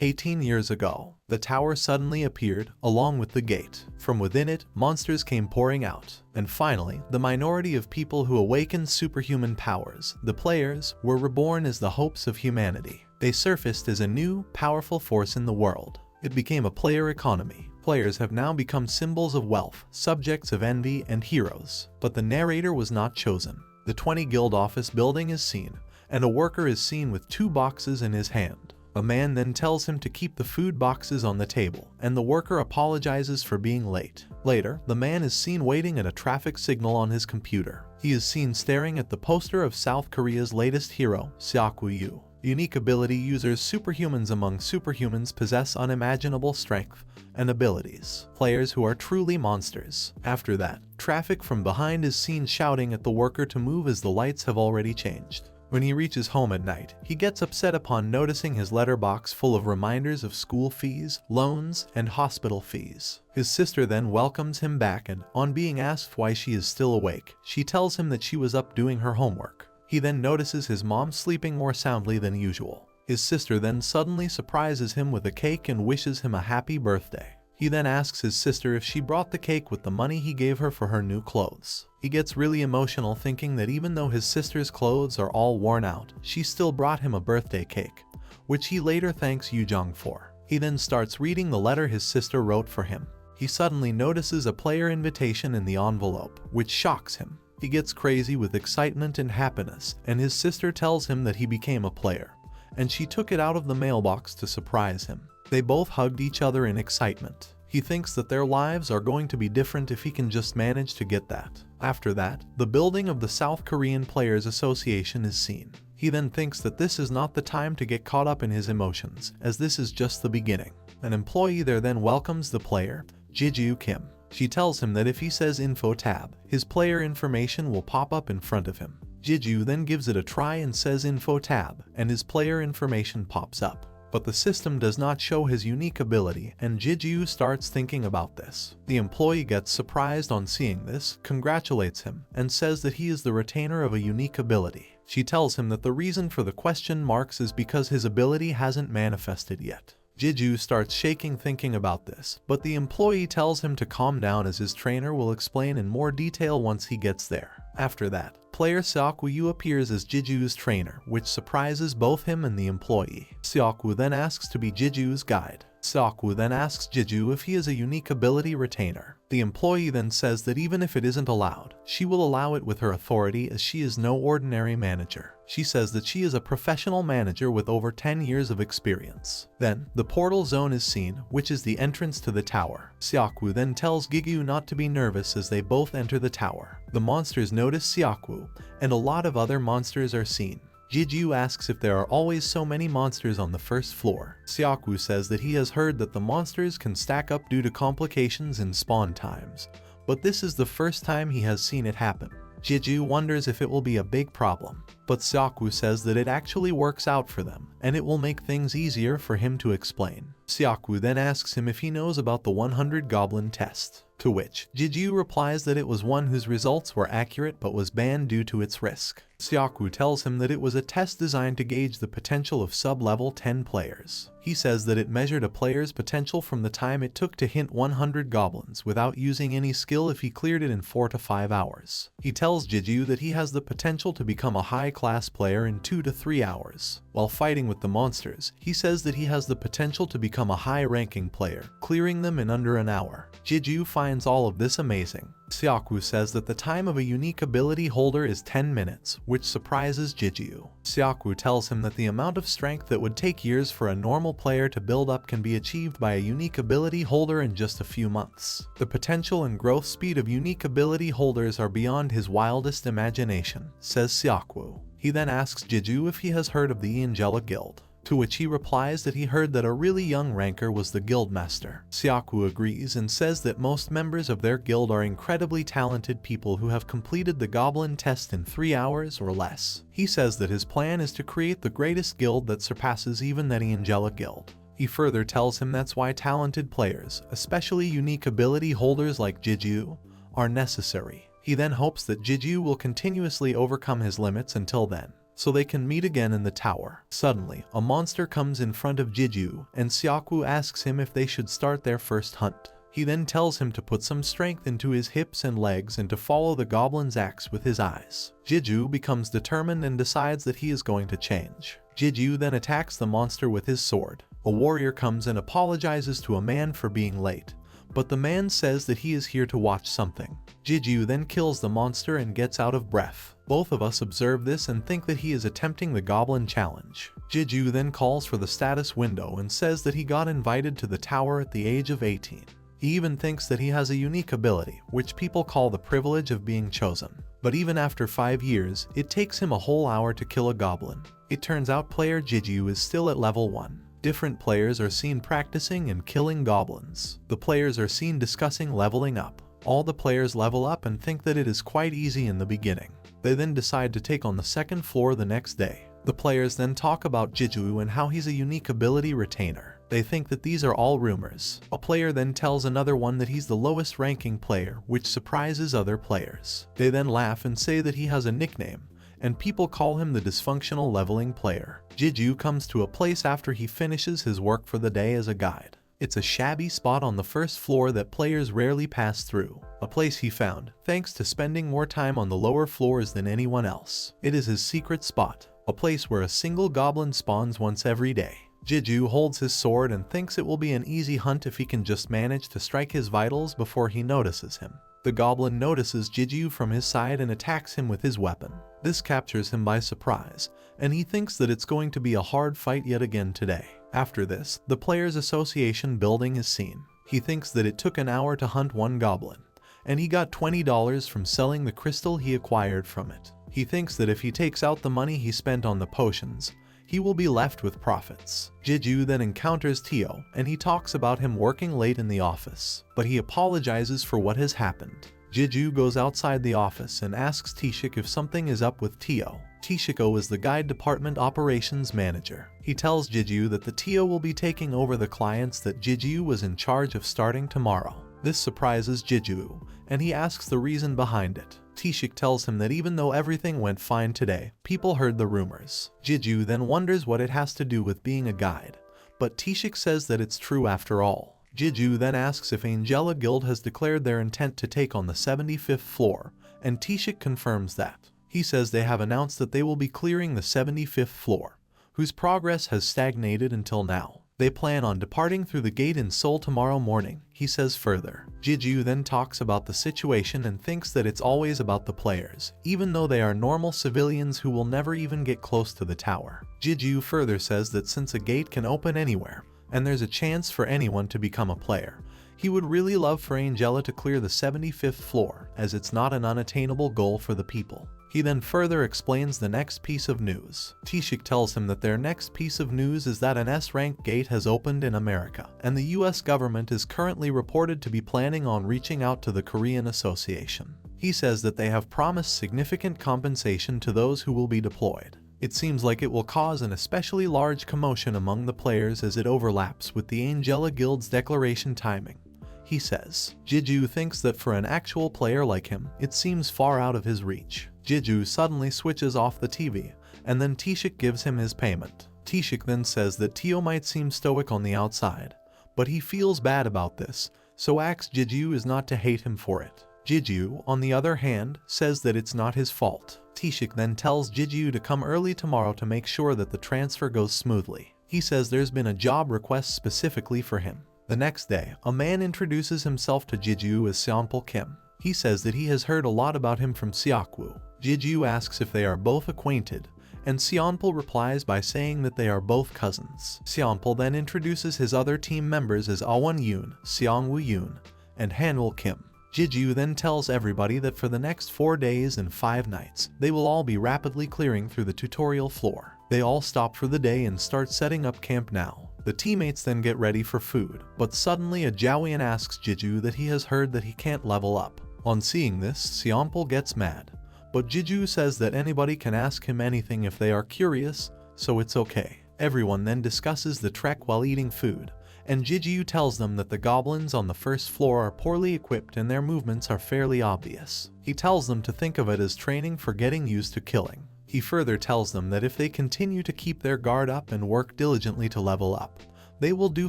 18 years ago, the tower suddenly appeared, along with the gate. From within it, monsters came pouring out. And finally, the minority of people who awakened superhuman powers, the players, were reborn as the hopes of humanity. They surfaced as a new, powerful force in the world. It became a player economy. Players have now become symbols of wealth, subjects of envy, and heroes. But the narrator was not chosen. The 20 Guild office building is seen, and a worker is seen with 2 boxes in his hand. A man then tells him to keep the food boxes on the table, and the worker apologizes for being late. Later, the man is seen waiting at a traffic signal on his computer. He is seen staring at the poster of South Korea's latest hero, Seokwoo. Unique ability users. Superhumans among superhumans possess unimaginable strength and abilities. Players who are truly monsters. After that, traffic from behind is seen shouting at the worker to move as the lights have already changed. When he reaches home at night, he gets upset upon noticing his letterbox full of reminders of school fees, loans, and hospital fees. His sister then welcomes him back and, on being asked why she is still awake, she tells him that she was up doing her homework. He then notices his mom sleeping more soundly than usual. His sister then suddenly surprises him with a cake and wishes him a happy birthday. He then asks his sister if she brought the cake with the money he gave her for her new clothes. He gets really emotional thinking that even though his sister's clothes are all worn out, she still brought him a birthday cake, which he later thanks Yoo-jung for. He then starts reading the letter his sister wrote for him. He suddenly notices a player invitation in the envelope, which shocks him. He gets crazy with excitement and happiness, and his sister tells him that he became a player, and she took it out of the mailbox to surprise him. They both hugged each other in excitement. He thinks that their lives are going to be different if he can just manage to get that. After that, the building of the South Korean Players Association is seen. He then thinks that this is not the time to get caught up in his emotions, as this is just the beginning. An employee there then welcomes the player, Jiju Kim. She tells him that if he says info tab, his player information will pop up in front of him. Jiju then gives it a try and says info tab, and his player information pops up. But the system does not show his unique ability, and Jiju starts thinking about this. The employee gets surprised on seeing this, congratulates him, and says that he is the retainer of a unique ability. She tells him that the reason for the question marks is because his ability hasn't manifested yet. Jiju starts shaking thinking about this, but the employee tells him to calm down as his trainer will explain in more detail once he gets there. After that, player Seokwoo appears as Jiju's trainer, which surprises both him and the employee. Seokwoo then asks to be Jiju's guide. Seokwoo then asks Jiju if he is a unique ability retainer. The employee then says that even if it isn't allowed, she will allow it with her authority as she is no ordinary manager. She says that she is a professional manager with over 10 years of experience. Then, the portal zone is seen, which is the entrance to the tower. Seokwoo then tells Gigyu not to be nervous as they both enter the tower. The monsters notice Seokwoo, and a lot of other monsters are seen. Jiju asks if there are always so many monsters on the first floor. Seokwoo says that he has heard that the monsters can stack up due to complications in spawn times, but this is the first time he has seen it happen. Jiju wonders if it will be a big problem, but Seokwoo says that it actually works out for them, and it will make things easier for him to explain. Seokwoo then asks him if he knows about the 100 goblin test, to which Jiju replies that it was one whose results were accurate but was banned due to its risk. Seokwoo tells him that it was a test designed to gauge the potential of sub-level 10 players. He says that it measured a player's potential from the time it took to hint 100 goblins without using any skill if he cleared it in 4 to 5 hours. He tells Jiju that he has the potential to become a high-class player in 2 to 3 hours. While fighting with the monsters, he says that he has the potential to become a high-ranking player, clearing them in under an hour. Jiju finds all of this amazing. Seokwoo says that the time of a unique ability holder is 10 minutes, which surprises Jiju. Seokwoo tells him that the amount of strength that would take years for a normal player to build up can be achieved by a unique ability holder in just a few months. The potential and growth speed of unique ability holders are beyond his wildest imagination, says Seokwoo. He then asks Jiju if he has heard of the Angelic Guild, to which he replies that he heard that a really young ranker was the guildmaster. Seokwoo agrees and says that most members of their guild are incredibly talented people who have completed the goblin test in 3 hours or less. He says that his plan is to create the greatest guild that surpasses even that Angelic Guild. He further tells him that's why talented players, especially unique ability holders like Jiju, are necessary. He then hopes that Jiju will continuously overcome his limits until then. so they can meet again in the tower. Suddenly, a monster comes in front of Jiju, and Xiaoku asks him if they should start their first hunt. He then tells him to put some strength into his hips and legs and to follow the goblin's axe with his eyes. Jiju becomes determined and decides that he is going to change. Jiju then attacks the monster with his sword. A warrior comes and apologizes to a man for being late, but the man says that he is here to watch something. Jiju then kills the monster and gets out of breath. Both of us observe this and think that he is attempting the goblin challenge. Jiju then calls for the status window and says that he got invited to the tower at the age of 18. He even thinks that he has a unique ability, which people call the privilege of being chosen. But even after 5 years, it takes him a whole hour to kill a goblin. It turns out player Jiju is still at level 1. Different players are seen practicing and killing goblins. The players are seen discussing leveling up. All the players level up and think that it is quite easy in the beginning. They then decide to take on the second floor the next day. The players then talk about Jiju and how he's a unique ability retainer. They think that these are all rumors. A player then tells another one that he's the lowest ranking player, which surprises other players. They then laugh and say that he has a nickname, and people call him the dysfunctional leveling player. Jiju comes to a place after he finishes his work for the day as a guide. It's a shabby spot on the first floor that players rarely pass through, a place he found thanks to spending more time on the lower floors than anyone else. It is his secret spot, a place where a single goblin spawns once every day. Jiju holds his sword and thinks it will be an easy hunt if he can just manage to strike his vitals before he notices him. The goblin notices Jiju from his side and attacks him with his weapon. This captures him by surprise, and he thinks that it's going to be a hard fight yet again today. After this, the Players Association building is seen. He thinks that it took an hour to hunt one goblin, and he got $20 from selling the crystal he acquired from it. He thinks that if he takes out the money he spent on the potions, he will be left with profits. Jiju then encounters Tio, and he talks about him working late in the office, but he apologizes for what has happened. Jiju goes outside the office and asks Tishik if something is up with Tio. Tishiko is the guide department operations manager. He tells Jiju that the Tio will be taking over the clients that Jiju was in charge of starting tomorrow. This surprises Jiju, and he asks the reason behind it. Tishik tells him that even though everything went fine today, people heard the rumors. Jiju then wonders what it has to do with being a guide, but Tishik says that it's true after all. Jiju then asks if Angela Guild has declared their intent to take on the 75th floor, and Tishik confirms that. He says they have announced that they will be clearing the 75th floor, whose progress has stagnated until now. They plan on departing through the gate in Seoul tomorrow morning, he says further. Jiju then talks about the situation and thinks that it's always about the players, even though they are normal civilians who will never even get close to the tower. Jiju further says that since a gate can open anywhere, and there's a chance for anyone to become a player, he would really love for Angela to clear the 75th floor, as it's not an unattainable goal for the people. He then further explains the next piece of news. Tishik tells him that their next piece of news is that an S-rank gate has opened in America, and the US government is currently reported to be planning on reaching out to the Korean Association. He says that they have promised significant compensation to those who will be deployed. It seems like it will cause an especially large commotion among the players as it overlaps with the Angela Guild's declaration timing. He says. Jiju thinks that for an actual player like him, it seems far out of his reach. Jiju suddenly switches off the TV, and then Tishik gives him his payment. Tishik then says that Tio might seem stoic on the outside, but he feels bad about this, so asks Jiju is not to hate him for it. Jiju, on the other hand, says that it's not his fault. Tishik then tells Jiju to come early tomorrow to make sure that the transfer goes smoothly. He says there's been a job request specifically for him. The next day, a man introduces himself to Jiju as Seonpol Kim. He says that he has heard a lot about him from Seokwu. Jiju asks if they are both acquainted, and Seonpol replies by saying that they are both cousins. Seonpol then introduces his other team members as Awon Yoon, Seongwoo Yoon, and Hanwol Kim. Jiju then tells everybody that for the next 4 days and 5 nights, they will all be rapidly clearing through the tutorial floor. They all stop for the day and start setting up camp now. The teammates then get ready for food, but suddenly a Jawian asks Jiju that he has heard that he can't level up. On seeing this, Seonpol gets mad, but Jiju says that anybody can ask him anything if they are curious, so it's okay. Everyone then discusses the trek while eating food, and Jiju tells them that the goblins on the first floor are poorly equipped and their movements are fairly obvious. He tells them to think of it as training for getting used to killing. He further tells them that if they continue to keep their guard up and work diligently to level up, they will do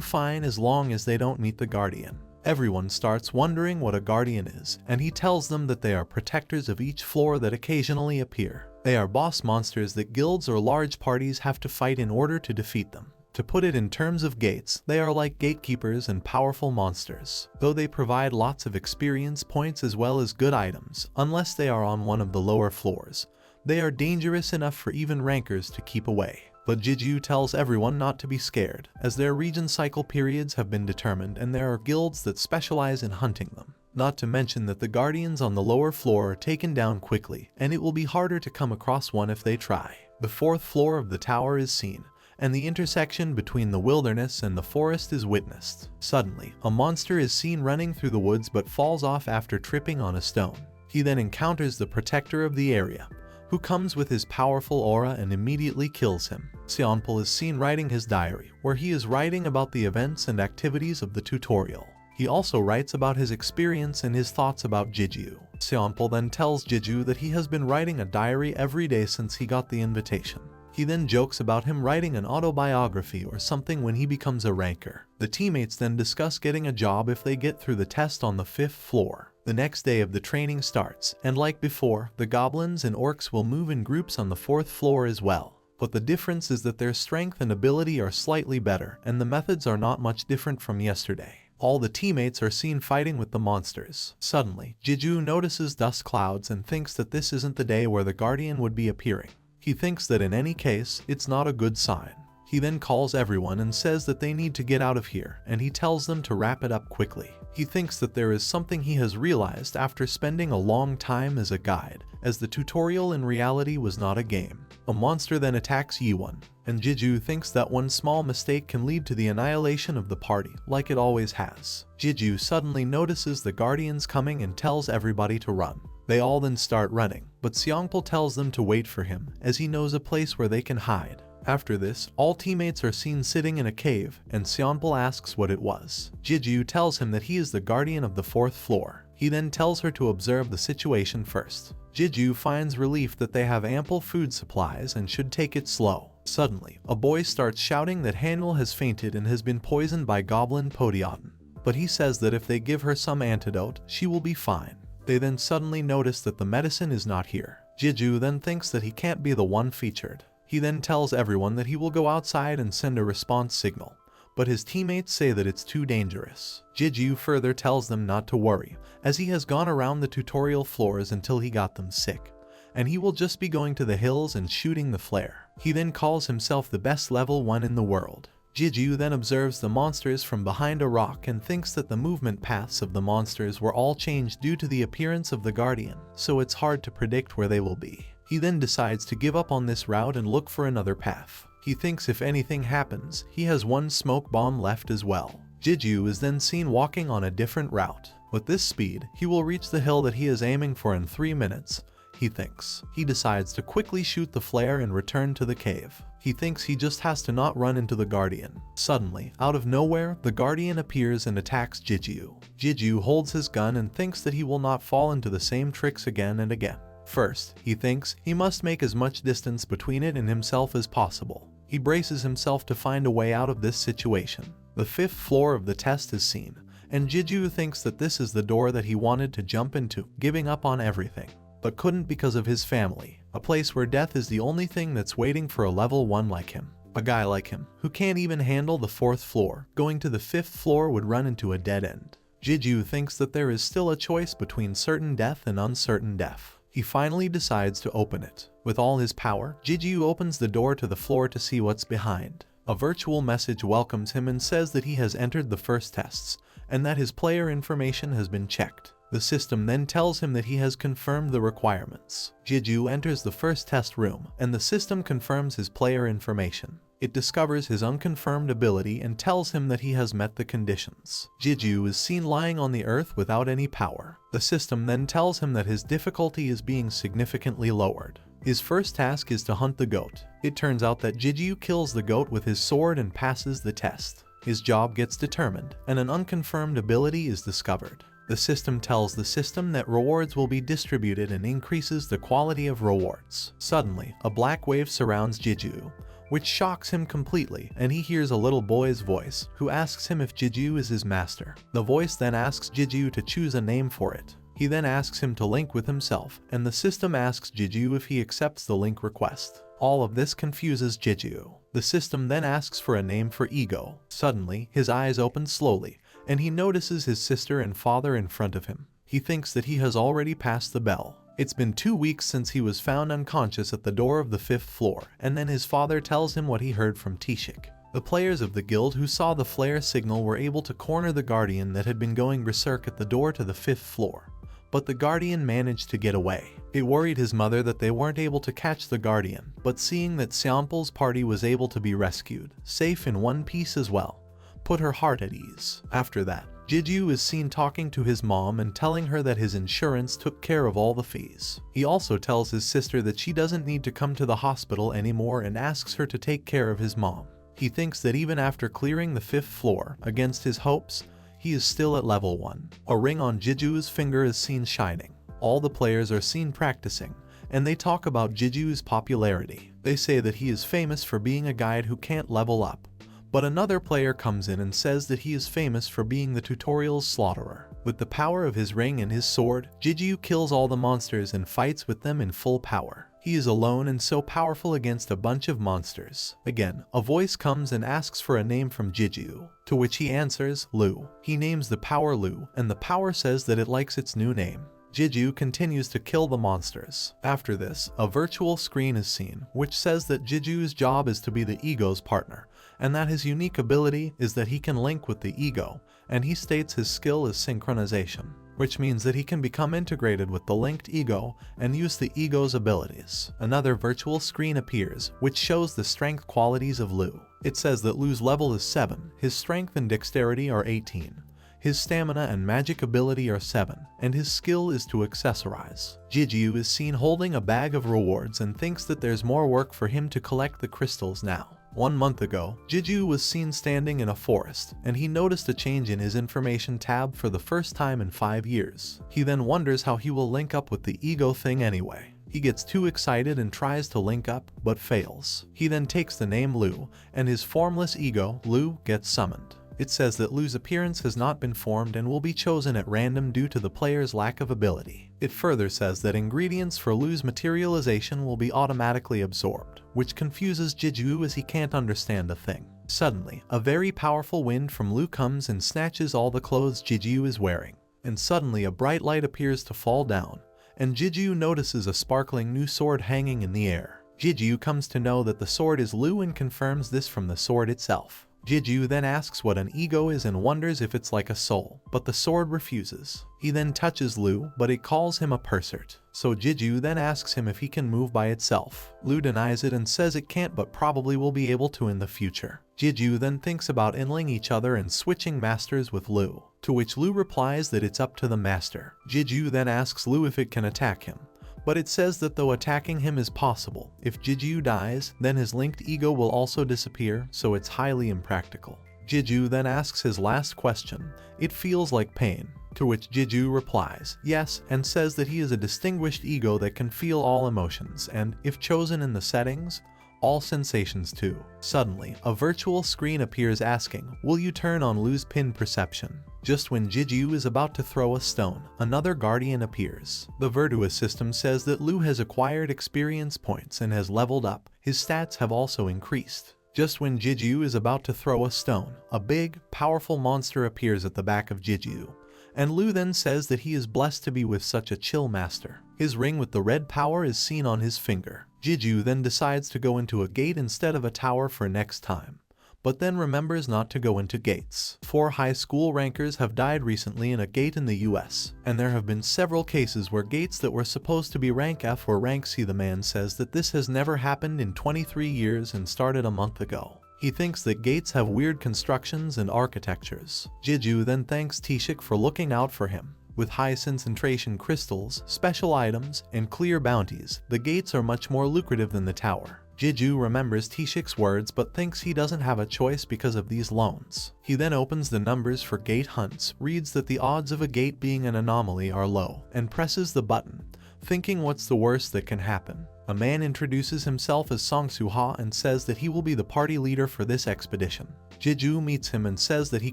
fine as long as they don't meet the Guardian. Everyone starts wondering what a Guardian is, and he tells them that they are protectors of each floor that occasionally appear. They are boss monsters that guilds or large parties have to fight in order to defeat them. To put it in terms of gates, they are like gatekeepers and powerful monsters, though they provide lots of experience points as well as good items, unless they are on one of the lower floors. They are dangerous enough for even rankers to keep away. But Jiju tells everyone not to be scared, as their region cycle periods have been determined and there are guilds that specialize in hunting them. Not to mention that the guardians on the lower floor are taken down quickly, and it will be harder to come across one if they try. The fourth floor of the tower is seen, and the intersection between the wilderness and the forest is witnessed. Suddenly, a monster is seen running through the woods but falls off after tripping on a stone. He then encounters the protector of the area, who comes with his powerful aura and immediately kills him. Seonpul is seen writing his diary, where he is writing about the events and activities of the tutorial. He also writes about his experience and his thoughts about Jiju. Seonpul then tells Jiju that he has been writing a diary every day since he got the invitation. He then jokes about him writing an autobiography or something when he becomes a ranker. The teammates then discuss getting a job if they get through the test on the 5th floor. The next day of the training starts, and like before, the goblins and orcs will move in groups on the 4th floor as well. But the difference is that their strength and ability are slightly better, and the methods are not much different from yesterday. All the teammates are seen fighting with the monsters. Suddenly, Jiju notices dust clouds and thinks that this isn't the day where the Guardian would be appearing. He thinks that in any case, it's not a good sign. He then calls everyone and says that they need to get out of here, and he tells them to wrap it up quickly. He thinks that there is something he has realized after spending a long time as a guide, as the tutorial in reality was not a game. A monster then attacks Yiwon, and Jiju thinks that one small mistake can lead to the annihilation of the party, like it always has. Jiju suddenly notices the Guardians coming and tells everybody to run. They all then start running, but Seonpul tells them to wait for him, as he knows a place where they can hide. After this, all teammates are seen sitting in a cave, and Seonpul asks what it was. Jiju tells him that he is the guardian of the 4th floor. He then tells her to observe the situation first. Jiju finds relief that they have ample food supplies and should take it slow. Suddenly, a boy starts shouting that Hanul has fainted and has been poisoned by Goblin Podiotin. But he says that if they give her some antidote, she will be fine. They then suddenly notice that the medicine is not here. Jiju then thinks that he can't be the one featured. He then tells everyone that he will go outside and send a response signal, but his teammates say that it's too dangerous. Jiju further tells them not to worry, as he has gone around the tutorial floors until he got them sick, and he will just be going to the hills and shooting the flare. He then calls himself the best level 1 in the world. Jiju then observes the monsters from behind a rock and thinks that the movement paths of the monsters were all changed due to the appearance of the Guardian, so it's hard to predict where they will be. He then decides to give up on this route and look for another path. He thinks if anything happens, he has one smoke bomb left as well. Jiju is then seen walking on a different route. With this speed, he will reach the hill that he is aiming for in 3 minutes, he thinks. He decides to quickly shoot the flare and return to the cave. He thinks he just has to not run into the Guardian. Suddenly, out of nowhere, the Guardian appears and attacks Jiju. Jiju holds his gun and thinks that he will not fall into the same tricks again and again. First, he thinks he must make as much distance between it and himself as possible. He braces himself to find a way out of this situation. The 5th floor of the test is seen, and Jiju thinks that this is the door that he wanted to jump into, giving up on everything, but couldn't because of his family, a place where death is the only thing that's waiting for a level 1 like him. A guy like him, who can't even handle the 4th floor, going to the 5th floor would run into a dead end. Jiju thinks that there is still a choice between certain death and uncertain death. He finally decides to open it. With all his power, Jiju opens the door to the floor to see what's behind. A virtual message welcomes him and says that he has entered the first tests, and that his player information has been checked. The system then tells him that he has confirmed the requirements. Jiju enters the first test room, and the system confirms his player information. It discovers his unconfirmed ability and tells him that he has met the conditions. Jiju is seen lying on the earth without any power. The system then tells him that his difficulty is being significantly lowered. His first task is to hunt the goat. It turns out that Jiju kills the goat with his sword and passes the test. His job gets determined, and an unconfirmed ability is discovered. The system tells the system that rewards will be distributed and increases the quality of rewards. Suddenly, a black wave surrounds Jeju, which shocks him completely, and he hears a little boy's voice, who asks him if Jeju is his master. The voice then asks Jeju to choose a name for it. He then asks him to link with himself, and the system asks Jeju if he accepts the link request. All of this confuses Jeju. The system then asks for a name for Ego. Suddenly, his eyes open slowly, and he notices his sister and father in front of him. He thinks that he has already passed the bell. It's been 2 weeks since he was found unconscious at the door of the 5th floor, and then his father tells him what he heard from Tishik. The players of the guild who saw the flare signal were able to corner the guardian that had been going berserk at the door to the 5th floor. But the guardian managed to get away. It worried his mother that they weren't able to catch the guardian, but seeing that Xiample's party was able to be rescued, safe in one piece as well, put her heart at ease. After that, Jeju is seen talking to his mom and telling her that his insurance took care of all the fees. He also tells his sister that she doesn't need to come to the hospital anymore and asks her to take care of his mom. He thinks that even after clearing the 5th floor, against his hopes, he is still at level 1. A ring on Jeju's finger is seen shining. All the players are seen practicing, and they talk about Jeju's popularity. They say that he is famous for being a guide who can't level up. But another player comes in and says that he is famous for being the tutorial's slaughterer. With the power of his ring and his sword, Jeju kills all the monsters and fights with them in full power. He is alone and so powerful against a bunch of monsters. Again, a voice comes and asks for a name from Jeju, to which he answers, Lu. He names the power Lu, and the power says that it likes its new name. Jeju continues to kill the monsters. After this, a virtual screen is seen, which says that Jeju's job is to be the ego's partner, and that his unique ability is that he can link with the ego, and he states his skill is synchronization, which means that he can become integrated with the linked ego and use the ego's abilities. Another virtual screen appears, which shows the strength qualities of Lu. It says that Lu's level is 7, his strength and dexterity are 18. His stamina and magic ability are 7, and his skill is to accessorize. Jeju is seen holding a bag of rewards and thinks that there's more work for him to collect the crystals now. 1 month ago, Jeju was seen standing in a forest, and he noticed a change in his information tab for the first time in 5 years. He then wonders how he will link up with the ego thing anyway. He gets too excited and tries to link up, but fails. He then takes the name Lu, and his formless ego, Lu, gets summoned. It says that Lu's appearance has not been formed and will be chosen at random due to the player's lack of ability. It further says that ingredients for Lu's materialization will be automatically absorbed, which confuses Jeju as he can't understand a thing. Suddenly, a very powerful wind from Lu comes and snatches all the clothes Jeju is wearing. And suddenly a bright light appears to fall down, and Jeju notices a sparkling new sword hanging in the air. Jeju comes to know that the sword is Lu and confirms this from the sword itself. Jeju then asks what an ego is and wonders if it's like a soul, but the sword refuses. He then touches Lu, but it calls him a persert. So Jeju then asks him if he can move by itself. Lu denies it and says it can't but probably will be able to in the future. Jeju then thinks about enling each other and switching masters with Lu, to which Lu replies that it's up to the master. Jeju then asks Lu if it can attack him, but it says that though attacking him is possible, if Jeju dies, then his linked ego will also disappear, so it's highly impractical. Jeju then asks his last question, it feels like pain, to which Jeju replies, yes, and says that he is a distinguished ego that can feel all emotions and, if chosen in the settings, all sensations too. Suddenly, a virtual screen appears asking, will you turn on Lu's pin perception? Just when Jeju is about to throw a stone, another guardian appears. The Virtua system says that Lu has acquired experience points and has leveled up. His stats have also increased. Just when Jeju is about to throw a stone, a big, powerful monster appears at the back of Jeju, and Lu then says that he is blessed to be with such a chill master. His ring with the red power is seen on his finger. Jeju then decides to go into a gate instead of a tower for next time, but then remembers not to go into gates. 4 high school rankers have died recently in a gate in the US, and there have been several cases where gates that were supposed to be rank F or rank C. The man says that this has never happened in 23 years and started a month ago. He thinks that gates have weird constructions and architectures. Jeju then thanks Tishik for looking out for him. With high concentration crystals, special items, and clear bounties, the gates are much more lucrative than the tower. Jeju remembers Tishik's words but thinks he doesn't have a choice because of these loans. He then opens the numbers for gate hunts, reads that the odds of a gate being an anomaly are low, and presses the button, thinking what's the worst that can happen. A man introduces himself as Song-Soo-ha and says that he will be the party leader for this expedition. Jeju meets him and says that he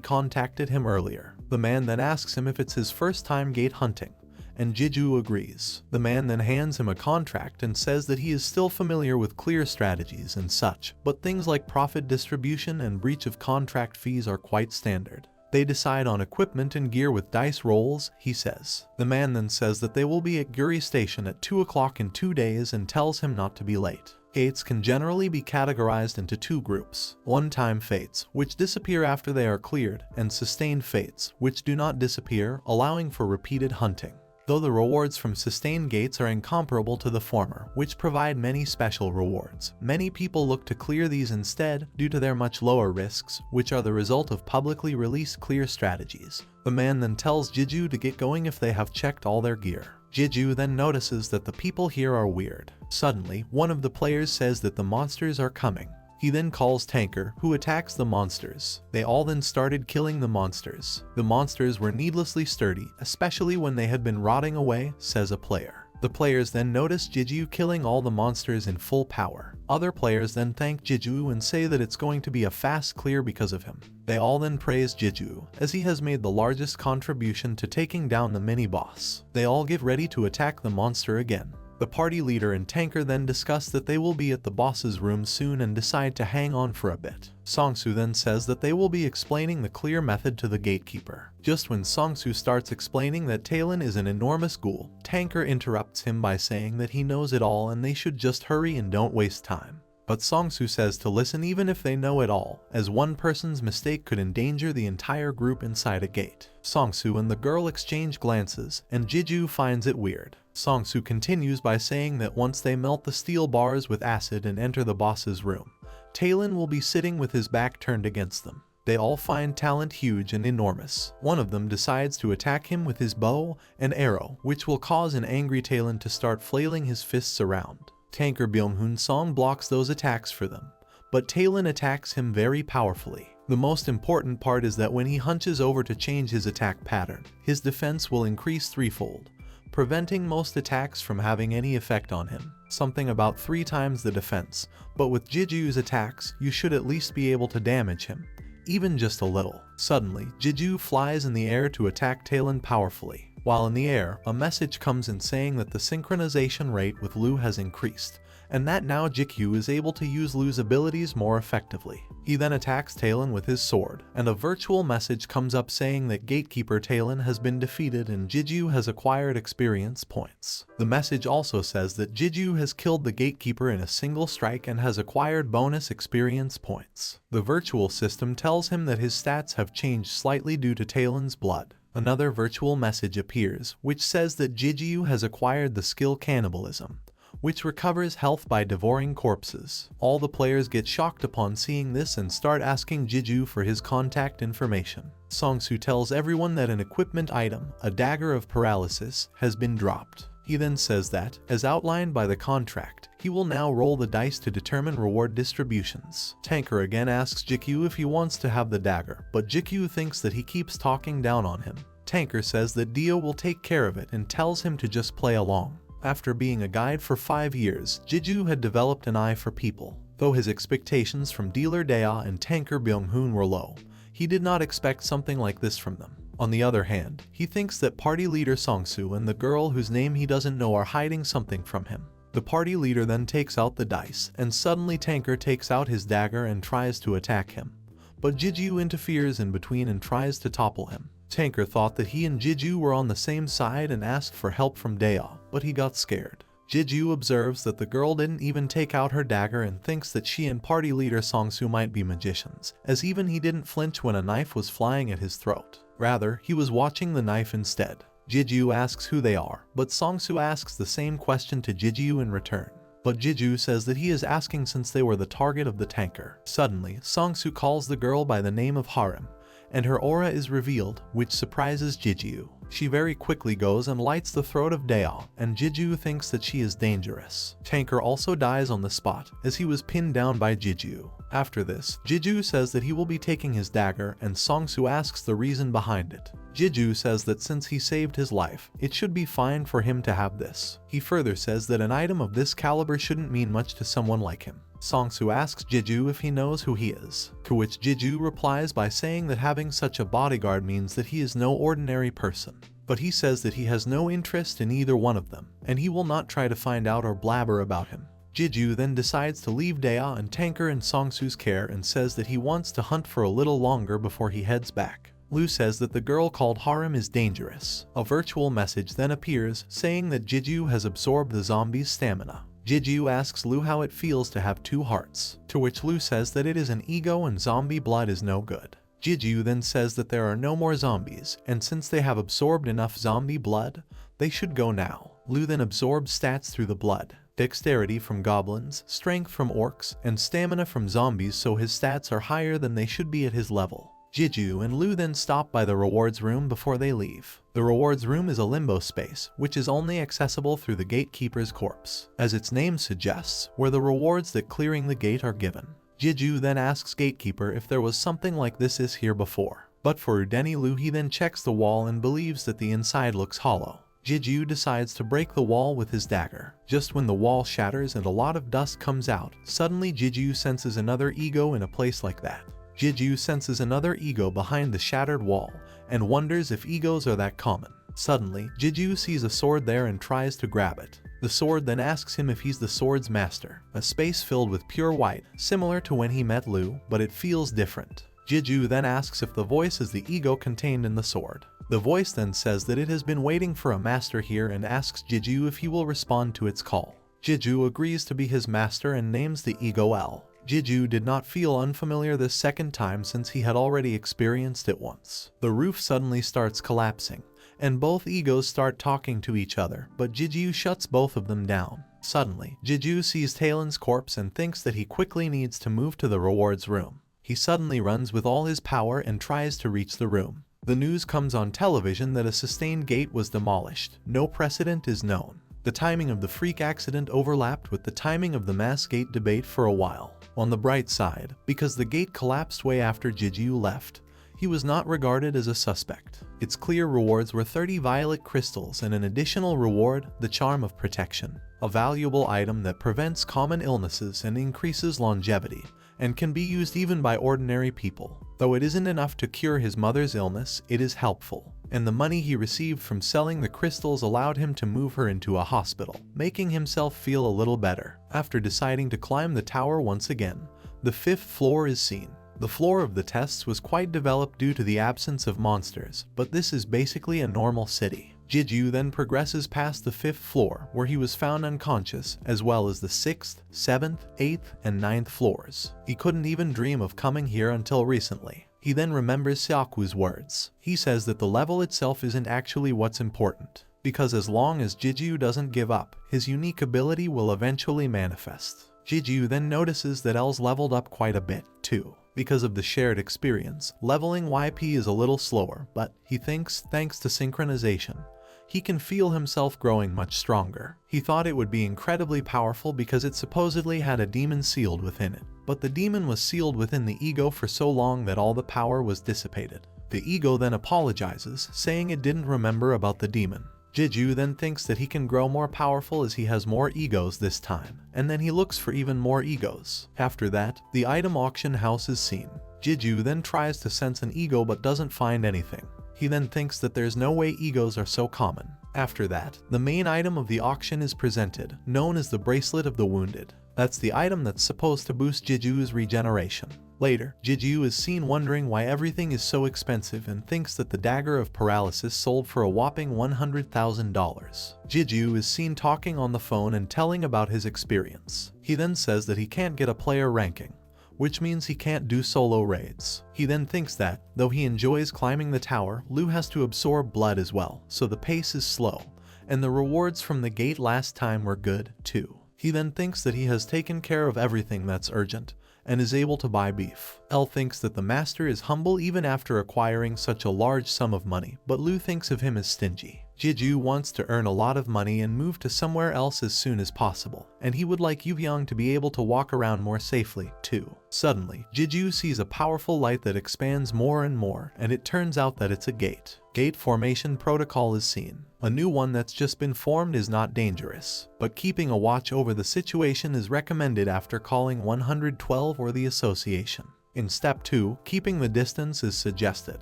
contacted him earlier. The man then asks him if it's his first time gate hunting, and Jeju agrees. The man then hands him a contract and says that he is still familiar with clear strategies and such, but things like profit distribution and breach of contract fees are quite standard. They decide on equipment and gear with dice rolls, he says. The man then says that they will be at Guri Station at 2 o'clock in 2 days and tells him not to be late. Gates can generally be categorized into 2 groups: one-time fates, which disappear after they are cleared, and sustained fates, which do not disappear, allowing for repeated hunting. Though the rewards from sustained gates are incomparable to the former, which provide many special rewards, many people look to clear these instead due to their much lower risks, which are the result of publicly released clear strategies. The man then tells Jeju to get going if they have checked all their gear. Jeju then notices that the people here are weird. Suddenly, one of the players says that the monsters are coming. He then calls Tanker, who attacks the monsters. They all then started killing the monsters. The monsters were needlessly sturdy, especially when they had been rotting away, says a player. The players then notice Jeju killing all the monsters in full power. Other players then thank Jeju and say that it's going to be a fast clear because of him. They all then praise Jeju, as he has made the largest contribution to taking down the mini-boss. They all get ready to attack the monster again. The party leader and Tanker then discuss that they will be at the boss's room soon and decide to hang on for a bit. Song-Soo then says that they will be explaining the clear method to the gatekeeper. Just when Song-Soo starts explaining that Talon is an enormous ghoul, Tanker interrupts him by saying that he knows it all and they should just hurry and don't waste time. But Song-Soo says to listen even if they know it all, as one person's mistake could endanger the entire group inside a gate. Song-Soo and the girl exchange glances, and Jeju finds it weird. Song-Soo continues by saying that once they melt the steel bars with acid and enter the boss's room, Talon will be sitting with his back turned against them. They all find Talon huge and enormous. One of them decides to attack him with his bow and arrow, which will cause an angry Talon to start flailing his fists around. Tanker Byung-hoon Song blocks those attacks for them, but Talon attacks him very powerfully. The most important part is that when he hunches over to change his attack pattern, his defense will increase threefold, preventing most attacks from having any effect on him. Something about 3 times the defense, but with Jeju's attacks, you should at least be able to damage him, even just a little. Suddenly, Jeju flies in the air to attack Talon powerfully. While in the air, a message comes in saying that the synchronization rate with Lu has increased, and that now Jikyu is able to use Lu's abilities more effectively. He then attacks Talon with his sword, and a virtual message comes up saying that Gatekeeper Talon has been defeated and Jeju has acquired experience points. The message also says that Jeju has killed the Gatekeeper in a single strike and has acquired bonus experience points. The virtual system tells him that his stats have changed slightly due to Talon's blood. Another virtual message appears, which says that Jeju has acquired the skill Cannibalism, which recovers health by devouring corpses. All the players get shocked upon seeing this and start asking Jeju for his contact information. Song-Soo tells everyone that an equipment item, a dagger of paralysis, has been dropped. He then says that, as outlined by the contract, he will now roll the dice to determine reward distributions. Tanker again asks Jikyu if he wants to have the dagger, but Jikyu thinks that he keeps talking down on him. Tanker says that Dio will take care of it and tells him to just play along. After being a guide for 5 years, Jeju had developed an eye for people. Though his expectations from Dealer Dea and Tanker Byung-hoon were low, he did not expect something like this from them. On the other hand, he thinks that party leader Song-Soo and the girl whose name he doesn't know are hiding something from him. The party leader then takes out the dice, and suddenly Tanker takes out his dagger and tries to attack him. But Jeju interferes in between and tries to topple him. Tanker thought that he and Jeju were on the same side and asked for help from Dea, but he got scared. Jeju observes that the girl didn't even take out her dagger and thinks that she and party leader Song-Soo might be magicians, as even he didn't flinch when a knife was flying at his throat. Rather, he was watching the knife instead. Jeju asks who they are, but Song-Soo asks the same question to Jeju in return. But Jeju says that he is asking since they were the target of the tanker. Suddenly, Song-Soo calls the girl by the name of Harem, and her aura is revealed, which surprises Jiju. She very quickly goes and lights the throat of Dae, and Jiju thinks that she is dangerous. Tanker also dies on the spot, as he was pinned down by Jiju. After this, Jiju says that he will be taking his dagger, and Songsu asks the reason behind it. Jiju says that since he saved his life, it should be fine for him to have this. He further says that an item of this caliber shouldn't mean much to someone like him. Songsu asks Jiju if he knows who he is, to which Jiju replies by saying that having such a bodyguard means that he is no ordinary person. But he says that he has no interest in either one of them, and he will not try to find out or blabber about him. Jiju then decides to leave Dae and Tanker in Songsu's care and says that he wants to hunt for a little longer before he heads back. Lu says that the girl called Harem is dangerous. A virtual message then appears saying that Jiju has absorbed the zombie's stamina. Jiju asks Lu how it feels to have two hearts, to which Lu says that it is an ego and zombie blood is no good. Jiju then says that there are no more zombies, and since they have absorbed enough zombie blood, they should go now. Lu then absorbs stats through the blood, dexterity from goblins, strength from orcs, and stamina from zombies, so his stats are higher than they should be at his level. Jiju and Lu then stop by the rewards room before they leave. The rewards room is a limbo space, which is only accessible through the gatekeeper's corpse, as its name suggests, where the rewards that clearing the gate are given. Jiju then asks Gatekeeper if there was something like this is here before. But for Udeni Lu, he then checks the wall and believes that the inside looks hollow. Jiju decides to break the wall with his dagger. Just when the wall shatters and a lot of dust comes out, suddenly Jiju senses another ego in a place like that. Jiju senses another ego behind the shattered wall and wonders if egos are that common. Suddenly, Jiju sees a sword there and tries to grab it. The sword then asks him if he's the sword's master, a space filled with pure white, similar to when he met Lu, but it feels different. Jiju then asks if the voice is the ego contained in the sword. The voice then says that it has been waiting for a master here and asks Jiju if he will respond to its call. Jiju agrees to be his master and names the ego L. Jiju did not feel unfamiliar this second time since he had already experienced it once. The roof suddenly starts collapsing, and both egos start talking to each other, but Jiju shuts both of them down. Suddenly, Jiju sees Talon's corpse and thinks that he quickly needs to move to the rewards room. He suddenly runs with all his power and tries to reach the room. The news comes on television that a sustained gate was demolished. No precedent is known. The timing of the freak accident overlapped with the timing of the mass gate debate for a while. On the bright side, because the gate collapsed way after Jiju left, he was not regarded as a suspect. Its clear rewards were 30 violet crystals and an additional reward, the Charm of Protection, a valuable item that prevents common illnesses and increases longevity, and can be used even by ordinary people. Though it isn't enough to cure his mother's illness, it is helpful, and the money he received from selling the crystals allowed him to move her into a hospital, making himself feel a little better. After deciding to climb the tower once again, the 5th floor is seen. The floor of the tests was quite developed due to the absence of monsters, but this is basically a normal city. Jiju then progresses past the 5th floor, where he was found unconscious, as well as the 6th, 7th, 8th, and 9th floors. He couldn't even dream of coming here until recently. He then remembers Syaku's words. He says that the level itself isn't actually what's important, because as long as Jiju doesn't give up, his unique ability will eventually manifest. Jiju then notices that L's leveled up quite a bit, too. Because of the shared experience, leveling YP is a little slower, but he thinks, thanks to synchronization, he can feel himself growing much stronger. He thought it would be incredibly powerful because it supposedly had a demon sealed within it, but the demon was sealed within the ego for so long that all the power was dissipated. The ego then apologizes, saying it didn't remember about the demon. Jiju then thinks that he can grow more powerful as he has more egos this time, and then he looks for even more egos. After that, the item auction house is seen. Jiju then tries to sense an ego but doesn't find anything. He then thinks that there's no way egos are so common. After that, the main item of the auction is presented, known as the Bracelet of the Wounded. That's the item that's supposed to boost Jiju's regeneration. Later, Jiju is seen wondering why everything is so expensive and thinks that the Dagger of Paralysis sold for a whopping $100,000. Jiju is seen talking on the phone and telling about his experience. He then says that he can't get a player ranking, which means he can't do solo raids. He then thinks that, though he enjoys climbing the tower, Lu has to absorb blood as well, so the pace is slow, and the rewards from the gate last time were good, too. He then thinks that he has taken care of everything that's urgent, and is able to buy beef. L thinks that the master is humble even after acquiring such a large sum of money, but Lu thinks of him as stingy. Jeju wants to earn a lot of money and move to somewhere else as soon as possible, and he would like Yubyung to be able to walk around more safely, too. Suddenly, Jeju sees a powerful light that expands more and more, and it turns out that it's a gate. Gate formation protocol is seen. A new one that's just been formed is not dangerous, but keeping a watch over the situation is recommended after calling 112 or the association. In step 2, keeping the distance is suggested.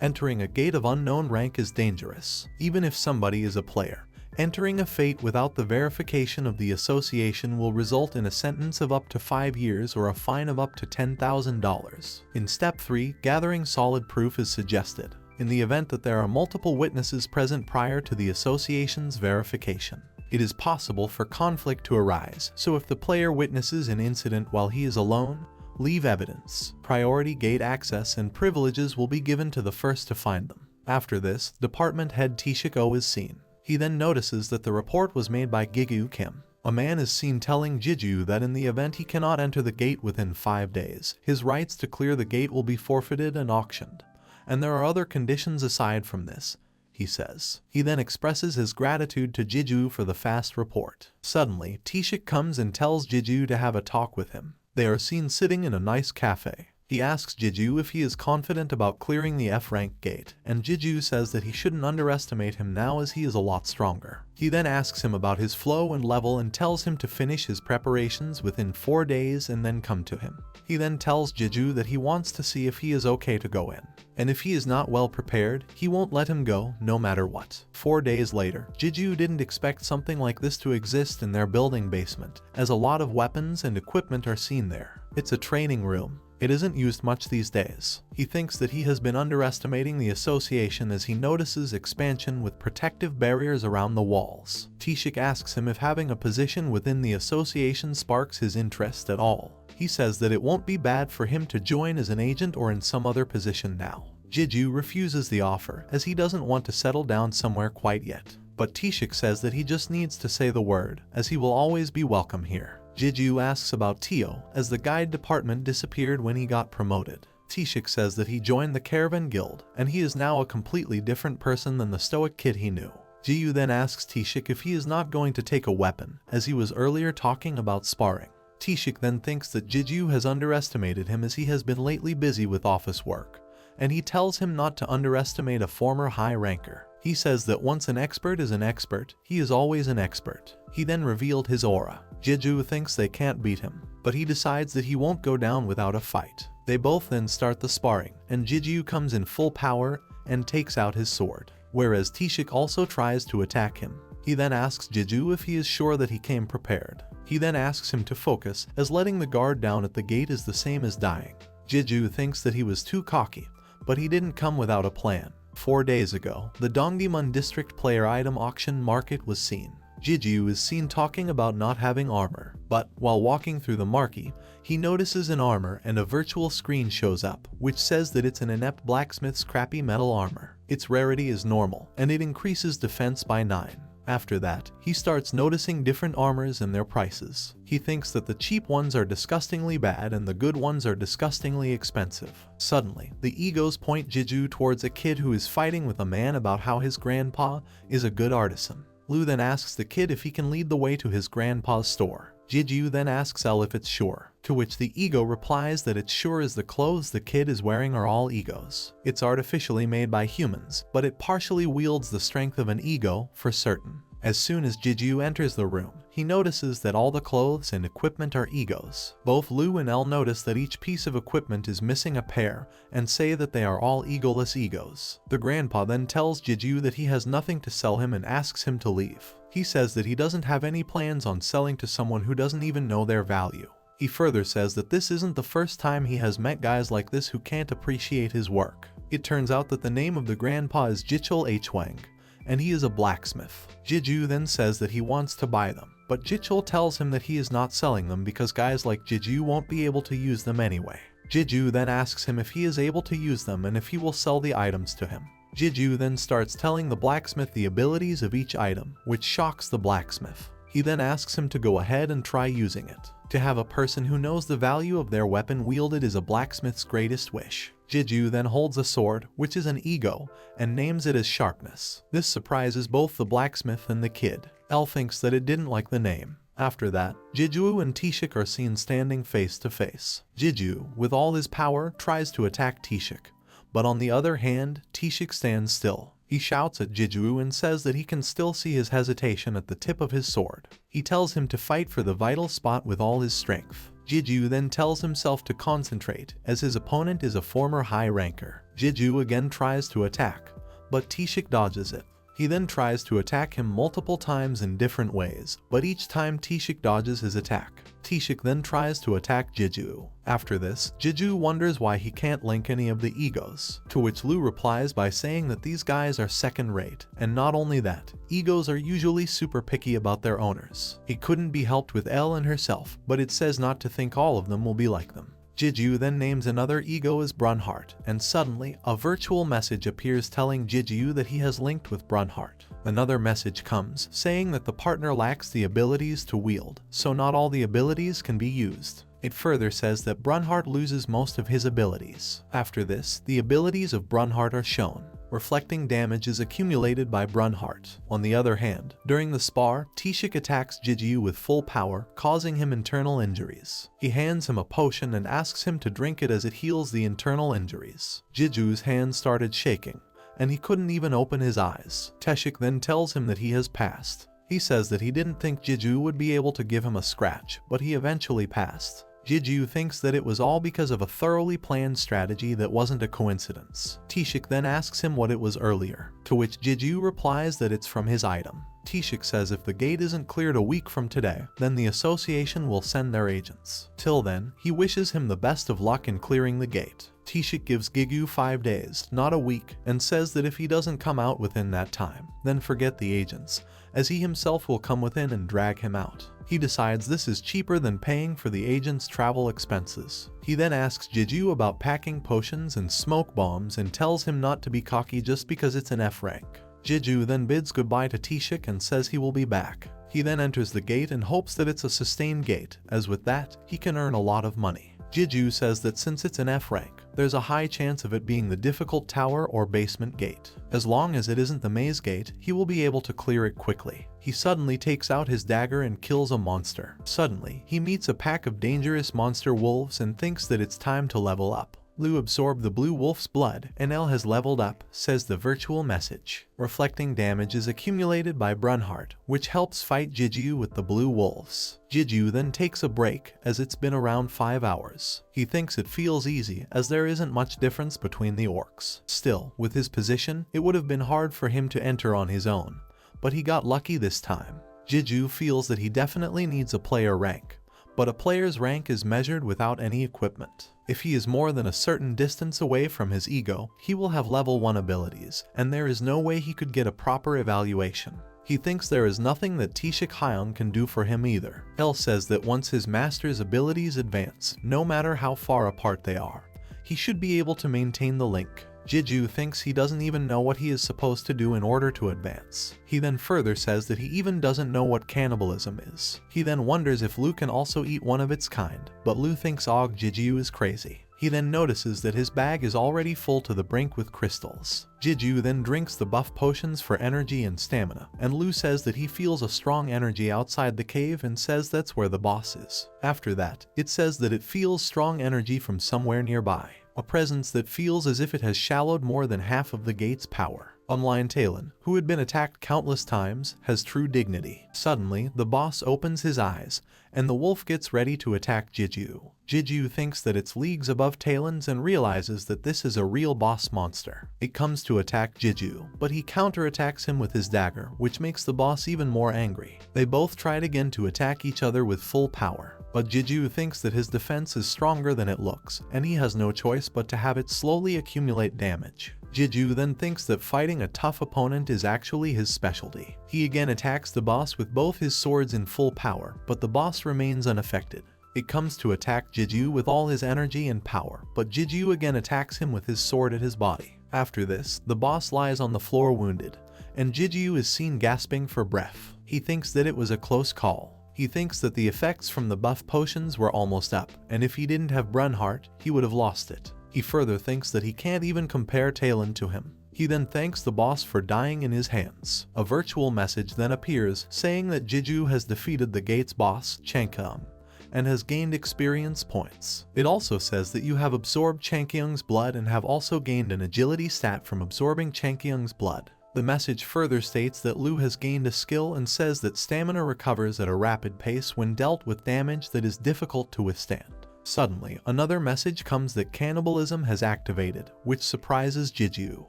Entering a gate of unknown rank is dangerous, even if somebody is a player. Entering a fate without the verification of the association will result in a sentence of up to 5 years or a fine of up to $10,000. In step 3, gathering solid proof is suggested, in the event that there are multiple witnesses present prior to the association's verification. It is possible for conflict to arise, so if the player witnesses an incident while he is alone, leave evidence. Priority gate access and privileges will be given to the first to find them. After this, department head Taeshik-oh is seen. He then notices that the report was made by Gigu Kim. A man is seen telling Jeju that in the event he cannot enter the gate within 5 days, his rights to clear the gate will be forfeited and auctioned. And there are other conditions aside from this, he says. He then expresses his gratitude to Jeju for the fast report. Suddenly, Taeshik comes and tells Jeju to have a talk with him. They are seen sitting in a nice cafe. He asks Jeju if he is confident about clearing the F-rank gate, and Jeju says that he shouldn't underestimate him now as he is a lot stronger. He then asks him about his flow and level and tells him to finish his preparations within 4 days and then come to him. He then tells Jeju that he wants to see if he is okay to go in, and if he is not well prepared, he won't let him go no matter what. 4 days later, Jeju didn't expect something like this to exist in their building basement, as a lot of weapons and equipment are seen there. It's a training room. It isn't used much these days. He thinks that he has been underestimating the association as he notices expansion with protective barriers around the walls. Taeshik asks him if having a position within the association sparks his interest at all. He says that it won't be bad for him to join as an agent or in some other position now. Jeju refuses the offer as he doesn't want to settle down somewhere quite yet. But Taeshik says that he just needs to say the word, as he will always be welcome here. Jeju asks about Tio, as the guide department disappeared when he got promoted. Taeshik says that he joined the Caravan Guild, and he is now a completely different person than the stoic kid he knew. Jeju then asks Taeshik if he is not going to take a weapon, as he was earlier talking about sparring. Taeshik then thinks that Jeju has underestimated him as he has been lately busy with office work, and he tells him not to underestimate a former high ranker. He says that once an expert is an expert, he is always an expert. He then revealed his aura. Jeju thinks they can't beat him, but he decides that he won't go down without a fight. They both then start the sparring, and Jeju comes in full power and takes out his sword, whereas Taeshik also tries to attack him. He then asks Jeju if he is sure that he came prepared. He then asks him to focus, as letting the guard down at the gate is the same as dying. Jeju thinks that he was too cocky, but he didn't come without a plan. 4 days ago, the Dongdaemun district player item auction market was seen. Jeju is seen talking about not having armor, but while walking through the market, he notices an armor and a virtual screen shows up, which says that it's an inept blacksmith's crappy metal armor. Its rarity is normal, and it increases defense by 9. After that, he starts noticing different armors and their prices. He thinks that the cheap ones are disgustingly bad and the good ones are disgustingly expensive. Suddenly, the egos point Jeju towards a kid who is fighting with a man about how his grandpa is a good artisan. Lu then asks the kid if he can lead the way to his grandpa's store. Jeju then asks L if it's sure, to which the ego replies that it's sure as the clothes the kid is wearing are all egos. It's artificially made by humans, but it partially wields the strength of an ego for certain. As soon as Jeju enters the room, he notices that all the clothes and equipment are egos. Both Lu and L notice that each piece of equipment is missing a pair and say that they are all egoless egos. The grandpa then tells Jeju that he has nothing to sell him and asks him to leave. He says that he doesn't have any plans on selling to someone who doesn't even know their value. He further says that this isn't the first time he has met guys like this who can't appreciate his work. It turns out that the name of the grandpa is Jichul Hwang, and he is a blacksmith. Jeju then says that he wants to buy them, but Jichul tells him that he is not selling them because guys like Jeju won't be able to use them anyway. Jeju then asks him if he is able to use them and if he will sell the items to him. Jeju then starts telling the blacksmith the abilities of each item, which shocks the blacksmith. He then asks him to go ahead and try using it. To have a person who knows the value of their weapon wielded is a blacksmith's greatest wish. Jeju then holds a sword, which is an ego, and names it as Sharpness. This surprises both the blacksmith and the kid. L thinks that it didn't like the name. After that, Jeju and Tishik are seen standing face to face. Jeju, with all his power, tries to attack Tishik, but on the other hand, Tishik stands still. He shouts at Jeju and says that he can still see his hesitation at the tip of his sword. He tells him to fight for the vital spot with all his strength. Jeju then tells himself to concentrate, as his opponent is a former high ranker. Jeju again tries to attack, but Tishik dodges it. He then tries to attack him multiple times in different ways, but each time Tishik dodges his attack. Tishik then tries to attack Jeju. After this, Jeju wonders why he can't link any of the egos, to which Lu replies by saying that these guys are second rate, and not only that, egos are usually super picky about their owners. He couldn't be helped with Elle and herself, but it says not to think all of them will be like them. Jeju then names another ego as Brunhart, and suddenly, a virtual message appears telling Jeju that he has linked with Brunhart. Another message comes, saying that the partner lacks the abilities to wield, so not all the abilities can be used. It further says that Brunhart loses most of his abilities. After this, the abilities of Brunhart are shown. Reflecting damage is accumulated by Brunhart. On the other hand, during the spar, Tishik attacks Jeju with full power, causing him internal injuries. He hands him a potion and asks him to drink it as it heals the internal injuries. Jeju's hand started shaking, and he couldn't even open his eyes. Teshik then tells him that he has passed. He says that he didn't think Jeju would be able to give him a scratch, but he eventually passed. Jeju thinks that it was all because of a thoroughly planned strategy that wasn't a coincidence. Tishik then asks him what it was earlier, to which Jeju replies that it's from his item. Tishik says if the gate isn't cleared a week from today, then the association will send their agents. Till then, he wishes him the best of luck in clearing the gate. Tishik gives Gigu 5 days, not a week, and says that if he doesn't come out within that time, then forget the agents, as he himself will come within and drag him out. He decides this is cheaper than paying for the agent's travel expenses. He then asks Jeju about packing potions and smoke bombs and tells him not to be cocky just because it's an F rank. Jeju then bids goodbye to Tishik and says he will be back. He then enters the gate and hopes that it's a sustained gate, as with that, he can earn a lot of money. Jeju says that since it's an F rank, there's a high chance of it being the difficult tower or basement gate. As long as it isn't the maze gate, he will be able to clear it quickly. He suddenly takes out his dagger and kills a monster. Suddenly, he meets a pack of dangerous monster wolves and thinks that it's time to level up. Lu absorbed the blue wolf's blood, and Elle has leveled up, says the virtual message. Reflecting damage is accumulated by Brunhart, which helps fight Jeju with the blue wolves. Jeju then takes a break, as it's been around 5 hours. He thinks it feels easy, as there isn't much difference between the orcs. Still, with his position, it would have been hard for him to enter on his own, but he got lucky this time. Jeju feels that he definitely needs a player rank, but a player's rank is measured without any equipment. If he is more than a certain distance away from his ego, he will have level 1 abilities, and there is no way he could get a proper evaluation. He thinks there is nothing that Tishik Hyung can do for him either. Elle says that once his master's abilities advance, no matter how far apart they are, he should be able to maintain the link. Jeju thinks he doesn't even know what he is supposed to do in order to advance. He then further says that he even doesn't know what cannibalism is. He then wonders if Lu can also eat one of its kind, but Lu thinks Jeju is crazy. He then notices that his bag is already full to the brink with crystals. Jeju then drinks the buff potions for energy and stamina, and Lu says that he feels a strong energy outside the cave and says that's where the boss is. After that, it says that it feels strong energy from somewhere nearby, a presence that feels as if it has shallowed more than half of the gate's power. Online Talon, who had been attacked countless times, has true dignity. Suddenly, the boss opens his eyes, and the wolf gets ready to attack Jeju. Jeju thinks that it's leagues above Talon's and realizes that this is a real boss monster. It comes to attack Jeju, but he counterattacks him with his dagger, which makes the boss even more angry. They both tried again to attack each other with full power, but Jeju thinks that his defense is stronger than it looks, and he has no choice but to have it slowly accumulate damage. Jeju then thinks that fighting a tough opponent is actually his specialty. He again attacks the boss with both his swords in full power, but the boss remains unaffected. It comes to attack Jeju with all his energy and power, but Jeju again attacks him with his sword at his body. After this, the boss lies on the floor wounded, and Jeju is seen gasping for breath. He thinks that it was a close call. He thinks that the effects from the buff potions were almost up, and if he didn't have Brunheart, he would have lost it. He further thinks that he can't even compare Talon to him. He then thanks the boss for dying in his hands. A virtual message then appears saying that Jeju has defeated the gate's boss, Changkyung, and has gained experience points. It also says that you have absorbed Changkyung's blood and have also gained an agility stat from absorbing Changkyung's blood. The message further states that Lu has gained a skill and says that stamina recovers at a rapid pace when dealt with damage that is difficult to withstand. Suddenly, another message comes that cannibalism has activated, which surprises Jeju.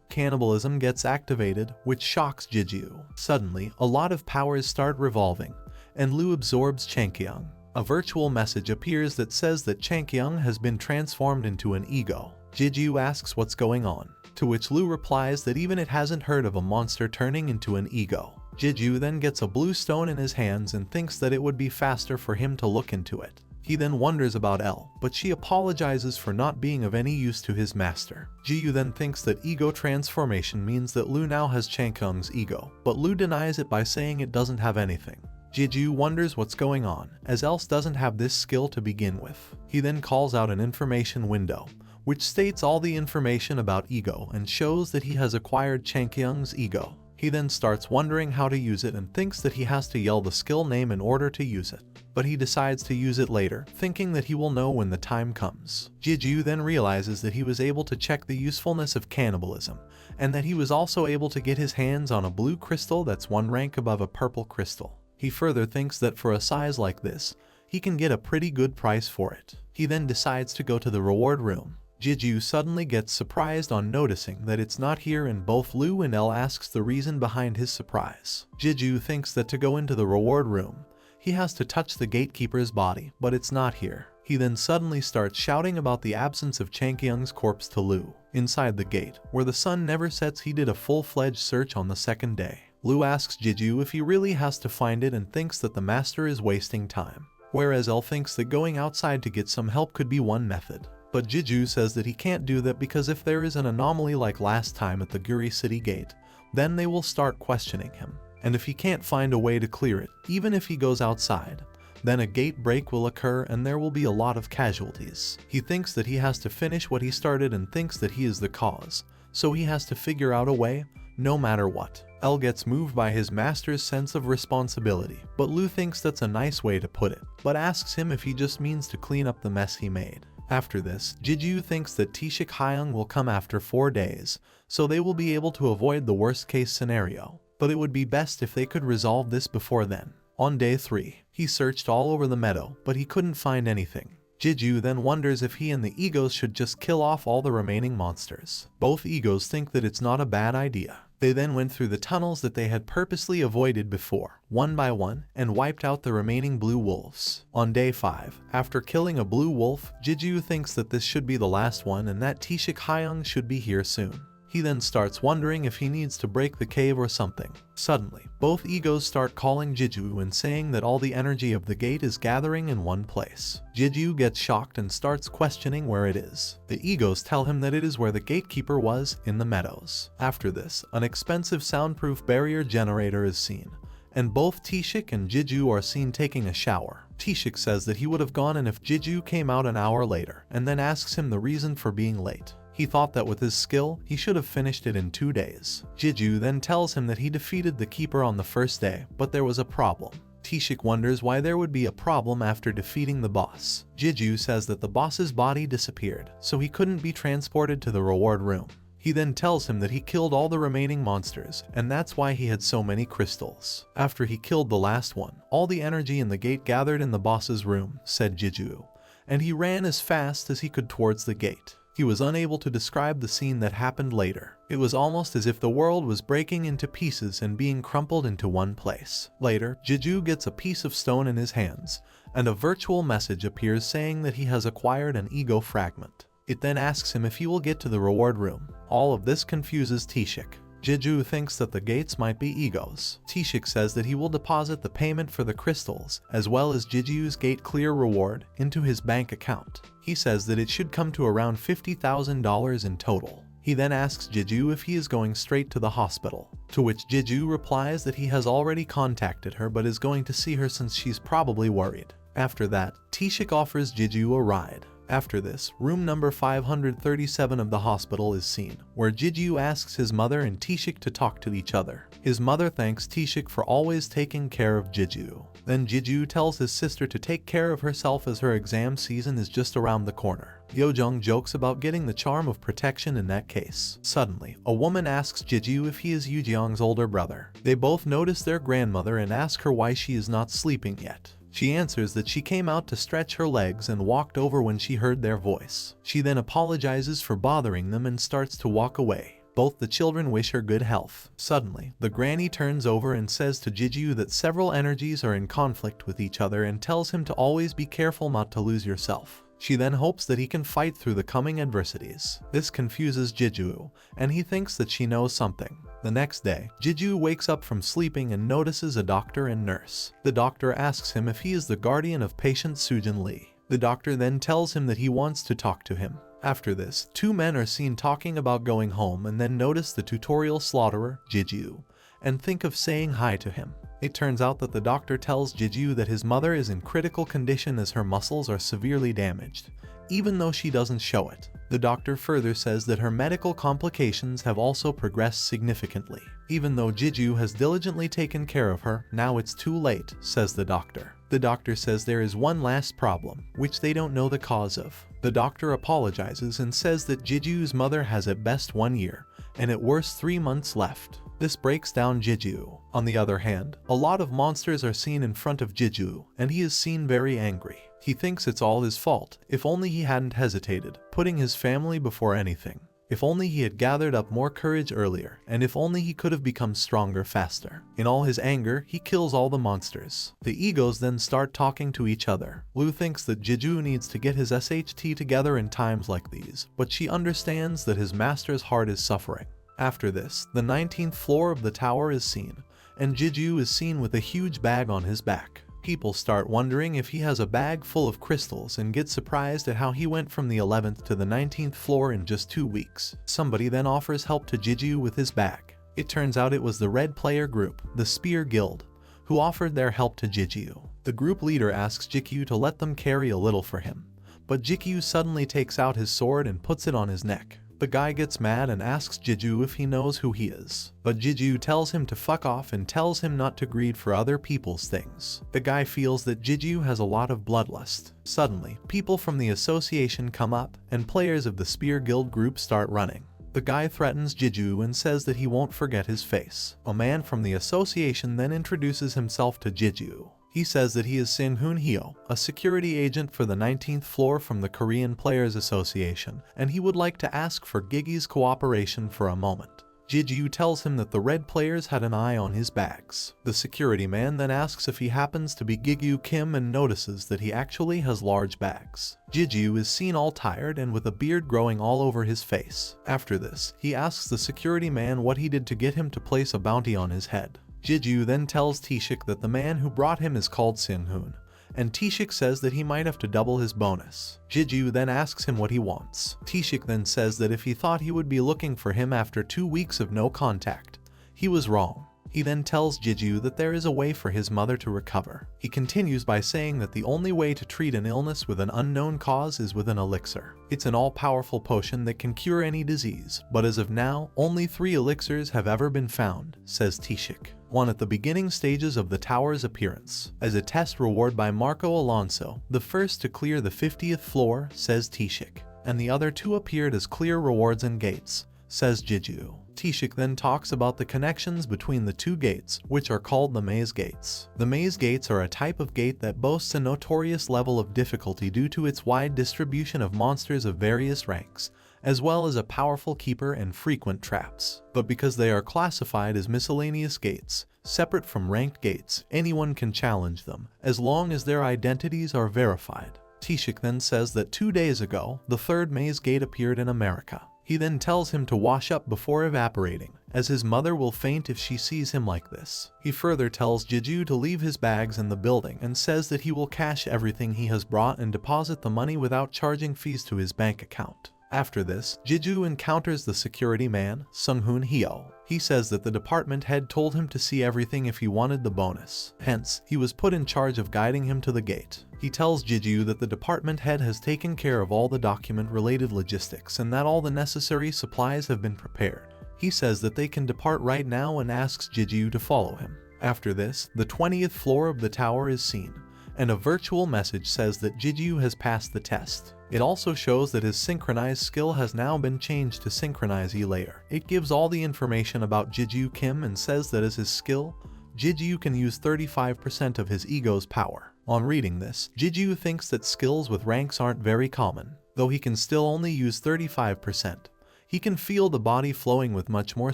Cannibalism gets activated, which shocks Jeju. Suddenly, a lot of powers start revolving, and Lu absorbs Changkyung. A virtual message appears that says that Changkyung has been transformed into an ego. Jeju asks what's going on, to which Lu replies that even it hasn't heard of a monster turning into an ego. Jeju then gets a blue stone in his hands and thinks that it would be faster for him to look into it. He then wonders about Elle, but she apologizes for not being of any use to his master. Jeju then thinks that ego transformation means that Lu now has Changkyung's ego, but Lu denies it by saying it doesn't have anything. Jeju wonders what's going on, as Else doesn't have this skill to begin with. He then calls out an information window, which states all the information about ego and shows that he has acquired Changkyung's ego. He then starts wondering how to use it and thinks that he has to yell the skill name in order to use it. But he decides to use it later, thinking that he will know when the time comes. Jeju then realizes that he was able to check the usefulness of cannibalism, and that he was also able to get his hands on a blue crystal that's one rank above a purple crystal. He further thinks that for a size like this, he can get a pretty good price for it. He then decides to go to the reward room. Jeju suddenly gets surprised on noticing that it's not here, and both Lu and Elle asks the reason behind his surprise. Jeju thinks that to go into the reward room, he has to touch the gatekeeper's body, but it's not here. He then suddenly starts shouting about the absence of Changkyung's corpse to Lu. Inside the gate, where the sun never sets, he did a full-fledged search on the second day. Lu asks Jeju if he really has to find it and thinks that the master is wasting time, whereas Elle thinks that going outside to get some help could be one method. But Jeju says that he can't do that because if there is an anomaly like last time at the Guri City gate, then they will start questioning him. And if he can't find a way to clear it, even if he goes outside, then a gate break will occur and there will be a lot of casualties. He thinks that he has to finish what he started and thinks that he is the cause, so he has to figure out a way, no matter what. Elle gets moved by his master's sense of responsibility, but Lu thinks that's a nice way to put it, but asks him if he just means to clean up the mess he made. After this, Jeju thinks that Taeshik Hyung will come after 4 days, so they will be able to avoid the worst case scenario, but it would be best if they could resolve this before then. On day 3, he searched all over the meadow, but he couldn't find anything. Jeju then wonders if he and the egos should just kill off all the remaining monsters. Both egos think that it's not a bad idea. They then went through the tunnels that they had purposely avoided before, one by one, and wiped out the remaining blue wolves. On day 5, after killing a blue wolf, Jeju thinks that this should be the last one and that Taeshik Hyung should be here soon. He then starts wondering if he needs to break the cave or something. Suddenly, both egos start calling Jeju and saying that all the energy of the gate is gathering in one place. Jeju gets shocked and starts questioning where it is. The egos tell him that it is where the gatekeeper was, in the meadows. After this, an expensive soundproof barrier generator is seen, and both Taeshik and Jeju are seen taking a shower. Taeshik says that he would have gone in if Jeju came out an hour later, and then asks him the reason for being late. He thought that with his skill, he should have finished it in 2 days. Jeju then tells him that he defeated the keeper on the first day, but there was a problem. Taeshik wonders why there would be a problem after defeating the boss. Jeju says that the boss's body disappeared, so he couldn't be transported to the reward room. He then tells him that he killed all the remaining monsters, and that's why he had so many crystals. After he killed the last one, all the energy in the gate gathered in the boss's room, said Jeju, and he ran as fast as he could towards the gate. He was unable to describe the scene that happened later. It was almost as if the world was breaking into pieces and being crumpled into one place. Later, Jeju gets a piece of stone in his hands, and a virtual message appears saying that he has acquired an ego fragment. It then asks him if he will get to the reward room. All of this confuses Taeshik. Jeju thinks that the gates might be egos. Taeshik says that he will deposit the payment for the crystals, as well as Jeju's gate clear reward, into his bank account. He says that it should come to around $50,000 in total. He then asks Jeju if he is going straight to the hospital. To which Jeju replies that he has already contacted her but is going to see her since she's probably worried. After that, Taeshik offers Jeju a ride. After this, room number 537 of the hospital is seen, where Jeju asks his mother and Taeshik to talk to each other. His mother thanks Taeshik for always taking care of Jeju. Then Jeju tells his sister to take care of herself as her exam season is just around the corner. Yojung jokes about getting the charm of protection in that case. Suddenly, a woman asks Jeju if he is Yujeong's older brother. They both notice their grandmother and ask her why she is not sleeping yet. She answers that she came out to stretch her legs and walked over when she heard their voice. She then apologizes for bothering them and starts to walk away. Both the children wish her good health. Suddenly, the granny turns over and says to Jeju that several energies are in conflict with each other and tells him to always be careful not to lose yourself. She then hopes that he can fight through the coming adversities. This confuses Jeju, and he thinks that she knows something. The next day, Jeju wakes up from sleeping and notices a doctor and nurse. The doctor asks him if he is the guardian of patient Sujin Lee. The doctor then tells him that he wants to talk to him. After this, two men are seen talking about going home and then notice the tutorial slaughterer, Jeju, and think of saying hi to him. It turns out that the doctor tells Jeju that his mother is in critical condition as her muscles are severely damaged, even though she doesn't show it. The doctor further says that her medical complications have also progressed significantly. Even though Jeju has diligently taken care of her, now it's too late, says the doctor. The doctor says there is one last problem, which they don't know the cause of. The doctor apologizes and says that Jeju's mother has at best 1 year, and at worst 3 months left. This breaks down Jeju. On the other hand, a lot of monsters are seen in front of Jeju, and he is seen very angry. He thinks it's all his fault. If only he hadn't hesitated, putting his family before anything. If only he had gathered up more courage earlier, and if only he could have become stronger faster. In all his anger, he kills all the monsters. The egos then start talking to each other. Lu thinks that Jeju needs to get his SHT together in times like these, but she understands that his master's heart is suffering. After this, the 19th floor of the tower is seen, and Jeju is seen with a huge bag on his back. People start wondering if he has a bag full of crystals and get surprised at how he went from the 11th to the 19th floor in just 2 weeks. Somebody then offers help to Jeju with his bag. It turns out it was the red player group, the Spear Guild, who offered their help to Jeju. The group leader asks Jikyu to let them carry a little for him, but Jikyu suddenly takes out his sword and puts it on his neck. The guy gets mad and asks Jeju if he knows who he is, but Jeju tells him to fuck off and tells him not to greed for other people's things. The guy feels that Jeju has a lot of bloodlust. Suddenly, people from the association come up, and players of the Spear Guild group start running. The guy threatens Jeju and says that he won't forget his face. A man from the association then introduces himself to Jeju. He says that he is Sing-hoon Hyo, a security agent for the 19th floor from the Korean Players Association, and he would like to ask for Gigi's cooperation for a moment. Jeju tells him that the red players had an eye on his bags. The security man then asks if he happens to be Gigyu Kim and notices that he actually has large bags. Jeju is seen all tired and with a beard growing all over his face. After this, he asks the security man what he did to get him to place a bounty on his head. Jeju then tells Taeshik that the man who brought him is called Sing-hoon, and Taeshik says that he might have to double his bonus. Jeju then asks him what he wants. Taeshik then says that if he thought he would be looking for him after 2 weeks of no contact, he was wrong. He then tells Jeju that there is a way for his mother to recover. He continues by saying that the only way to treat an illness with an unknown cause is with an elixir. It's an all-powerful potion that can cure any disease, but as of now, only 3 elixirs have ever been found, says Taeshik. One at the beginning stages of the tower's appearance. As a test reward by Marco Alonso, the first to clear the 50th floor, says Taeshik, and the other 2 appeared as clear rewards and gates, says Jeju. Taeshik then talks about the connections between the 2 gates, which are called the Maze Gates. The Maze Gates are a type of gate that boasts a notorious level of difficulty due to its wide distribution of monsters of various ranks, as well as a powerful keeper and frequent traps. But because they are classified as miscellaneous gates, separate from ranked gates, anyone can challenge them, as long as their identities are verified. Taeshik then says that 2 days ago, the 3rd Maze Gate appeared in America. He then tells him to wash up before evaporating, as his mother will faint if she sees him like this. He further tells Jeju to leave his bags in the building and says that he will cash everything he has brought and deposit the money without charging fees to his bank account. After this, Jeju encounters the security man, Sung-hoon Hyo. He says that the department head told him to see everything if he wanted the bonus. Hence, he was put in charge of guiding him to the gate. He tells Jiju that the department head has taken care of all the document-related logistics and that all the necessary supplies have been prepared. He says that they can depart right now and asks Jiju to follow him. After this, the 20th floor of the tower is seen, and a virtual message says that Jiju has passed the test. It also shows that his synchronized skill has now been changed to synchronize E layer. It gives all the information about Jiju Kim and says that as his skill, Jiju can use 35% of his ego's power. On reading this, Jiju thinks that skills with ranks aren't very common, though he can still only use 35%. He can feel the body flowing with much more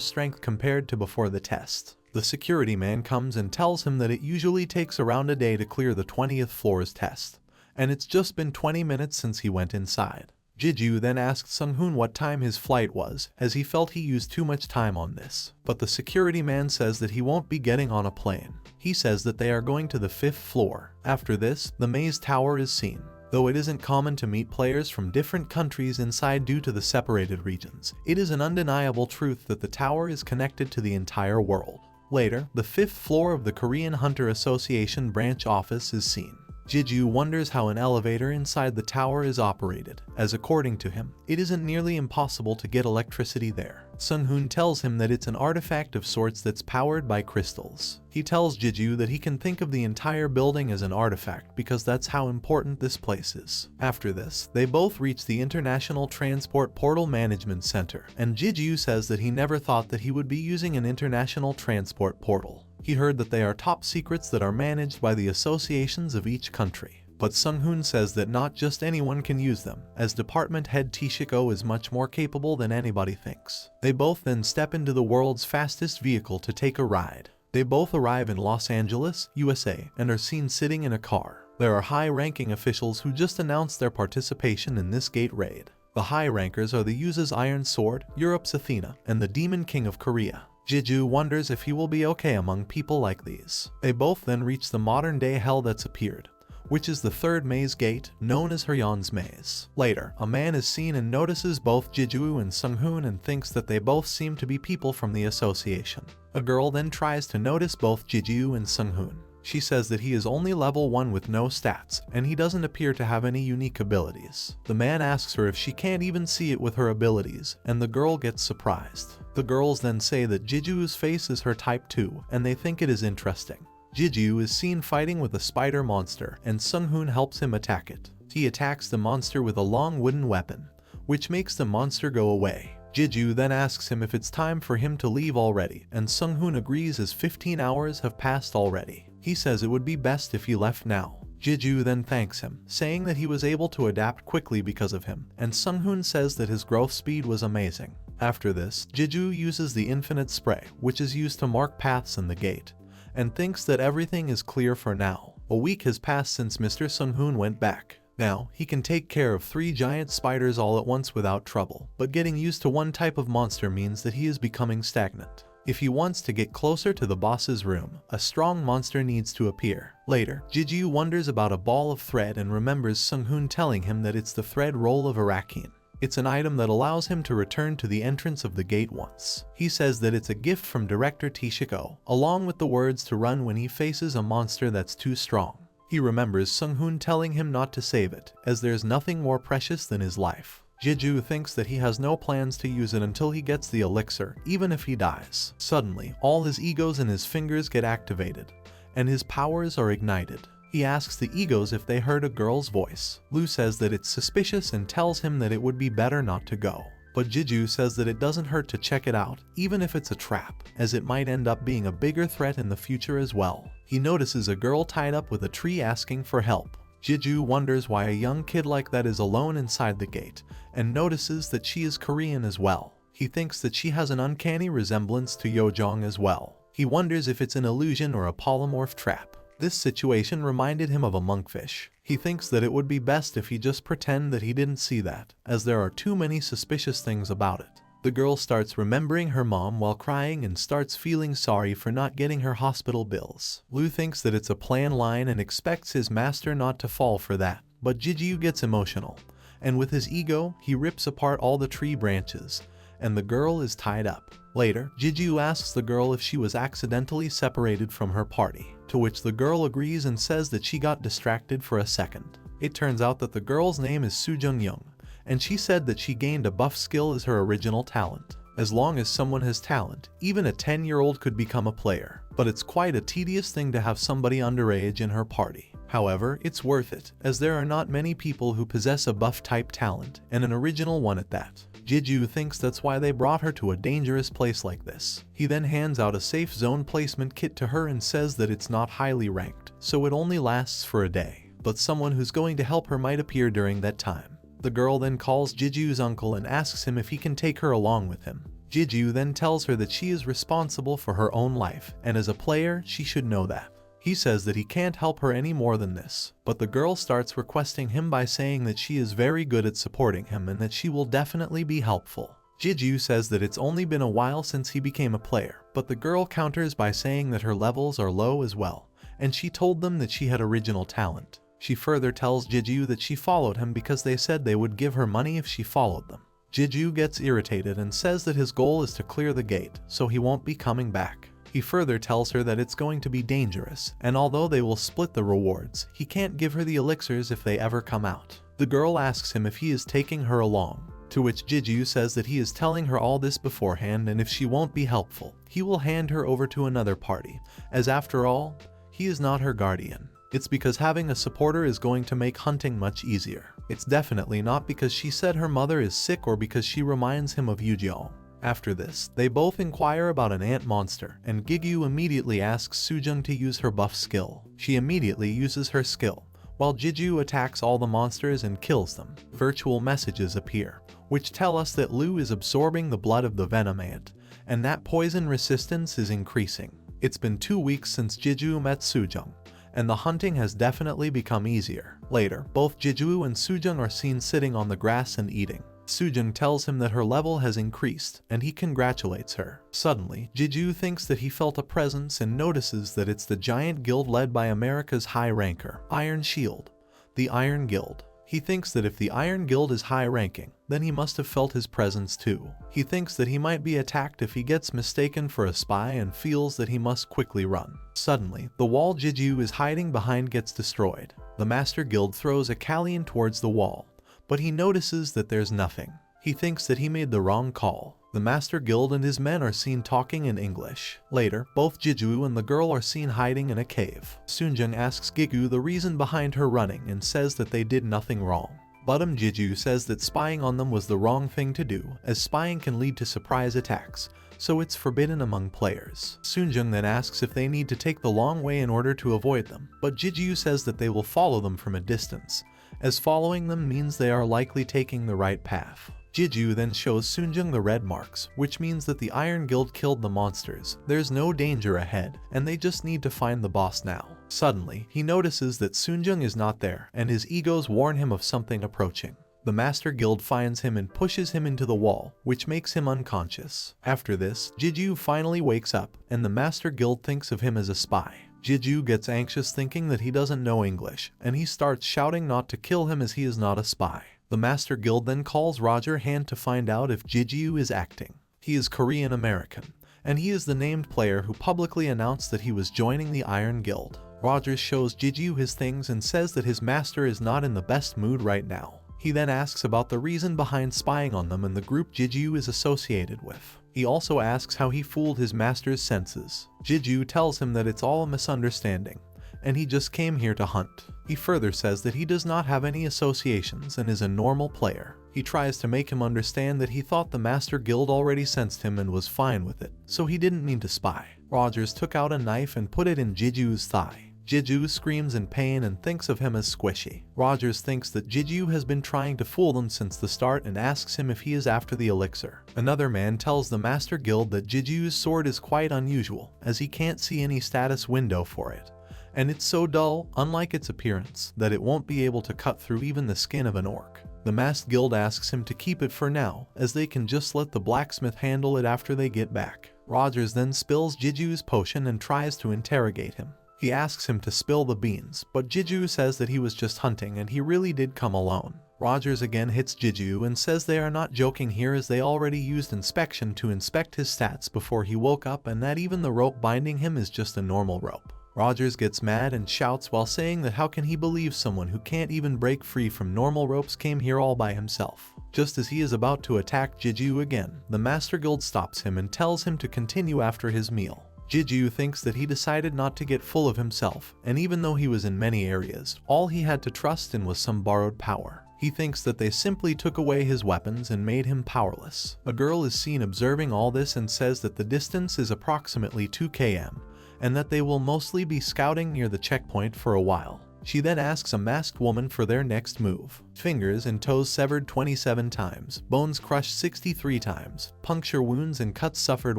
strength compared to before the test. The security man comes and tells him that it usually takes around a day to clear the 20th floor's test, and it's just been 20 minutes since he went inside. Jiju then asked Sung-hoon what time his flight was, as he felt he used too much time on this. But the security man says that he won't be getting on a plane. He says that they are going to the 5th floor. After this, the maze tower is seen. Though it isn't common to meet players from different countries inside due to the separated regions, it is an undeniable truth that the tower is connected to the entire world. Later, the 5th floor of the Korean Hunter Association branch office is seen. Jiju wonders how an elevator inside the tower is operated, as according to him, it isn't nearly impossible to get electricity there. Sung-hoon tells him that it's an artifact of sorts that's powered by crystals. He tells Jiju that he can think of the entire building as an artifact because that's how important this place is. After this, they both reach the International Transport Portal Management Center, and Jiju says that he never thought that he would be using an international transport portal. He heard that they are top secrets that are managed by the associations of each country. But Sung-hoon says that not just anyone can use them, as department head Tishiko is much more capable than anybody thinks. They both then step into the world's fastest vehicle to take a ride. They both arrive in Los Angeles, USA, and are seen sitting in a car. There are high-ranking officials who just announced their participation in this gate raid. The high-rankers are the Yuza's Iron Sword, Europe's Athena, and the Demon King of Korea. Jiju wonders if he will be okay among people like these. They both then reach the modern-day hell that's appeared, which is the 3rd maze gate, known as Hyun's Maze. Later, a man is seen and notices both Jiju and Sung-hoon and thinks that they both seem to be people from the association. A girl then tries to notice both Jiju and Sung-hoon. She says that he is only level 1 with no stats, and he doesn't appear to have any unique abilities. The man asks her if she can't even see it with her abilities, and the girl gets surprised. The girls then say that Jiju's face is her type 2, and they think it is interesting. Jiju is seen fighting with a spider monster, and Sung-hoon helps him attack it. He attacks the monster with a long wooden weapon, which makes the monster go away. Jiju then asks him if it's time for him to leave already, and Sung-hoon agrees as 15 hours have passed already. He says it would be best if he left now. Jiju then thanks him, saying that he was able to adapt quickly because of him, and Sung-hoon says that his growth speed was amazing. After this, Jiju uses the infinite spray, which is used to mark paths in the gate, and thinks that everything is clear for now. A week has passed since Mr. Sung-hoon went back. Now, he can take care of 3 giant spiders all at once without trouble, but getting used to one type of monster means that he is becoming stagnant. If he wants to get closer to the boss's room, a strong monster needs to appear. Later, Jiju wonders about a ball of thread and remembers Sung-hoon telling him that it's the thread roll of Arakin. It's an item that allows him to return to the entrance of the gate once. He says that it's a gift from director Tishiko, along with the words to run when he faces a monster that's too strong. He remembers Sung-hoon telling him not to save it, as there's nothing more precious than his life. Jiju thinks that he has no plans to use it until he gets the elixir, even if he dies. Suddenly, all his egos in his fingers get activated, and his powers are ignited. He asks the egos if they heard a girl's voice. Lu says that it's suspicious and tells him that it would be better not to go. But Jiju says that it doesn't hurt to check it out, even if it's a trap, as it might end up being a bigger threat in the future as well. He notices a girl tied up with a tree asking for help. Jiju wonders why a young kid like that is alone inside the gate, and notices that she is Korean as well. He thinks that she has an uncanny resemblance to Yojong as well. He wonders if it's an illusion or a polymorph trap. This situation reminded him of a monkfish. He thinks that it would be best if he just pretend that he didn't see that, as there are too many suspicious things about it. The girl starts remembering her mom while crying and starts feeling sorry for not getting her hospital bills. Lu thinks that it's a plan line and expects his master not to fall for that, but Jiju gets emotional, and with his ego, he rips apart all the tree branches, and the girl is tied up. Later, Jiju asks the girl if she was accidentally separated from her party, to which the girl agrees and says that she got distracted for a second. It turns out that the girl's name is Sujung Young, and she said that she gained a buff skill as her original talent. As long as someone has talent, even a 10-year-old could become a player, but it's quite a tedious thing to have somebody underage in her party. However, it's worth it, as there are not many people who possess a buff-type talent, and an original one at that. Jiju thinks that's why they brought her to a dangerous place like this. He then hands out a safe zone placement kit to her and says that it's not highly ranked, so it only lasts for a day, but someone who's going to help her might appear during that time. The girl then calls Jiju's uncle and asks him if he can take her along with him. Jiju then tells her that she is responsible for her own life, and as a player, she should know that. He says that he can't help her any more than this, but the girl starts requesting him by saying that she is very good at supporting him and that she will definitely be helpful. Jiju says that it's only been a while since he became a player, but the girl counters by saying that her levels are low as well, and she told them that she had original talent. She further tells Jiju that she followed him because they said they would give her money if she followed them. Jiju gets irritated and says that his goal is to clear the gate, so he won't be coming back. He further tells her that it's going to be dangerous, and although they will split the rewards, he can't give her the elixirs if they ever come out. The girl asks him if he is taking her along, to which Jiju says that he is telling her all this beforehand, and if she won't be helpful, he will hand her over to another party, as after all, he is not her guardian. It's because having a supporter is going to make hunting much easier. It's definitely not because she said her mother is sick or because she reminds him of Yujio. After this, they both inquire about an ant monster, and Gigyu immediately asks Sujung to use her buff skill. She immediately uses her skill, while Jiju attacks all the monsters and kills them. Virtual messages appear, which tell us that Lu is absorbing the blood of the venom ant, and that poison resistance is increasing. It's been 2 weeks since Jiju met Sujung, and the hunting has definitely become easier. Later, both Jiju and Sujung are seen sitting on the grass and eating. Sujung tells him that her level has increased, and he congratulates her. Suddenly, Jiju thinks that he felt a presence and notices that it's the giant guild led by America's high ranker, Iron Shield, the Iron Guild. He thinks that if the Iron Guild is high ranking, then he must have felt his presence too. He thinks that he might be attacked if he gets mistaken for a spy and feels that he must quickly run. Suddenly, the wall Jiju is hiding behind gets destroyed. The Master Guild throws a Kallian towards the wall, but he notices that there's nothing. He thinks that he made the wrong call. The Master Guild and his men are seen talking in English. Later, both Jiju and the girl are seen hiding in a cave. Sujung asks Gigyu the reason behind her running and says that they did nothing wrong. Jiju says that spying on them was the wrong thing to do, as spying can lead to surprise attacks, so it's forbidden among players. Sujung then asks if they need to take the long way in order to avoid them, but Jiju says that they will follow them from a distance, as following them means they are likely taking the right path. Jiju then shows Sujung the red marks, which means that the Iron Guild killed the monsters. There's no danger ahead, and they just need to find the boss now. Suddenly, he notices that Sujung is not there, and his egos warn him of something approaching. The Master Guild finds him and pushes him into the wall, which makes him unconscious. After this, Jiju finally wakes up, and the Master Guild thinks of him as a spy. Jiju gets anxious thinking that he doesn't know English, and he starts shouting not to kill him as he is not a spy. The Master Guild then calls Roger Hand to find out if Jiju is acting. He is Korean American, and he is the named player who publicly announced that he was joining the Iron Guild. Roger shows Jiju his things and says that his master is not in the best mood right now. He then asks about the reason behind spying on them and the group Jiju is associated with. He also asks how he fooled his master's senses. Jiju tells him that it's all a misunderstanding, and he just came here to hunt. He further says that he does not have any associations and is a normal player. He tries to make him understand that he thought the Master Guild already sensed him and was fine with it, so he didn't mean to spy. Rogers took out a knife and put it in Jiju's thigh. Jiju screams in pain and thinks of him as squishy. Rogers thinks that Jiju has been trying to fool them since the start and asks him if he is after the elixir. Another man tells the Master Guild that Jiju's sword is quite unusual, as he can't see any status window for it, and it's so dull, unlike its appearance, that it won't be able to cut through even the skin of an orc. The Masked Guild asks him to keep it for now, as they can just let the blacksmith handle it after they get back. Rogers then spills Jiju's potion and tries to interrogate him. He asks him to spill the beans, but Jiju says that he was just hunting and he really did come alone. Rogers again hits Jiju and says they are not joking here, as they already used inspection to inspect his stats before he woke up, and that even the rope binding him is just a normal rope. Rogers gets mad and shouts while saying that how can he believe someone who can't even break free from normal ropes came here all by himself. Just as he is about to attack Jiju again, the Master Guild stops him and tells him to continue after his meal. Jiju thinks that he decided not to get full of himself, and even though he was in many areas, all he had to trust in was some borrowed power. He thinks that they simply took away his weapons and made him powerless. A girl is seen observing all this and says that the distance is approximately 2 km, and that they will mostly be scouting near the checkpoint for a while. She then asks a masked woman for their next move. Fingers and toes severed 27 times, bones crushed 63 times, puncture wounds and cuts suffered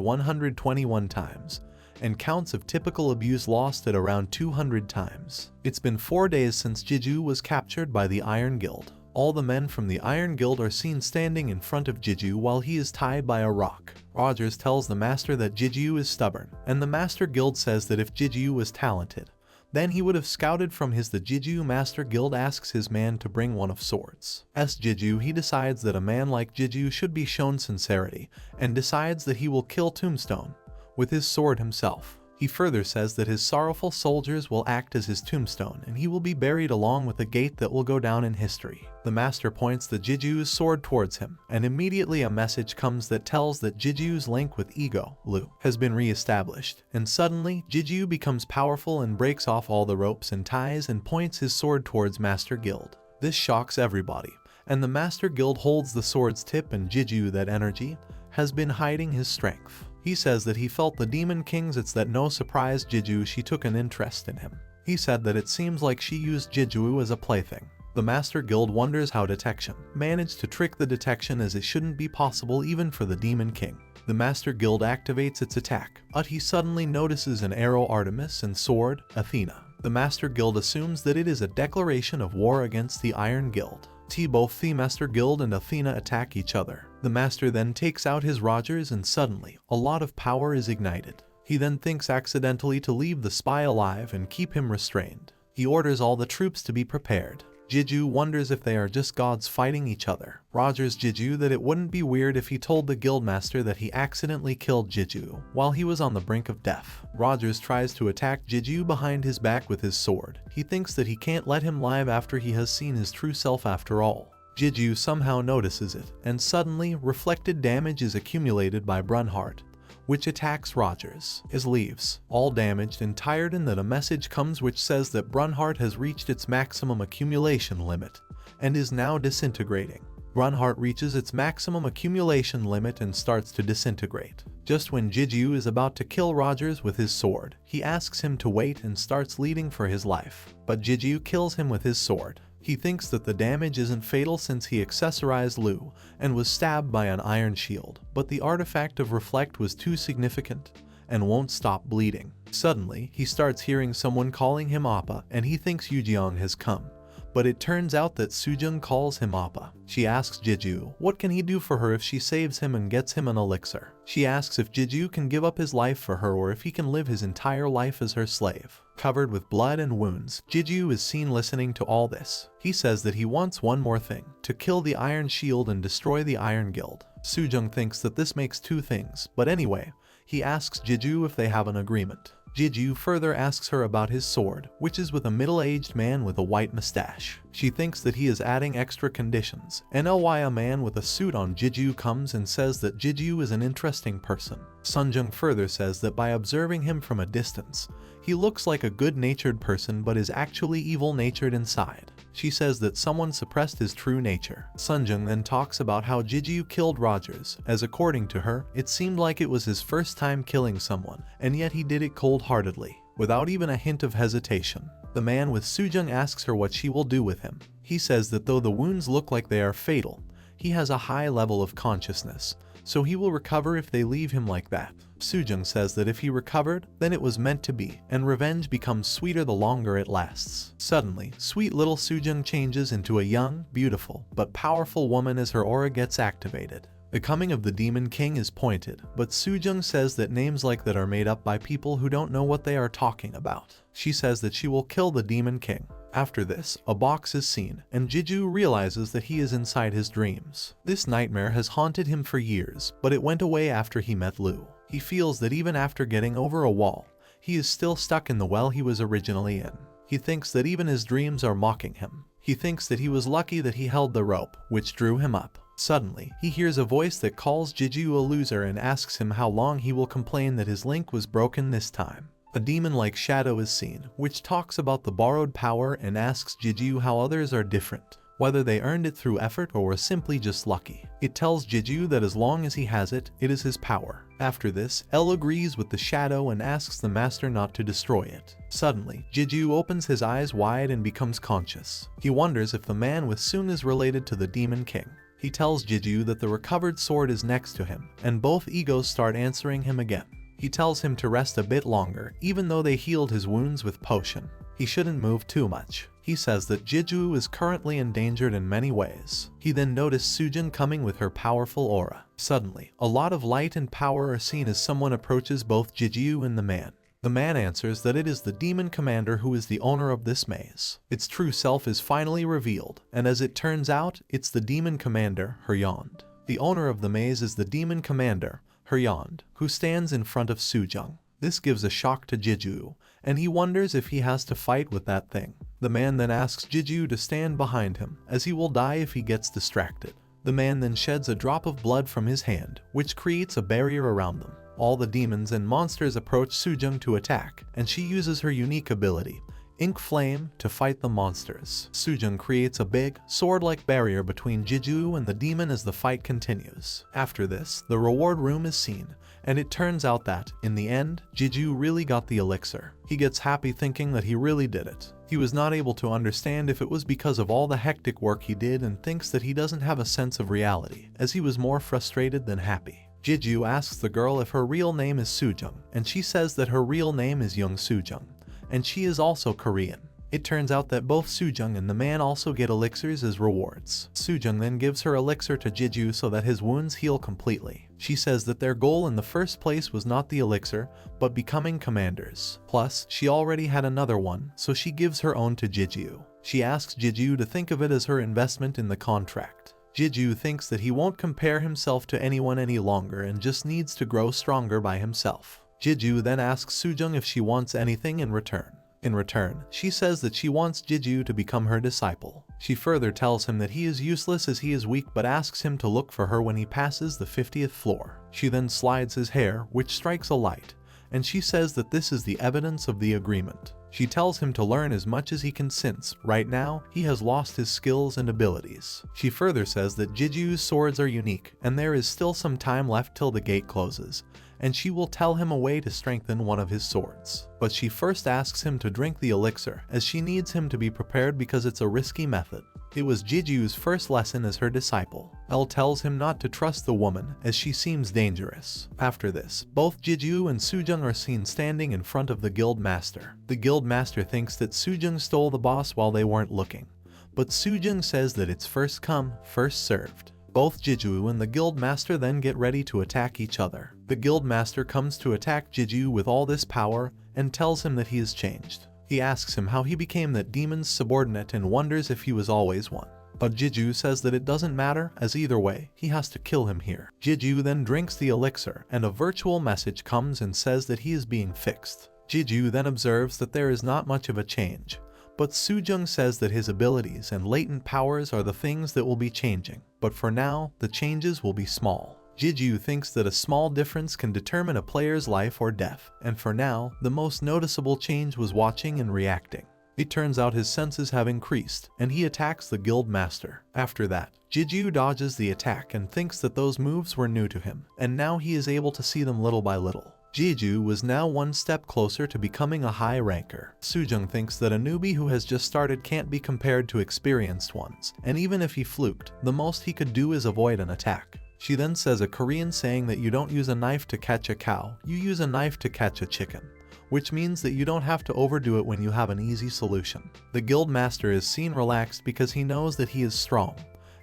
121 times, and counts of typical abuse lost at around 200 times. It's been 4 days since Jiju was captured by the Iron Guild. All the men from the Iron Guild are seen standing in front of Jiju while he is tied by a rock. Rogers tells the master that Jiju is stubborn, and the Master Guild says that if Jiju was talented, then he would have scouted from his. The Jiju Master Guild asks his man to bring one of swords. As Jiju, he decides that a man like Jiju should be shown sincerity, and decides that he will kill Tombstone with his sword himself. He further says that his sorrowful soldiers will act as his tombstone, and he will be buried along with a gate that will go down in history. The master points the Jiju's sword towards him, and immediately a message comes that tells that Jiju's link with Ego, Lu, has been re-established, and suddenly Jiju becomes powerful and breaks off all the ropes and ties and points his sword towards Master Guild. This shocks everybody, and the Master Guild holds the sword's tip, and Jiju, that energy, has been hiding his strength. He says that he felt the Demon King's. It's that no surprise Jiju, she took an interest in him. He said that it seems like she used Jiju as a plaything. The Master Guild wonders how detection managed to trick the detection, as it shouldn't be possible even for the Demon King. The Master Guild activates its attack, but he suddenly notices an arrow Artemis and sword Athena. The Master Guild assumes that it is a declaration of war against the Iron Guild. Both the Master Guild and Athena attack each other. The Master then takes out his Rogers, and suddenly, a lot of power is ignited. He then thinks accidentally to leave the spy alive and keep him restrained. He orders all the troops to be prepared. Jiju wonders if they are just gods fighting each other. Rogers Jiju that it wouldn't be weird if he told the guildmaster that he accidentally killed Jiju while he was on the brink of death. Rogers tries to attack Jiju behind his back with his sword. He thinks that he can't let him live after he has seen his true self after all. Jiju somehow notices it, and suddenly reflected damage is accumulated by Brunhart, which attacks Rogers, is leaves, all damaged and tired, and that a message comes which says that Brunhart has reached its maximum accumulation limit and is now disintegrating. Brunhart reaches its maximum accumulation limit and starts to disintegrate. Just when Jiju is about to kill Rogers with his sword, he asks him to wait and starts pleading for his life, but Jiju kills him with his sword. He thinks that the damage isn't fatal since he accessorized Lu and was stabbed by an iron shield, but the artifact of Reflect was too significant and won't stop bleeding. Suddenly, he starts hearing someone calling him Appa, and he thinks Yujiang has come, but it turns out that Sujung calls him Appa. She asks Jiju what can he do for her if she saves him and gets him an elixir. She asks if Jiju can give up his life for her or if he can live his entire life as her slave. Covered with blood and wounds, Jiju is seen listening to all this. He says that he wants one more thing, to kill the Iron Shield and destroy the Iron Guild. Sujung thinks that this makes two things, but anyway, he asks Jiju if they have an agreement. Jiju further asks her about his sword, which is with a middle-aged man with a white mustache. She thinks that he is adding extra conditions, and why a man with a suit on Jiju comes and says that Jiju is an interesting person. Sunjung further says that by observing him from a distance, he looks like a good-natured person but is actually evil-natured inside. She says that someone suppressed his true nature. Sunjung then talks about how Jiju killed Rogers, as according to her, it seemed like it was his first time killing someone, and yet he did it cold-heartedly, without even a hint of hesitation. The man with Sujung asks her what she will do with him. He says that though the wounds look like they are fatal, he has a high level of consciousness, so he will recover if they leave him like that. Sujung says that if he recovered, then it was meant to be, and revenge becomes sweeter the longer it lasts. Suddenly, sweet little Sujung changes into a young, beautiful, but powerful woman as her aura gets activated. The coming of the Demon King is pointed, but Sujung says that names like that are made up by people who don't know what they are talking about. She says that she will kill the Demon King. After this, a box is seen, and Jeju realizes that he is inside his dreams. This nightmare has haunted him for years, but it went away after he met Lu. He feels that even after getting over a wall, he is still stuck in the well he was originally in. He thinks that even his dreams are mocking him. He thinks that he was lucky that he held the rope, which drew him up. Suddenly, he hears a voice that calls Jeju a loser and asks him how long he will complain that his link was broken this time. A demon-like shadow is seen, which talks about the borrowed power and asks Jeju how others are different, whether they earned it through effort or were simply just lucky. It tells Jeju that as long as he has it, it is his power. After this, El agrees with the shadow and asks the master not to destroy it. Suddenly, Jeju opens his eyes wide and becomes conscious. He wonders if the man with Sun is related to the Demon King. He tells Jeju that the recovered sword is next to him, and both egos start answering him again. He tells him to rest a bit longer, even though they healed his wounds with potion. He shouldn't move too much. He says that Jeju is currently endangered in many ways. He then noticed Sujin coming with her powerful aura. Suddenly, a lot of light and power are seen as someone approaches both Jeju and the man. The man answers that it is the demon commander who is the owner of this maze. Its true self is finally revealed, and as it turns out, it's the demon commander, Heryond. The owner of the maze is the demon commander, Heryond, who stands in front of Sujung. This gives a shock to Jeju, and he wonders if he has to fight with that thing. The man then asks Jeju to stand behind him, as he will die if he gets distracted. The man then sheds a drop of blood from his hand, which creates a barrier around them. All the demons and monsters approach Sujung to attack, and she uses her unique ability, Ink Flame, to fight the monsters. Sujung creates a big, sword-like barrier between Jeju and the demon as the fight continues. After this, the reward room is seen, and it turns out that, in the end, Jeju really got the elixir. He gets happy thinking that he really did it. He was not able to understand if it was because of all the hectic work he did and thinks that he doesn't have a sense of reality, as he was more frustrated than happy. Jeju asks the girl if her real name is Sujung, and she says that her real name is Young Sujung, and she is also Korean. It turns out that both Sujung and the man also get elixirs as rewards. Sujung then gives her elixir to Jeju so that his wounds heal completely. She says that their goal in the first place was not the elixir, but becoming commanders. Plus, she already had another one, so she gives her own to Jeju. She asks Jeju to think of it as her investment in the contract. Jeju thinks that he won't compare himself to anyone any longer and just needs to grow stronger by himself. Jeju then asks Sujung if she wants anything in return. In return, she says that she wants Jeju to become her disciple. She further tells him that he is useless as he is weak but asks him to look for her when he passes the 50th floor. She then slides his hair, which strikes a light, and she says that this is the evidence of the agreement. She tells him to learn as much as he can since, right now, he has lost his skills and abilities. She further says that Jeju's swords are unique, and there is still some time left till the gate closes, and she will tell him a way to strengthen one of his swords. But she first asks him to drink the elixir, as she needs him to be prepared because it's a risky method. It was Jeju's first lesson as her disciple. Elle tells him not to trust the woman, as she seems dangerous. After this, both Jeju and Sujung are seen standing in front of the guild master. The guild master thinks that Sujung stole the boss while they weren't looking, but Sujung says that it's first come, first served. Both Jeju and the guild master then get ready to attack each other. The guild master comes to attack Jeju with all this power and tells him that he has changed. He asks him how he became that demon's subordinate and wonders if he was always one. But Jeju says that it doesn't matter, as either way, he has to kill him here. Jeju then drinks the elixir, and a virtual message comes and says that he is being fixed. Jeju then observes that there is not much of a change, but Sujung says that his abilities and latent powers are the things that will be changing. But for now, the changes will be small. Jeju thinks that a small difference can determine a player's life or death, and for now, the most noticeable change was watching and reacting. It turns out his senses have increased, and he attacks the guild master. After that, Jeju dodges the attack and thinks that those moves were new to him, and now he is able to see them little by little. Jeju was now one step closer to becoming a high ranker. Sujung thinks that a newbie who has just started can't be compared to experienced ones, and even if he fluked, the most he could do is avoid an attack. She then says a Korean saying that you don't use a knife to catch a cow, you use a knife to catch a chicken, which means that you don't have to overdo it when you have an easy solution. The guild master is seen relaxed because he knows that he is strong,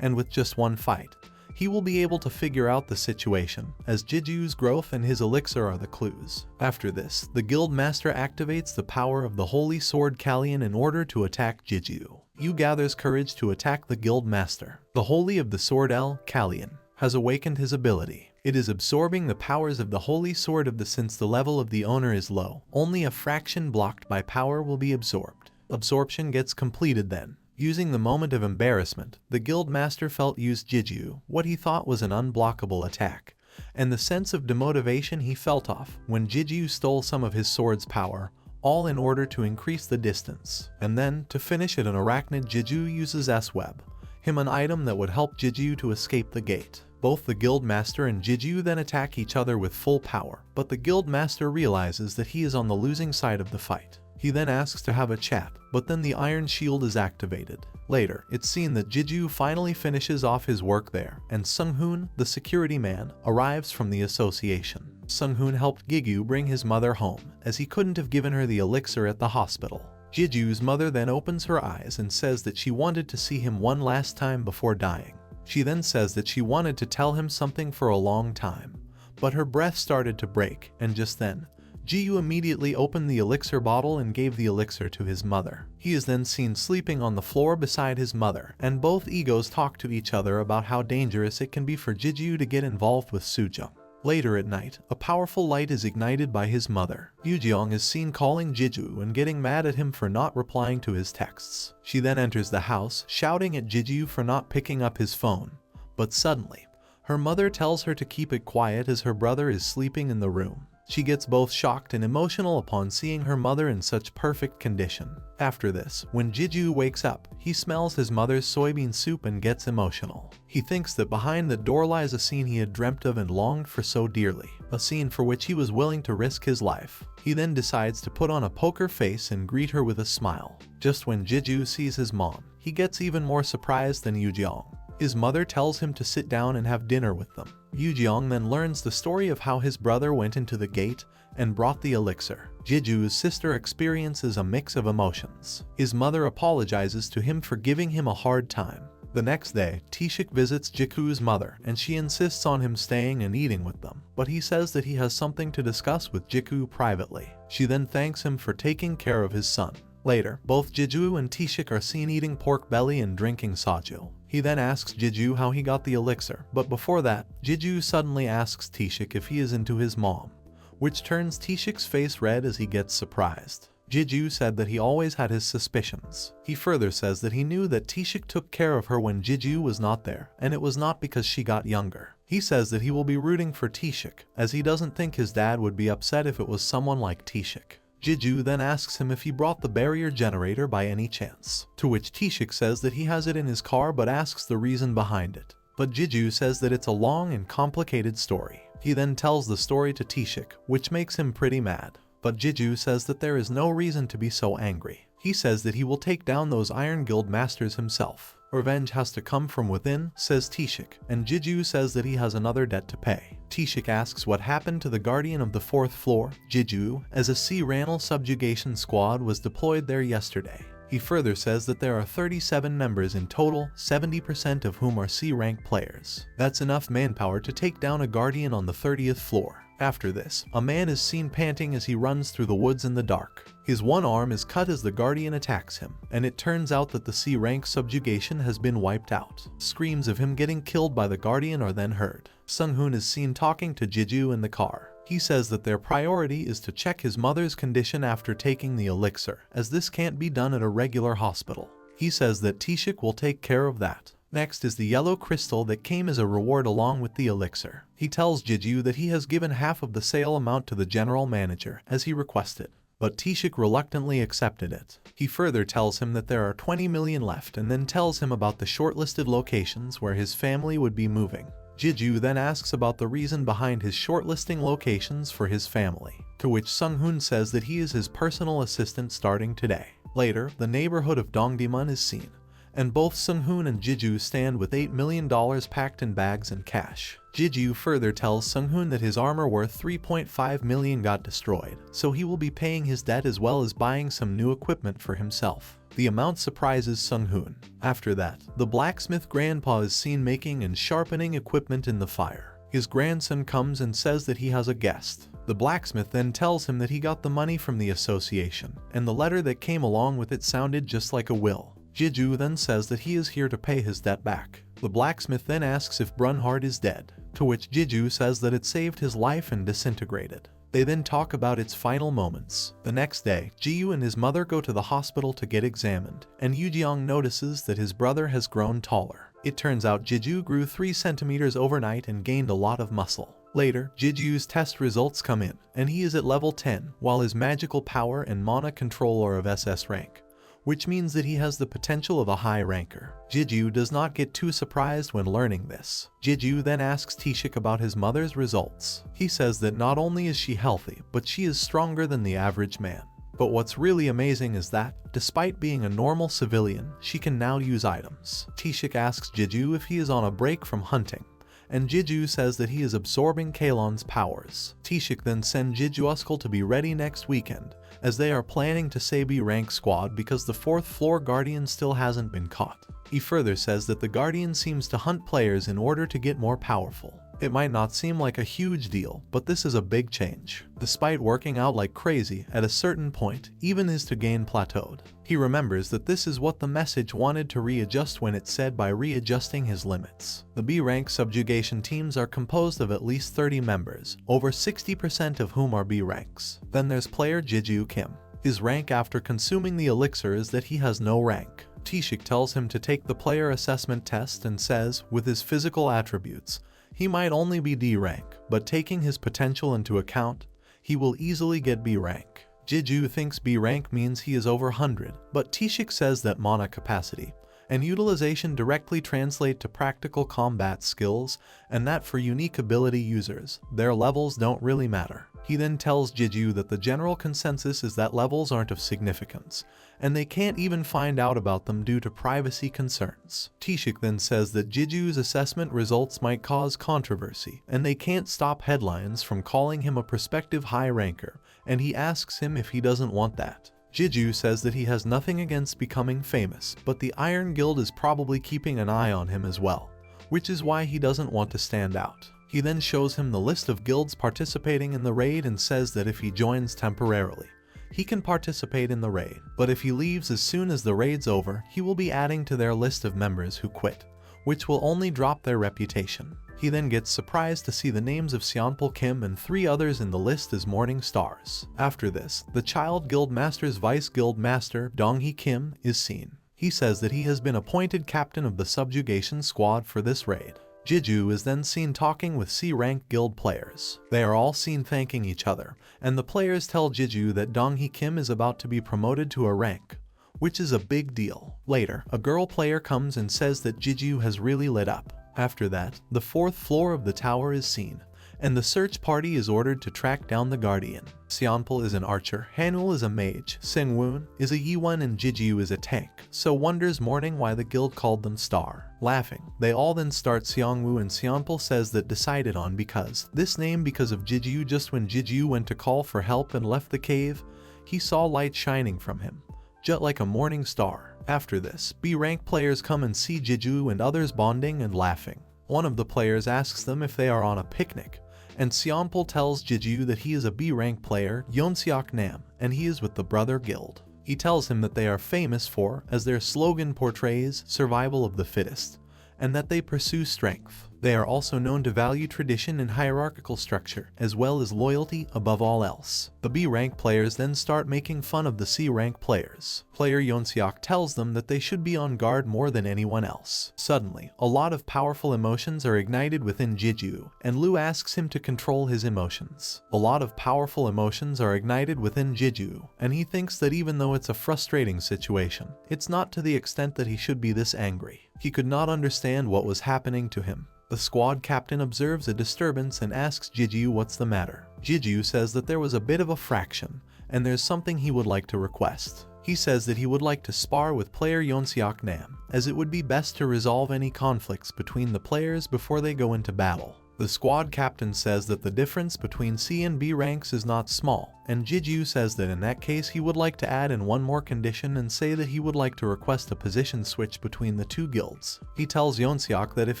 and with just one fight, he will be able to figure out the situation, as Jiju's growth and his elixir are the clues. After this, the guild master activates the power of the holy sword Kallian in order to attack Jiju. Yu gathers courage to attack the guild master. The holy of the sword Kallian has awakened his ability. It is absorbing the powers of the holy sword of the since the level of the owner is low. Only a fraction blocked by power will be absorbed. Absorption gets completed then. Using the moment of embarrassment, the guild master felt use Jiju, what he thought was an unblockable attack, and the sense of demotivation he felt off when Jiju stole some of his sword's power, all in order to increase the distance. And then, to finish it, an arachnid Jiju uses S-Web, an item that would help Jiju to escape the gate. Both the guild master and Jiju then attack each other with full power, but the guild master realizes that he is on the losing side of the fight. He then asks to have a chat, but then the iron shield is activated. Later, it's seen that Jiju finally finishes off his work there, and Sung-hoon, the security man, arrives from the association. Sung-hoon helped Gigu bring his mother home, as he couldn't have given her the elixir at the hospital. Jiju's mother then opens her eyes and says that she wanted to see him one last time before dying. She then says that she wanted to tell him something for a long time, but her breath started to break, and just then, Jiyu immediately opened the elixir bottle and gave the elixir to his mother. He is then seen sleeping on the floor beside his mother, and both egos talk to each other about how dangerous it can be for Jiju to get involved with Sujung. Later at night, a powerful light is ignited by his mother. Yujeong is seen calling Jiju and getting mad at him for not replying to his texts. She then enters the house, shouting at Jiju for not picking up his phone. But suddenly, her mother tells her to keep it quiet as her brother is sleeping in the room. She gets both shocked and emotional upon seeing her mother in such perfect condition. After this, when Jiju wakes up, he smells his mother's soybean soup and gets emotional. He thinks that behind the door lies a scene he had dreamt of and longed for so dearly, a scene for which he was willing to risk his life. He then decides to put on a poker face and greet her with a smile. Just when Jiju sees his mom, he gets even more surprised than Yujeong. His mother tells him to sit down and have dinner with them. Yujeong then learns the story of how his brother went into the gate and brought the elixir. Jiju's sister experiences a mix of emotions. His mother apologizes to him for giving him a hard time. The next day, Taeshik visits Jiku's mother and she insists on him staying and eating with them, but he says that he has something to discuss with Jiku privately. She then thanks him for taking care of his son. Later, both Jiju and Taeshik are seen eating pork belly and drinking soju. He then asks Jiju how he got the elixir, but before that, Jiju suddenly asks Taeshik if he is into his mom, which turns Taeshik's face red as he gets surprised. Jiju said that he always had his suspicions. He further says that he knew that Taeshik took care of her when Jiju was not there, and it was not because she got younger. He says that he will be rooting for Taeshik, as he doesn't think his dad would be upset if it was someone like Taeshik. Jiju then asks him if he brought the barrier generator by any chance, to which Taeshik says that he has it in his car but asks the reason behind it. But Jiju says that it's a long and complicated story. He then tells the story to Taeshik, which makes him pretty mad. But Jiju says that there is no reason to be so angry. He says that he will take down those Iron Guild masters himself. Revenge has to come from within, says Taeshik, and Jiju says that he has another debt to pay. Taeshik asks what happened to the guardian of the 4th floor, Jiju, as a C-Ranal subjugation squad was deployed there yesterday. He further says that there are 37 members in total, 70% of whom are C-rank players. That's enough manpower to take down a guardian on the 30th floor. After this, a man is seen panting as he runs through the woods in the dark. His one arm is cut as the guardian attacks him, and it turns out that the C-rank subjugation has been wiped out. Screams of him getting killed by the guardian are then heard. Sung-hoon is seen talking to Jiju in the car. He says that their priority is to check his mother's condition after taking the elixir, as this can't be done at a regular hospital. He says that Taeshik will take care of that. Next is the yellow crystal that came as a reward along with the elixir. He tells Jiju that he has given half of the sale amount to the general manager, as he requested, but Taeshik reluctantly accepted it. He further tells him that there are 20 million left and then tells him about the shortlisted locations where his family would be moving. Jiju then asks about the reason behind his shortlisting locations for his family, to which Sung-hoon says that he is his personal assistant starting today. Later, the neighborhood of Dongdaemun is seen, and both Sung-hoon and Jeju stand with $8 million packed in bags and cash. Jeju further tells Sung-hoon that his armor worth $3.5 million got destroyed, so he will be paying his debt as well as buying some new equipment for himself. The amount surprises Sung-hoon. After that, the blacksmith grandpa is seen making and sharpening equipment in the fire. His grandson comes and says that he has a guest. The blacksmith then tells him that he got the money from the association, and the letter that came along with it sounded just like a will. Jeju then says that he is here to pay his debt back. The blacksmith then asks if Brunhard is dead, to which Jeju says that it saved his life and disintegrated. They then talk about its final moments. The next day, Ji-yu and his mother go to the hospital to get examined, and Yu-jeong notices that his brother has grown taller. It turns out Jeju grew 3 centimeters overnight and gained a lot of muscle. Later, Jeju's test results come in, and he is at level 10, while his magical power and mana control are of SS rank, which means that he has the potential of a high ranker. Jeju does not get too surprised when learning this. Jeju then asks Taeshik about his mother's results. He says that not only is she healthy, but she is stronger than the average man. But what's really amazing is that, despite being a normal civilian, she can now use items. Taeshik asks Jeju if he is on a break from hunting, and Jeju says that he is absorbing Kalon's powers. Taeshik then sends Jeju to be ready next weekend, as they are planning to say B rank squad because the 4th floor guardian still hasn't been caught. He further says that the guardian seems to hunt players in order to get more powerful. It might not seem like a huge deal, but this is a big change. Despite working out like crazy, at a certain point, even his to gain plateaued. He remembers that this is what the message wanted to readjust when it said by readjusting his limits. The B-rank subjugation teams are composed of at least 30 members, over 60% of whom are B ranks. Then there's player Jeju Kim. His rank after consuming the elixir is that he has no rank. Taeshik tells him to take the player assessment test and says, with his physical attributes, he might only be D rank, but taking his potential into account, he will easily get B rank. Jeju thinks B rank means he is over 100, but Taeshik says that mana capacity and utilization directly translate to practical combat skills, and that for unique ability users, their levels don't really matter. He then tells Jeju that the general consensus is that levels aren't of significance, and they can't even find out about them due to privacy concerns. Taeshik then says that Jeju's assessment results might cause controversy, and they can't stop headlines from calling him a prospective high ranker, and he asks him if he doesn't want that. Jeju says that he has nothing against becoming famous, but the Iron Guild is probably keeping an eye on him as well, which is why he doesn't want to stand out. He then shows him the list of guilds participating in the raid and says that if he joins temporarily, he can participate in the raid, but if he leaves as soon as the raid's over, he will be adding to their list of members who quit, which will only drop their reputation. He then gets surprised to see the names of Seonpul Kim and 3 others in the list as morning stars. After this, the Child Guild Master's Vice Guild Master, Dong-hee Kim, is seen. He says that he has been appointed captain of the subjugation squad for this raid. Jeju is then seen talking with C-rank guild players. They are all seen thanking each other, and the players tell Jeju that Dong-hee Kim is about to be promoted to a rank, which is a big deal. Later, a girl player comes and says that Jeju has really lit up. After that, the 4th floor of the tower is seen, and the search party is ordered to track down the guardian. Seonpul is an archer, Hanul is a mage, Sengwoon is a Yi-won, and Jeju is a tank, so wonders mourning why the guild called them Star. Laughing, they all then start Seongwoo, and Seonpul says that decided on because this name because of Jeju. Just when Jeju went to call for help and left the cave, he saw light shining from him, just like a morning star. After this, B-rank players come and see Jeju and others bonding and laughing. One of the players asks them if they are on a picnic, and Seonpul tells Jeju that he is a B-rank player, Yeonseok Nam, and he is with the Brother Guild. He tells him that they are famous for, as their slogan portrays, survival of the fittest, and that they pursue strength. They are also known to value tradition and hierarchical structure, as well as loyalty above all else. The B-rank players then start making fun of the C-rank players. Player Yeonseok tells them that they should be on guard more than anyone else. Suddenly, a lot of powerful emotions are ignited within Jeju, and Lu asks him to control his emotions. A lot of powerful emotions are ignited within Jeju, and he thinks that even though it's a frustrating situation, it's not to the extent that he should be this angry. He could not understand what was happening to him. The squad captain observes a disturbance and asks Jeju what's the matter. Jeju says that there was a bit of a fraction, and there's something he would like to request. He says that he would like to spar with player Yeonseok Nam, as it would be best to resolve any conflicts between the players before they go into battle. The squad captain says that the difference between C and B ranks is not small, and Jiju says that in that case he would like to add in one more condition and say that he would like to request a position switch between the two guilds. He tells Yeonseok that if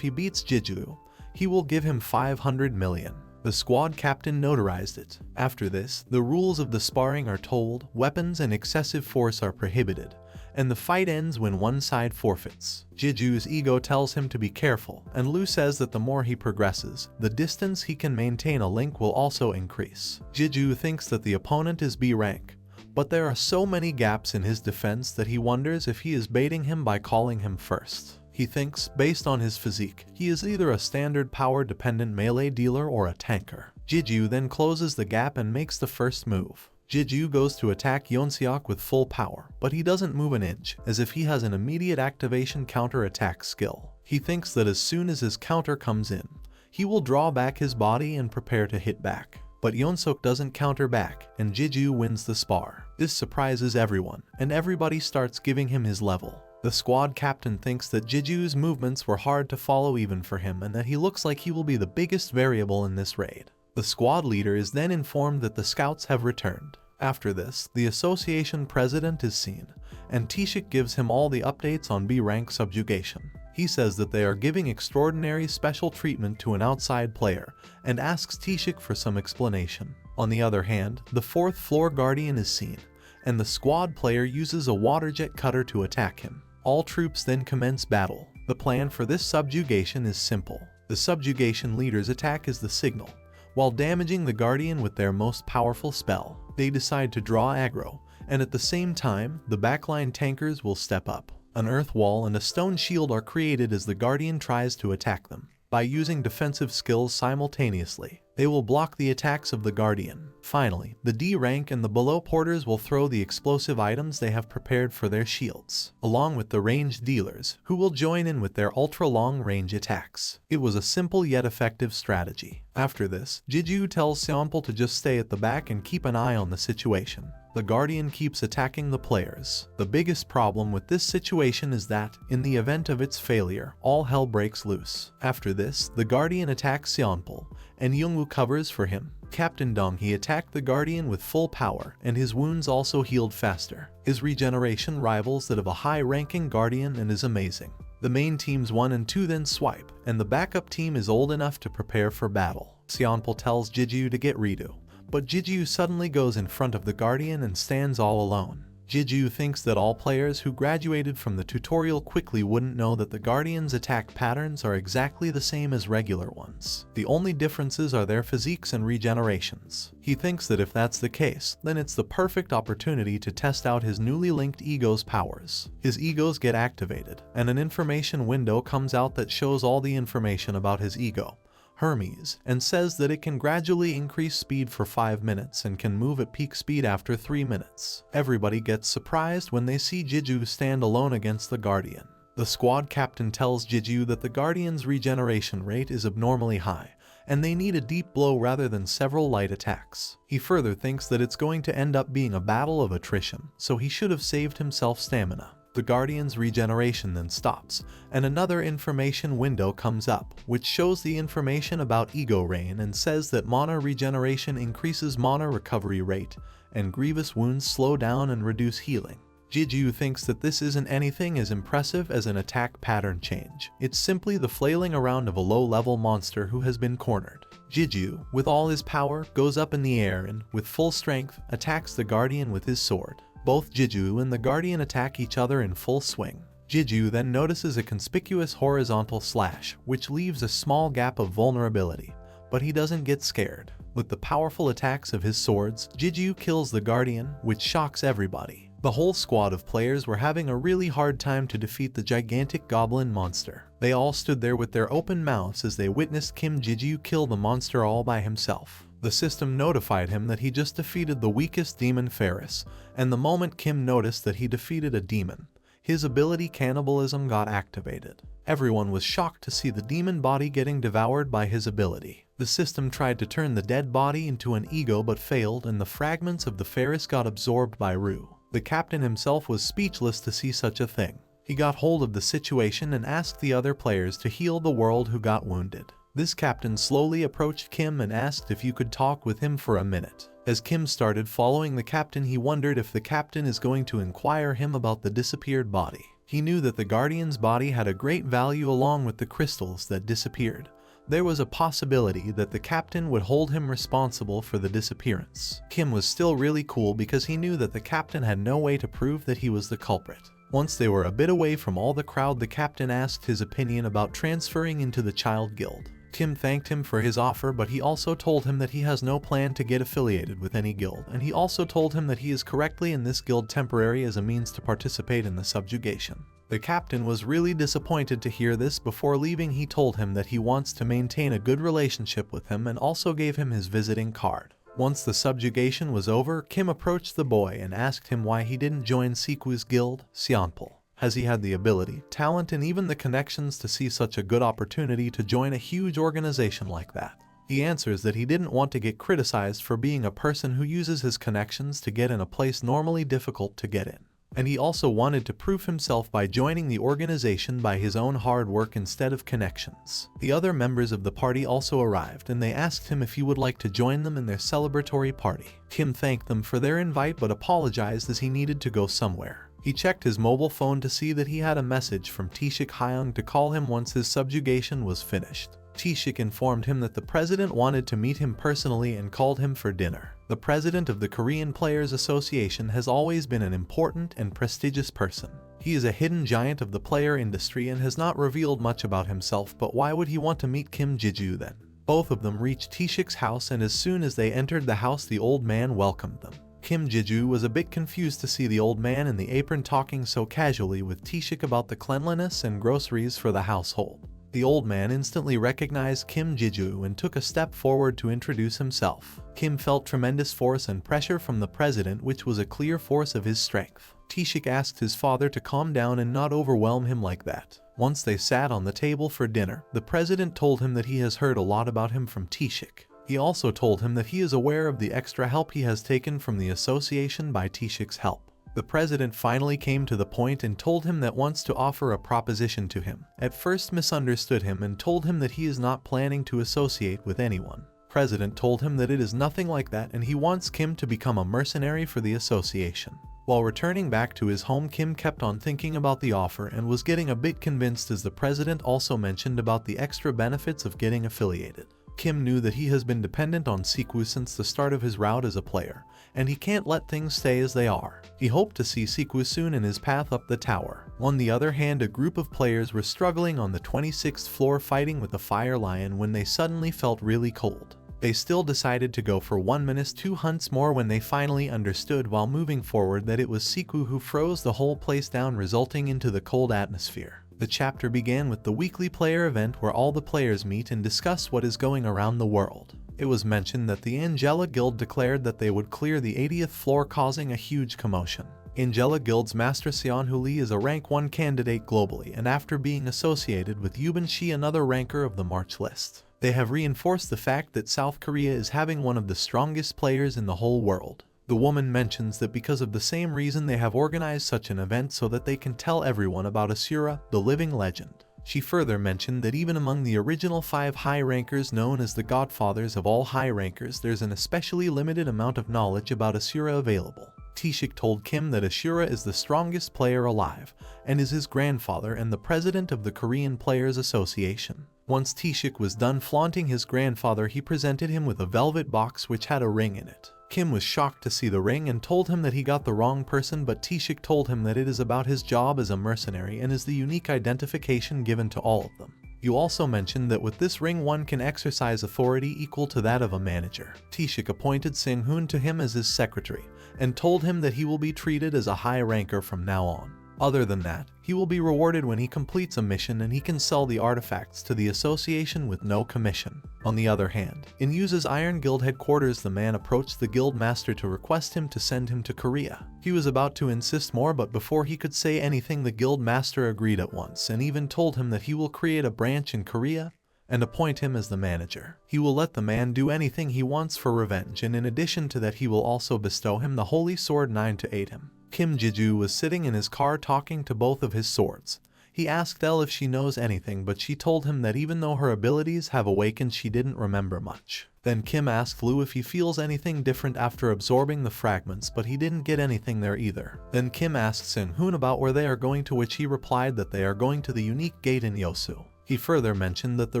he beats Jiju, he will give him 500 million. The squad captain notarized it. After this, the rules of the sparring are told, weapons and excessive force are prohibited, and the fight ends when one side forfeits. Jiju's ego tells him to be careful, and Lu says that the more he progresses, the distance he can maintain a link will also increase. Jiju thinks that the opponent is B rank, but there are so many gaps in his defense that he wonders if he is baiting him by calling him first. He thinks, based on his physique, he is either a standard power-dependent melee dealer or a tanker. Jiju then closes the gap and makes the first move. Jiju goes to attack Yeonseok with full power, but he doesn't move an inch, as if he has an immediate activation counter-attack skill. He thinks that as soon as his counter comes in, he will draw back his body and prepare to hit back. But Yeonseok doesn't counter back, and Jiju wins the spar. This surprises everyone, and everybody starts giving him his level. The squad captain thinks that Jiju's movements were hard to follow even for him, and that he looks like he will be the biggest variable in this raid. The squad leader is then informed that the scouts have returned. After this, the association president is seen, and Taeshik gives him all the updates on B-rank subjugation. He says that they are giving extraordinary special treatment to an outside player, and asks Taeshik for some explanation. On the other hand, the 4th floor guardian is seen, and the squad player uses a water jet cutter to attack him. All troops then commence battle. The plan for this subjugation is simple. The subjugation leader's attack is the signal. While damaging the guardian with their most powerful spell, they decide to draw aggro, and at the same time, the backline tankers will step up. An earth wall and a stone shield are created as the guardian tries to attack them. By using defensive skills simultaneously, they will block the attacks of the guardian. Finally, the D rank and the below porters will throw the explosive items they have prepared for their shields, along with the ranged dealers, who will join in with their ultra-long range attacks. It was a simple yet effective strategy. After this, Jiju tells Seonpul to just stay at the back and keep an eye on the situation. The guardian keeps attacking the players. The biggest problem with this situation is that, in the event of its failure, all hell breaks loose. After this, the guardian attacks Seonpul, and Youngwoo covers for him. Captain Dong-hee attacked the guardian with full power, and his wounds also healed faster. His regeneration rivals that of a high-ranking guardian and is amazing. The main teams 1 and 2 then swipe, and the backup team is old enough to prepare for battle. Seonpul tells Jiju to get Ridu, but Jiju suddenly goes in front of the guardian and stands all alone. Jiju thinks that all players who graduated from the tutorial quickly wouldn't know that the Guardian's attack patterns are exactly the same as regular ones. The only differences are their physiques and regenerations. He thinks that if that's the case, then it's the perfect opportunity to test out his newly linked ego's powers. His egos get activated, and an information window comes out that shows all the information about his ego, Hermes, and says that it can gradually increase speed for 5 minutes and can move at peak speed after 3 minutes. Everybody gets surprised when they see Jiju stand alone against the Guardian. The squad captain tells Jiju that the Guardian's regeneration rate is abnormally high, and they need a deep blow rather than several light attacks. He further thinks that it's going to end up being a battle of attrition, so he should have saved himself stamina. The Guardian's regeneration then stops, and another information window comes up, which shows the information about Ego Rain and says that mana regeneration increases mana recovery rate, and grievous wounds slow down and reduce healing. Jiju thinks that this isn't anything as impressive as an attack pattern change. It's simply the flailing around of a low-level monster who has been cornered. Jiju, with all his power, goes up in the air and, with full strength, attacks the Guardian with his sword. Both Jiju and the Guardian attack each other in full swing. Jiju then notices a conspicuous horizontal slash, which leaves a small gap of vulnerability, but he doesn't get scared. With the powerful attacks of his swords, Jiju kills the Guardian, which shocks everybody. The whole squad of players were having a really hard time to defeat the gigantic goblin monster. They all stood there with their open mouths as they witnessed Kim Jiju kill the monster all by himself. The system notified him that he just defeated the weakest demon Ferris, and the moment Kim noticed that he defeated a demon, his ability Cannibalism got activated. Everyone was shocked to see the demon body getting devoured by his ability. The system tried to turn the dead body into an ego but failed, and the fragments of the Ferris got absorbed by Ru. The captain himself was speechless to see such a thing. He got hold of the situation and asked the other players to heal the world who got wounded. This captain slowly approached Kim and asked if you could talk with him for a minute. As Kim started following the captain, he wondered if the captain is going to inquire him about the disappeared body. He knew that the guardian's body had a great value along with the crystals that disappeared. There was a possibility that the captain would hold him responsible for the disappearance. Kim was still really cool because he knew that the captain had no way to prove that he was the culprit. Once they were a bit away from all the crowd, the captain asked his opinion about transferring into the child guild. Kim thanked him for his offer, but he also told him that he has no plan to get affiliated with any guild, and he also told him that he is correctly in this guild temporary as a means to participate in the subjugation. The captain was really disappointed to hear this. Before leaving, he told him that he wants to maintain a good relationship with him and also gave him his visiting card. Once the subjugation was over, Kim approached the boy and asked him why he didn't join Siku's guild, Seonpul. Has he had the ability, talent, and even the connections to see such a good opportunity to join a huge organization like that? He answers that he didn't want to get criticized for being a person who uses his connections to get in a place normally difficult to get in. And he also wanted to prove himself by joining the organization by his own hard work instead of connections. The other members of the party also arrived, and they asked him if he would like to join them in their celebratory party. Kim thanked them for their invite but apologized as he needed to go somewhere. He checked his mobile phone to see that he had a message from Taeshik Hyung to call him once his subjugation was finished. Taeshik informed him that the president wanted to meet him personally and called him for dinner. The president of the Korean Players Association has always been an important and prestigious person. He is a hidden giant of the player industry and has not revealed much about himself, but why would he want to meet Kim Ji-ju then? Both of them reached Taeshik's house, and as soon as they entered the house, the old man welcomed them. Kim Ji-ju was a bit confused to see the old man in the apron talking so casually with Taeshik about the cleanliness and groceries for the household. The old man instantly recognized Kim Ji-ju and took a step forward to introduce himself. Kim felt tremendous force and pressure from the president, which was a clear force of his strength. Taeshik asked his father to calm down and not overwhelm him like that. Once they sat on the table for dinner, the president told him that he has heard a lot about him from Taeshik. He also told him that he is aware of the extra help he has taken from the association by Taeshik's help. The president finally came to the point and told him that wants to offer a proposition to him. At first misunderstood him and told him that he is not planning to associate with anyone. President told him that it is nothing like that and he wants Kim to become a mercenary for the association. While returning back to his home, Kim kept on thinking about the offer and was getting a bit convinced as the president also mentioned about the extra benefits of getting affiliated. Kim knew that he has been dependent on Siku since the start of his route as a player, and he can't let things stay as they are. He hoped to see Siku soon in his path up the tower. On the other hand, a group of players were struggling on the 26th floor fighting with a fire lion when they suddenly felt really cold. They still decided to go for 1 minute 2 hunts more when they finally understood while moving forward that it was Siku who froze the whole place down, resulting into the cold atmosphere. The chapter began with the weekly player event where all the players meet and discuss what is going around the world. It was mentioned that the Angela Guild declared that they would clear the 80th floor, causing a huge commotion. Angela Guild's master Seonhu Lee is a rank 1 candidate globally, and after being associated with Yuban Shi, another ranker of the March list, they have reinforced the fact that South Korea is having one of the strongest players in the whole world. The woman mentions that because of the same reason they have organized such an event so that they can tell everyone about Asura, the living legend. She further mentioned that even among the original 5 high rankers known as the godfathers of all high rankers, there's an especially limited amount of knowledge about Asura available. Taeshik told Kim that Asura is the strongest player alive and is his grandfather and the president of the Korean Players Association. Once Taeshik was done flaunting his grandfather, he presented him with a velvet box which had a ring in it. Kim was shocked to see the ring and told him that he got the wrong person, but Taeshik told him that it is about his job as a mercenary and is the unique identification given to all of them. You also mentioned that with this ring one can exercise authority equal to that of a manager. Taeshik appointed Sang-hoon to him as his secretary and told him that he will be treated as a high ranker from now on. Other than that, he will be rewarded when he completes a mission and he can sell the artifacts to the association with no commission. On the other hand, in Yu's Iron Guild headquarters, the man approached the guild master to request him to send him to Korea. He was about to insist more, but before he could say anything, the guild master agreed at once and even told him that he will create a branch in Korea and appoint him as the manager. He will let the man do anything he wants for revenge, and in addition to that he will also bestow him the Holy Sword 9 to aid him. Kim Jiju was sitting in his car talking to both of his swords. He asked Elle if she knows anything, but she told him that even though her abilities have awakened, she didn't remember much. Then Kim asked Lu if he feels anything different after absorbing the fragments, but he didn't get anything there either. Then Kim asked Seung-hoon about where they are going, to which he replied that they are going to the unique gate in Yosu. He further mentioned that the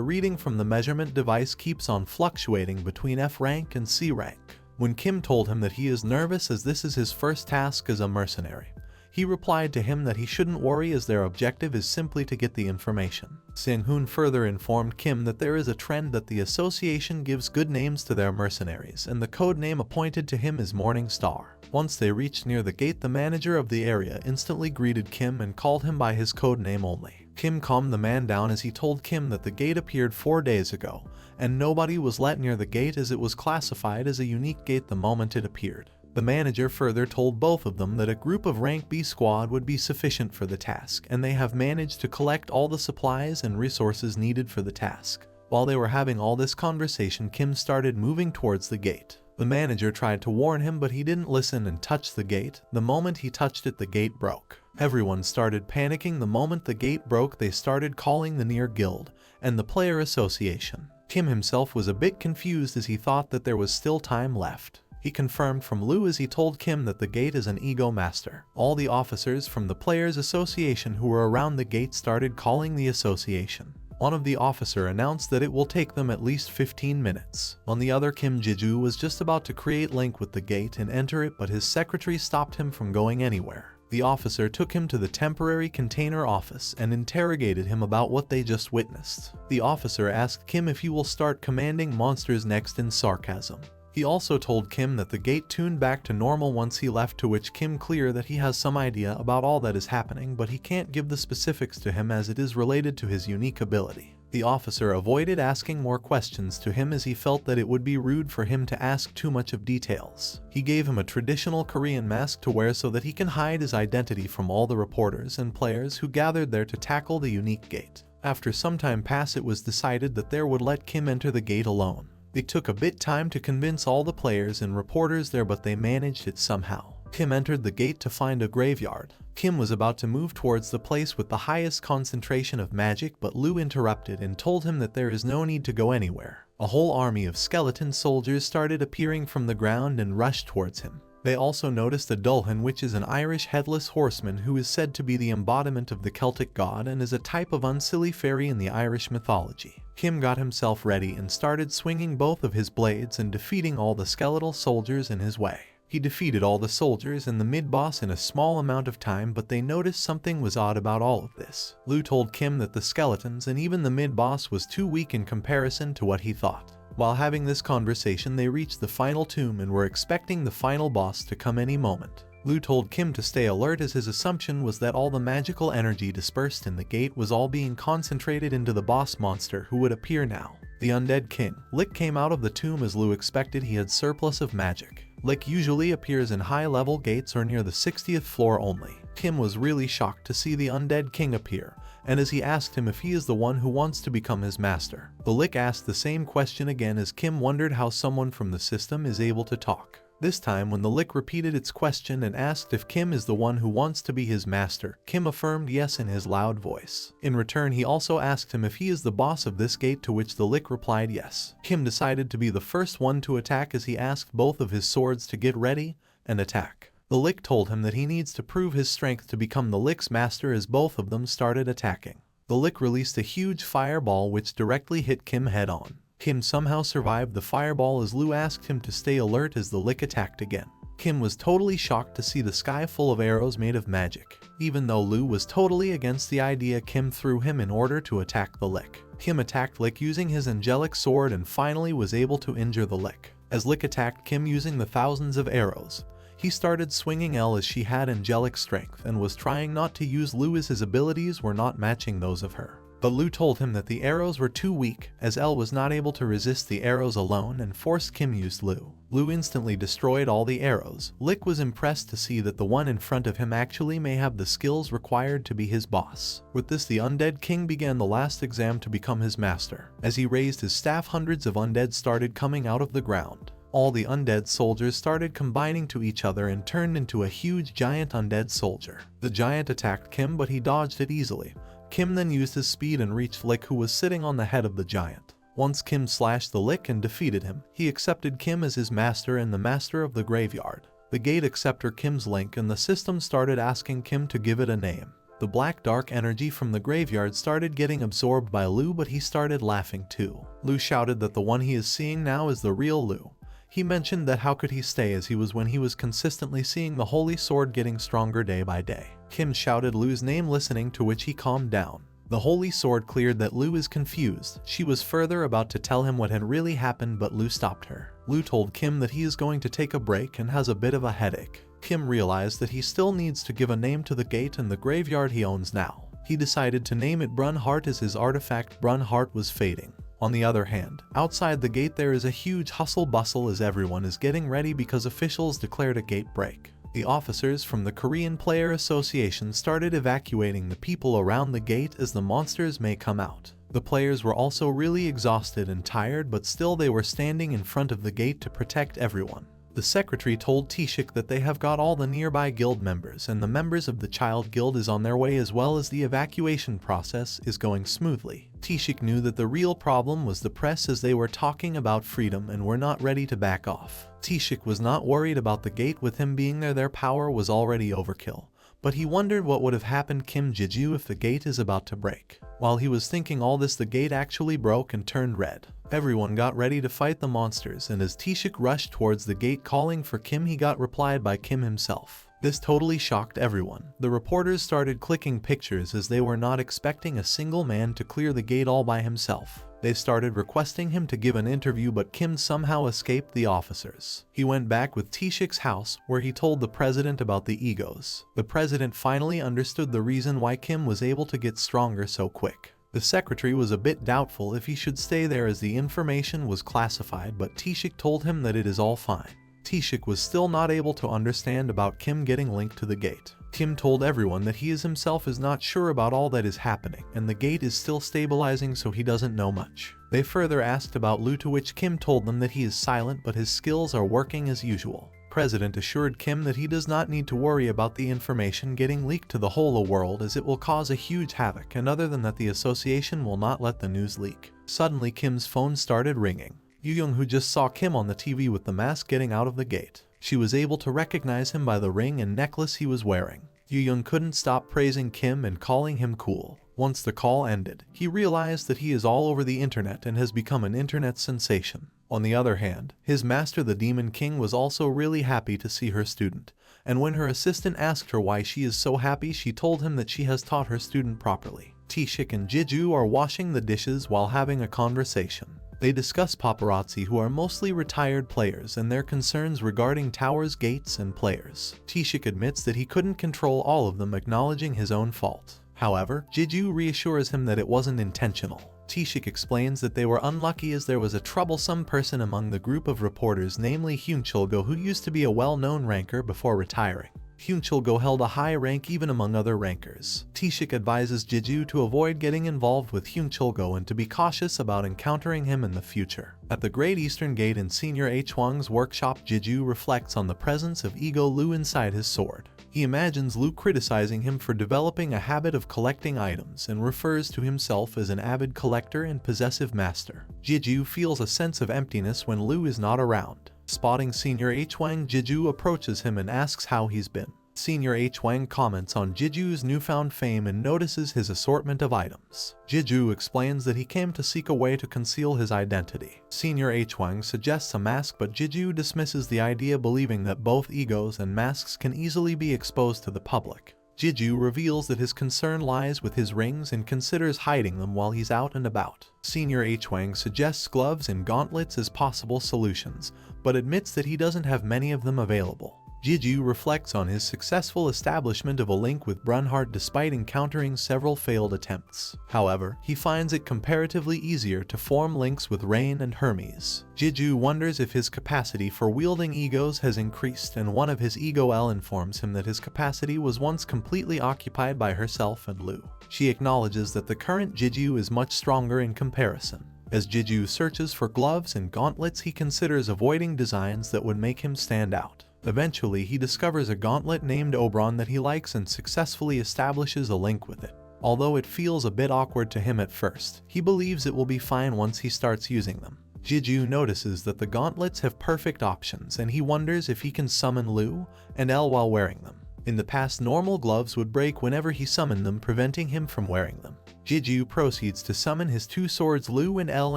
reading from the measurement device keeps on fluctuating between F rank and C rank. When Kim told him that he is nervous as this is his first task as a mercenary, he replied to him that he shouldn't worry as their objective is simply to get the information. Seung-hoon further informed Kim that there is a trend that the association gives good names to their mercenaries, and the code name appointed to him is Morning Star. Once they reached near the gate, the manager of the area instantly greeted Kim and called him by his code name only. Kim calmed the man down as he told Kim that the gate appeared 4 days ago, and nobody was let near the gate as it was classified as a unique gate the moment it appeared. The manager further told both of them that a group of rank B squad would be sufficient for the task, and they have managed to collect all the supplies and resources needed for the task. While they were having all this conversation, Kim started moving towards the gate. The manager tried to warn him, but he didn't listen and touched the gate. The moment he touched it, the gate broke. Everyone started panicking. The moment the gate broke, they started calling the near guild and the player association. Kim himself was a bit confused as he thought that there was still time left. He confirmed from Lu as he told Kim that the gate is an ego master. All the officers from the Players Association who were around the gate started calling the association. One of the officer announced that it will take them at least 15 minutes. On the other, Kim Jiju was just about to create link with the gate and enter it, but his secretary stopped him from going anywhere. The officer took him to the temporary container office and interrogated him about what they just witnessed. The officer asked Kim if he will start commanding monsters next in sarcasm. He also told Kim that the gate tuned back to normal once he left, to which Kim cleared that he has some idea about all that is happening, but he can't give the specifics to him as it is related to his unique ability. The officer avoided asking more questions to him as he felt that it would be rude for him to ask too much of details. He gave him a traditional Korean mask to wear so that he can hide his identity from all the reporters and players who gathered there to tackle the unique gate. After some time passed, it was decided that they would let Kim enter the gate alone. It took a bit time to convince all the players and reporters there, but they managed it somehow. Kim entered the gate to find a graveyard. Kim was about to move towards the place with the highest concentration of magic, but Lu interrupted and told him that there is no need to go anywhere. A whole army of skeleton soldiers started appearing from the ground and rushed towards him. They also noticed a Dulhan, which is an Irish headless horseman who is said to be the embodiment of the Celtic god and is a type of unsilly fairy in the Irish mythology. Kim got himself ready and started swinging both of his blades and defeating all the skeletal soldiers in his way. He defeated all the soldiers and the mid-boss in a small amount of time, but they noticed something was odd about all of this. Lu told Kim that the skeletons and even the mid-boss was too weak in comparison to what he thought. While having this conversation, they reached the final tomb and were expecting the final boss to come any moment. Lu told Kim to stay alert as his assumption was that all the magical energy dispersed in the gate was all being concentrated into the boss monster who would appear now. The undead king, Lick, came out of the tomb as Lu expected. He had surplus of magic. Lick usually appears in high-level gates or near the 60th floor only. Kim was really shocked to see the undead king appear, and as he asked him if he is the one who wants to become his master. The Lick asked the same question again as Kim wondered how someone from the system is able to talk. This time when the Lick repeated its question and asked if Kim is the one who wants to be his master, Kim affirmed yes in his loud voice. In return, he also asked him if he is the boss of this gate, to which the Lick replied yes. Kim decided to be the first one to attack as he asked both of his swords to get ready and attack. The Lick told him that he needs to prove his strength to become the Lick's master as both of them started attacking. The Lick released a huge fireball which directly hit Kim head on. Kim somehow survived the fireball as Lu asked him to stay alert as the Lick attacked again. Kim was totally shocked to see the sky full of arrows made of magic. Even though Lu was totally against the idea, Kim threw him in order to attack the Lick. Kim attacked Lick using his angelic sword and finally was able to injure the Lick. As Lick attacked Kim using the thousands of arrows, he started swinging Elle as she had angelic strength and was trying not to use Lu as his abilities were not matching those of her. But Lu told him that the arrows were too weak as Elle was not able to resist the arrows alone and forced Kim use Lu. Lu instantly destroyed all the arrows. Lick was impressed to see that the one in front of him actually may have the skills required to be his boss. With this, the undead king began the last exam to become his master. As he raised his staff, hundreds of undead started coming out of the ground. all the undead soldiers started combining to each other and turned into a huge giant undead soldier. The giant attacked Kim, but he dodged it easily. Kim then used his speed and reached Lick, who was sitting on the head of the giant. Once Kim slashed the Lick and defeated him, he accepted Kim as his master and the master of the graveyard. The gate accepted Kim's link and the system started asking Kim to give it a name. The black dark energy from the graveyard started getting absorbed by Lu, but he started laughing too. Lu shouted that the one he is seeing now is the real Lu. He mentioned that how could he stay as he was when he was consistently seeing the holy sword getting stronger day by day. Kim shouted Lu's name, listening to which he calmed down. The holy sword cleared that Lu is confused. She was further about to tell him what had really happened, but Lu stopped her. Lu told Kim that he is going to take a break and has a bit of a headache. Kim realized that he still needs to give a name to the gate and the graveyard he owns now. He decided to name it Brunheart as his artifact Brunheart was fading. On the other hand, outside the gate there is a huge hustle bustle as everyone is getting ready because officials declared a gate break. The officers from the Korean Player Association started evacuating the people around the gate as the monsters may come out. The players were also really exhausted and tired, but still they were standing in front of the gate to protect everyone. The secretary told Tishik that they have got all the nearby guild members and the members of the child guild is on their way, as well as the evacuation process is going smoothly. Tishik knew that the real problem was the press, as they were talking about freedom and were not ready to back off. Tishik was not worried about the gate. With him being there, their power was already overkill. But he wondered what would have happened Kim Jiju if the gate is about to break. While he was thinking all this, the gate actually broke and turned red. Everyone got ready to fight the monsters, and as Tishik rushed towards the gate calling for Kim, he got replied by Kim himself. This totally shocked everyone. The reporters started clicking pictures as they were not expecting a single man to clear the gate all by himself. They started requesting him to give an interview, but Kim somehow escaped the officers. He went back with Tishik's house, where he told the president about the egos. The president finally understood the reason why Kim was able to get stronger so quick. The secretary was a bit doubtful if he should stay there as the information was classified, but Tishik told him that it is all fine. Tishik was still not able to understand about Kim getting linked to the gate. Kim told everyone that he himself is not sure about all that is happening, and the gate is still stabilizing, so he doesn't know much. They further asked about Lu, to which Kim told them that he is silent but his skills are working as usual. President assured Kim that he does not need to worry about the information getting leaked to the whole world, as it will cause a huge havoc, and other than that the association will not let the news leak. Suddenly Kim's phone started ringing. Yu-young, who just saw Kim on the TV with the mask getting out of the gate. She was able to recognize him by the ring and necklace he was wearing. Yu-young couldn't stop praising Kim and calling him cool. Once the call ended, he realized that he is all over the internet and has become an internet sensation. On the other hand, his master the Demon King was also really happy to see her student, and when her assistant asked her why she is so happy, she told him that she has taught her student properly. Tishik and Jiju are washing the dishes while having a conversation. They discuss paparazzi, who are mostly retired players, and their concerns regarding towers, gates, and players. Tishik admits that he couldn't control all of them, acknowledging his own fault. However, Jiju reassures him that it wasn't intentional. Tishik explains that they were unlucky as there was a troublesome person among the group of reporters, namely Hyunchulgo, who used to be a well-known ranker before retiring. Hyunchulgo held a high rank even among other rankers. Tishik advises Jiju to avoid getting involved with Hyunchulgo and to be cautious about encountering him in the future. At the Great Eastern Gate in Senior H. Hwang's workshop, Jiju reflects on the presence of Ego Lu inside his sword. He imagines Lu criticizing him for developing a habit of collecting items and refers to himself as an avid collector and possessive master. Jiju feels a sense of emptiness when Lu is not around. Spotting Senior H. Hwang, Jiju approaches him and asks how he's been. Senior H. Hwang comments on Jiju's newfound fame and notices his assortment of items. Jiju explains that he came to seek a way to conceal his identity. Senior H. Hwang suggests a mask, but Jiju dismisses the idea, believing that both egos and masks can easily be exposed to the public. Jiju reveals that his concern lies with his rings and considers hiding them while he's out and about. Senior H. Hwang suggests gloves and gauntlets as possible solutions, but admits that he doesn't have many of them available. Jiju reflects on his successful establishment of a link with Brunheart despite encountering several failed attempts. However, he finds it comparatively easier to form links with Rain and Hermes. Jiju wonders if his capacity for wielding egos has increased, and one of his ego L informs him that his capacity was once completely occupied by herself and Lu. She acknowledges that the current Jiju is much stronger in comparison. As Jiju searches for gloves and gauntlets, he considers avoiding designs that would make him stand out. Eventually, he discovers a gauntlet named Oberon that he likes and successfully establishes a link with it. Although it feels a bit awkward to him at first, he believes it will be fine once he starts using them. Jiju notices that the gauntlets have perfect options, and he wonders if he can summon Lu and L while wearing them. In the past, normal gloves would break whenever he summoned them, preventing him from wearing them. Jiju proceeds to summon his two swords Lu and L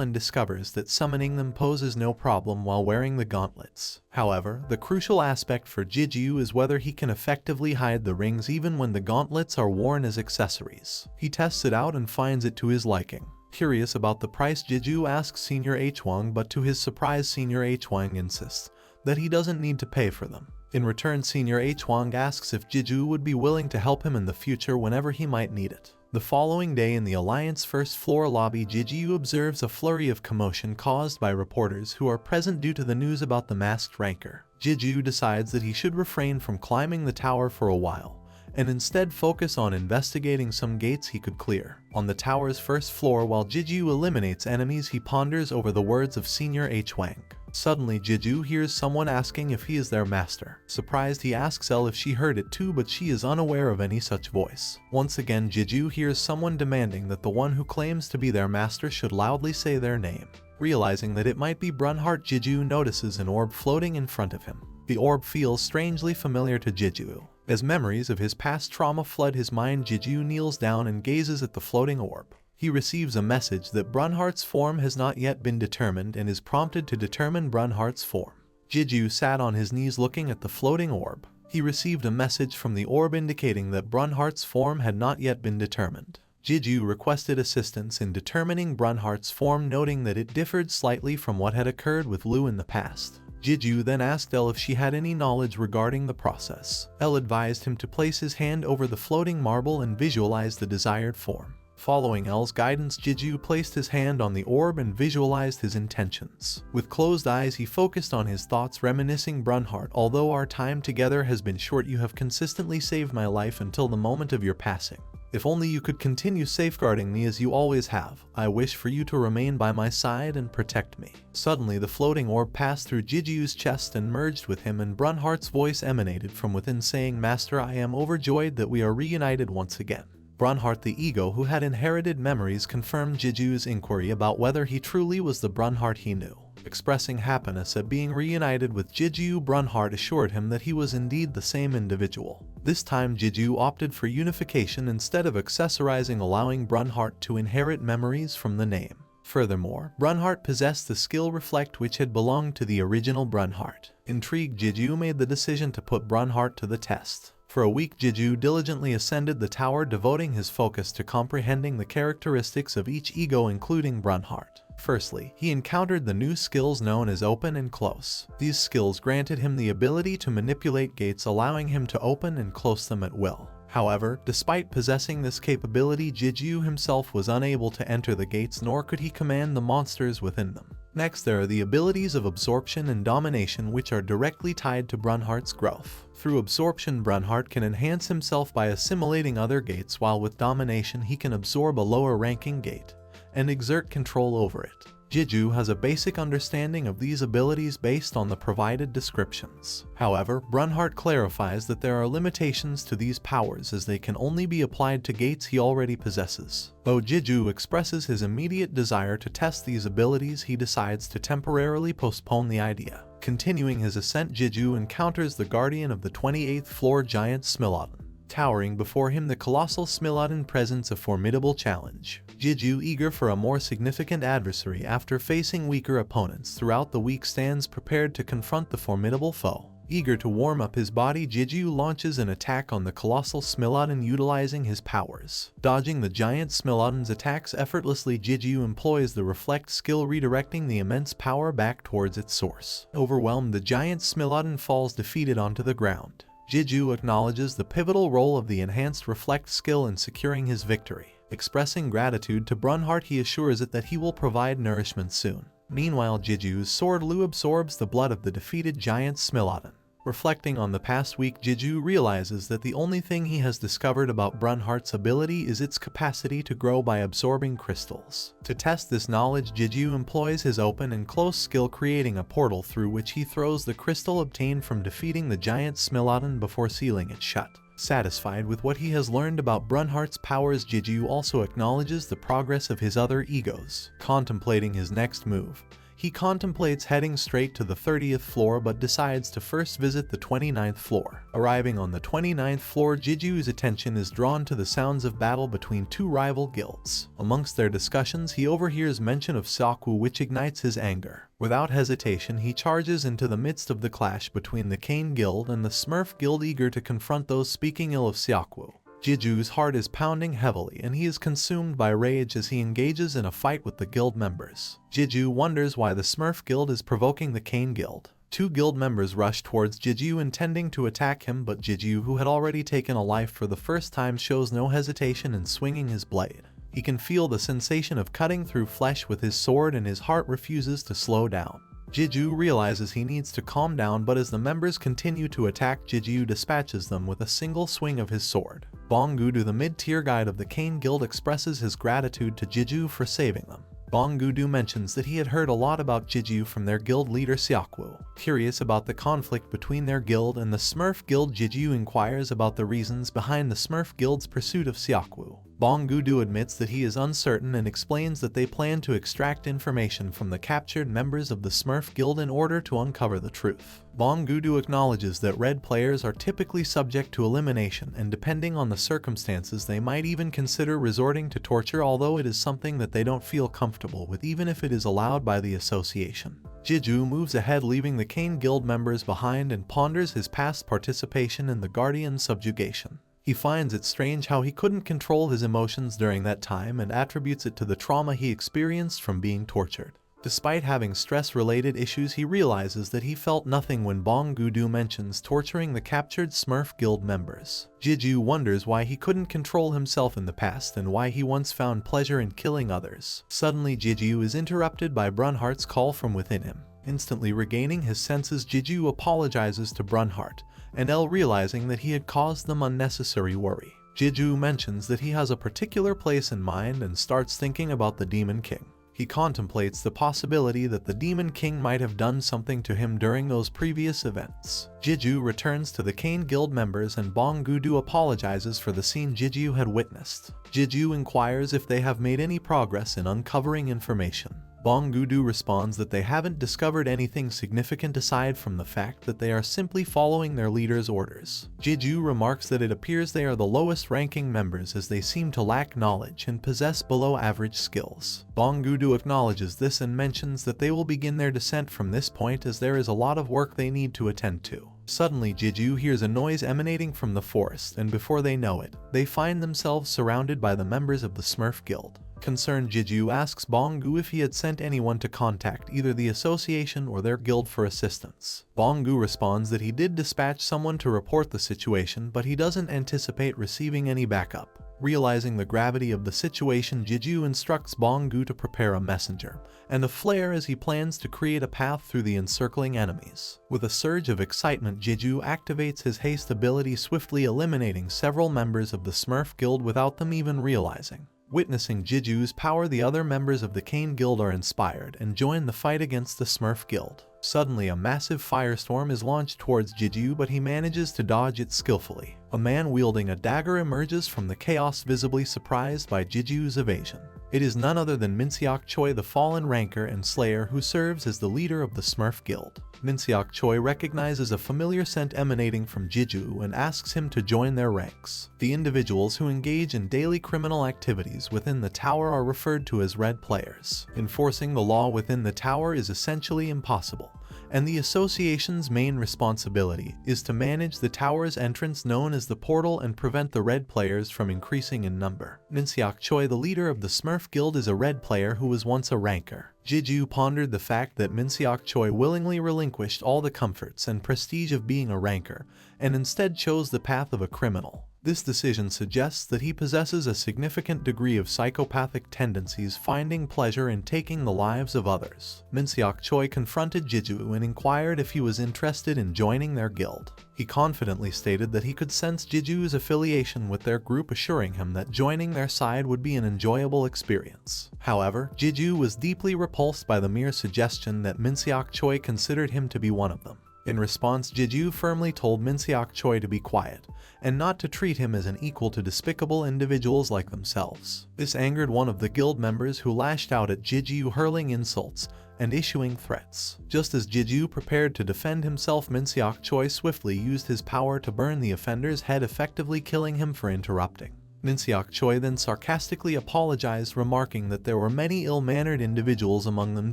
and discovers that summoning them poses no problem while wearing the gauntlets. However, the crucial aspect for Jiju is whether he can effectively hide the rings even when the gauntlets are worn as accessories. He tests it out and finds it to his liking. Curious about the price, Jiju asks Senior Hwang, but to his surprise, Senior Hwang insists that he doesn't need to pay for them. In return, Senior Hwang asks if Jiju would be willing to help him in the future whenever he might need it. The following day in the Alliance first floor lobby, Jiju observes a flurry of commotion caused by reporters who are present due to the news about the masked ranker. Jiju decides that he should refrain from climbing the tower for a while, and instead focus on investigating some gates he could clear. On the tower's first floor, while Jiju eliminates enemies, he ponders over the words of Senior Hwang. Suddenly, Jiju hears someone asking if he is their master. Surprised, he asks Elle if she heard it too, but she is unaware of any such voice. Once again, Jiju hears someone demanding that the one who claims to be their master should loudly say their name. Realizing that it might be Brunhart, Jiju notices an orb floating in front of him. The orb feels strangely familiar to Jiju. As memories of his past trauma flood his mind, Jiju kneels down and gazes at the floating orb. He receives a message that Brunhart's form has not yet been determined and is prompted to determine Brunhart's form. Jiju sat on his knees looking at the floating orb. He received a message from the orb indicating that Brunhart's form had not yet been determined. Jiju requested assistance in determining Brunhart's form, noting that it differed slightly from what had occurred with Lu in the past. Jiju then asked Elle if she had any knowledge regarding the process. Elle advised him to place his hand over the floating marble and visualize the desired form. Following Elle's guidance, Jiju placed his hand on the orb and visualized his intentions. With closed eyes, he focused on his thoughts, reminiscing Brunhart. Although our time together has been short, you have consistently saved my life until the moment of your passing. If only you could continue safeguarding me as you always have. I wish for you to remain by my side and protect me. Suddenly, the floating orb passed through Jiju's chest and merged with him, and Brunhart's voice emanated from within saying, "Master, I am overjoyed that we are reunited once again." Brunhart, the ego who had inherited memories, confirmed Jiju's inquiry about whether he truly was the Brunhart he knew. Expressing happiness at being reunited with Jiju, Brunhart assured him that he was indeed the same individual. This time, Jiju opted for unification instead of accessorizing, allowing Brunhart to inherit memories from the name. Furthermore, Brunhart possessed the skill Reflect, which had belonged to the original Brunhart. Intrigued, Jiju made the decision to put Brunhart to the test. For a week, Jiju diligently ascended the tower, devoting his focus to comprehending the characteristics of each ego, including Brunhart. Firstly, he encountered the new skills known as Open and Close. These skills granted him the ability to manipulate gates, allowing him to open and close them at will. However, despite possessing this capability, Jiju himself was unable to enter the gates, nor could he command the monsters within them. Next, there are the abilities of Absorption and Domination, which are directly tied to Brunhart's growth. Through Absorption, Brunhart can enhance himself by assimilating other gates, while with Domination he can absorb a lower-ranking gate and exert control over it. Jiju has a basic understanding of these abilities based on the provided descriptions. However, Brunhart clarifies that there are limitations to these powers, as they can only be applied to gates he already possesses. Though Jiju expresses his immediate desire to test these abilities, he decides to temporarily postpone the idea. Continuing his ascent, Jiju encounters the guardian of the 28th floor, giant Smilodon. Towering before him, the colossal Smilodon presents a formidable challenge. Jiju, eager for a more significant adversary after facing weaker opponents throughout the week, stands prepared to confront the formidable foe. Eager to warm up his body, Jiju launches an attack on the colossal Smilodon, utilizing his powers. Dodging the giant Smilodon's attacks effortlessly, Jiju employs the Reflect skill, redirecting the immense power back towards its source. Overwhelmed, the giant Smilodon falls defeated onto the ground. Jiju acknowledges the pivotal role of the enhanced Reflect skill in securing his victory. Expressing gratitude to Brunhart, he assures it that he will provide nourishment soon. Meanwhile, Jiju's sword Lu absorbs the blood of the defeated giant Smilodon. Reflecting on the past week, Jeju realizes that the only thing he has discovered about Brunhart's ability is its capacity to grow by absorbing crystals. To test this knowledge, Jeju employs his open and close skill, creating a portal through which he throws the crystal obtained from defeating the giant Smiloton before sealing it shut. Satisfied with what he has learned about Brunhart's powers, Jeju also acknowledges the progress of his other egos. Contemplating his next move, he contemplates heading straight to the 30th floor but decides to first visit the 29th floor. Arriving on the 29th floor, Jeju's attention is drawn to the sounds of battle between two rival guilds. Amongst their discussions, he overhears mention of Seokwu, which ignites his anger. Without hesitation, he charges into the midst of the clash between the Cane Guild and the Smurf Guild, eager to confront those speaking ill of Seokwu. Jeju's heart is pounding heavily and he is consumed by rage as he engages in a fight with the guild members. Jeju wonders why the Smurf Guild is provoking the Cane Guild. Two guild members rush towards Jeju intending to attack him, but Jeju, who had already taken a life for the first time, shows no hesitation in swinging his blade. He can feel the sensation of cutting through flesh with his sword and his heart refuses to slow down. Jeju realizes he needs to calm down, but as the members continue to attack, Jeju dispatches them with a single swing of his sword. Bonggudu, the mid-tier guide of the Cane Guild, expresses his gratitude to Jeju for saving them. Bonggudu mentions that he had heard a lot about Jeju from their guild leader Seokwu. Curious about the conflict between their guild and the Smurf Guild, Jeju inquires about the reasons behind the Smurf Guild's pursuit of Seokwu. Bonggudu admits that he is uncertain and explains that they plan to extract information from the captured members of the Smurf Guild in order to uncover the truth. Bonggudu acknowledges that red players are typically subject to elimination, and depending on the circumstances they might even consider resorting to torture, although it is something that they don't feel comfortable with even if it is allowed by the association. Jeju moves ahead, leaving the Cane Guild members behind, and ponders his past participation in the Guardian subjugation. He finds it strange how he couldn't control his emotions during that time and attributes it to the trauma he experienced from being tortured. Despite having stress-related issues, he realizes that he felt nothing when Bonggudu mentions torturing the captured Smurf Guild members. Jeju wonders why he couldn't control himself in the past and why he once found pleasure in killing others. Suddenly, Jeju is interrupted by Brunhart's call from within him. Instantly regaining his senses, Jeju apologizes to Brunhart and L, realizing that he had caused them unnecessary worry. Jeju mentions that he has a particular place in mind and starts thinking about the Demon King. He contemplates the possibility that the Demon King might have done something to him during those previous events. Jeju returns to the Cane Guild members and Bonggudu apologizes for the scene Jeju had witnessed. Jeju inquires if they have made any progress in uncovering information. Bonggudu responds that they haven't discovered anything significant aside from the fact that they are simply following their leader's orders. Jeju remarks that it appears they are the lowest ranking members as they seem to lack knowledge and possess below average skills. Bonggudu acknowledges this and mentions that they will begin their descent from this point as there is a lot of work they need to attend to. Suddenly, Jeju hears a noise emanating from the forest, and before they know it, they find themselves surrounded by the members of the Smurf Guild. Concerned, Jeju asks Bonggu if he had sent anyone to contact either the association or their guild for assistance. Bonggu responds that he did dispatch someone to report the situation, but he doesn't anticipate receiving any backup. Realizing the gravity of the situation, Jeju instructs Bonggu to prepare a messenger and a flare as he plans to create a path through the encircling enemies. With a surge of excitement, Jeju activates his haste ability, swiftly eliminating several members of the Smurf Guild without them even realizing. Witnessing Jeju's power, the other members of the Cane Guild are inspired and join the fight against the Smurf Guild. Suddenly, a massive firestorm is launched towards Jeju, but he manages to dodge it skillfully. A man wielding a dagger emerges from the chaos, visibly surprised by Jeju's evasion. It is none other than Minseok Choi, the fallen ranker and slayer who serves as the leader of the Smurf Guild. Minseok Choi recognizes a familiar scent emanating from Jeju and asks him to join their ranks. The individuals who engage in daily criminal activities within the tower are referred to as red players. Enforcing the law within the tower is essentially impossible, and the association's main responsibility is to manage the tower's entrance known as the portal and prevent the red players from increasing in number. Minseok Choi, the leader of the Smurf Guild, is a red player who was once a ranker. Jeju pondered the fact that Minseok Choi willingly relinquished all the comforts and prestige of being a ranker and instead chose the path of a criminal. This decision suggests that he possesses a significant degree of psychopathic tendencies, finding pleasure in taking the lives of others. Minseok Choi confronted Jeju and inquired if he was interested in joining their guild. He confidently stated that he could sense Jeju's affiliation with their group, assuring him that joining their side would be an enjoyable experience. However, Jeju was deeply repulsed by the mere suggestion that Minseok Choi considered him to be one of them. In response, Jeju firmly told Minseok Choi to be quiet and not to treat him as an equal to despicable individuals like themselves. This angered one of the guild members, who lashed out at Jeju, hurling insults and issuing threats. Just as Jeju prepared to defend himself, Minseok Choi swiftly used his power to burn the offender's head, effectively killing him for interrupting. Minseok Choi then sarcastically apologized, remarking that there were many ill-mannered individuals among them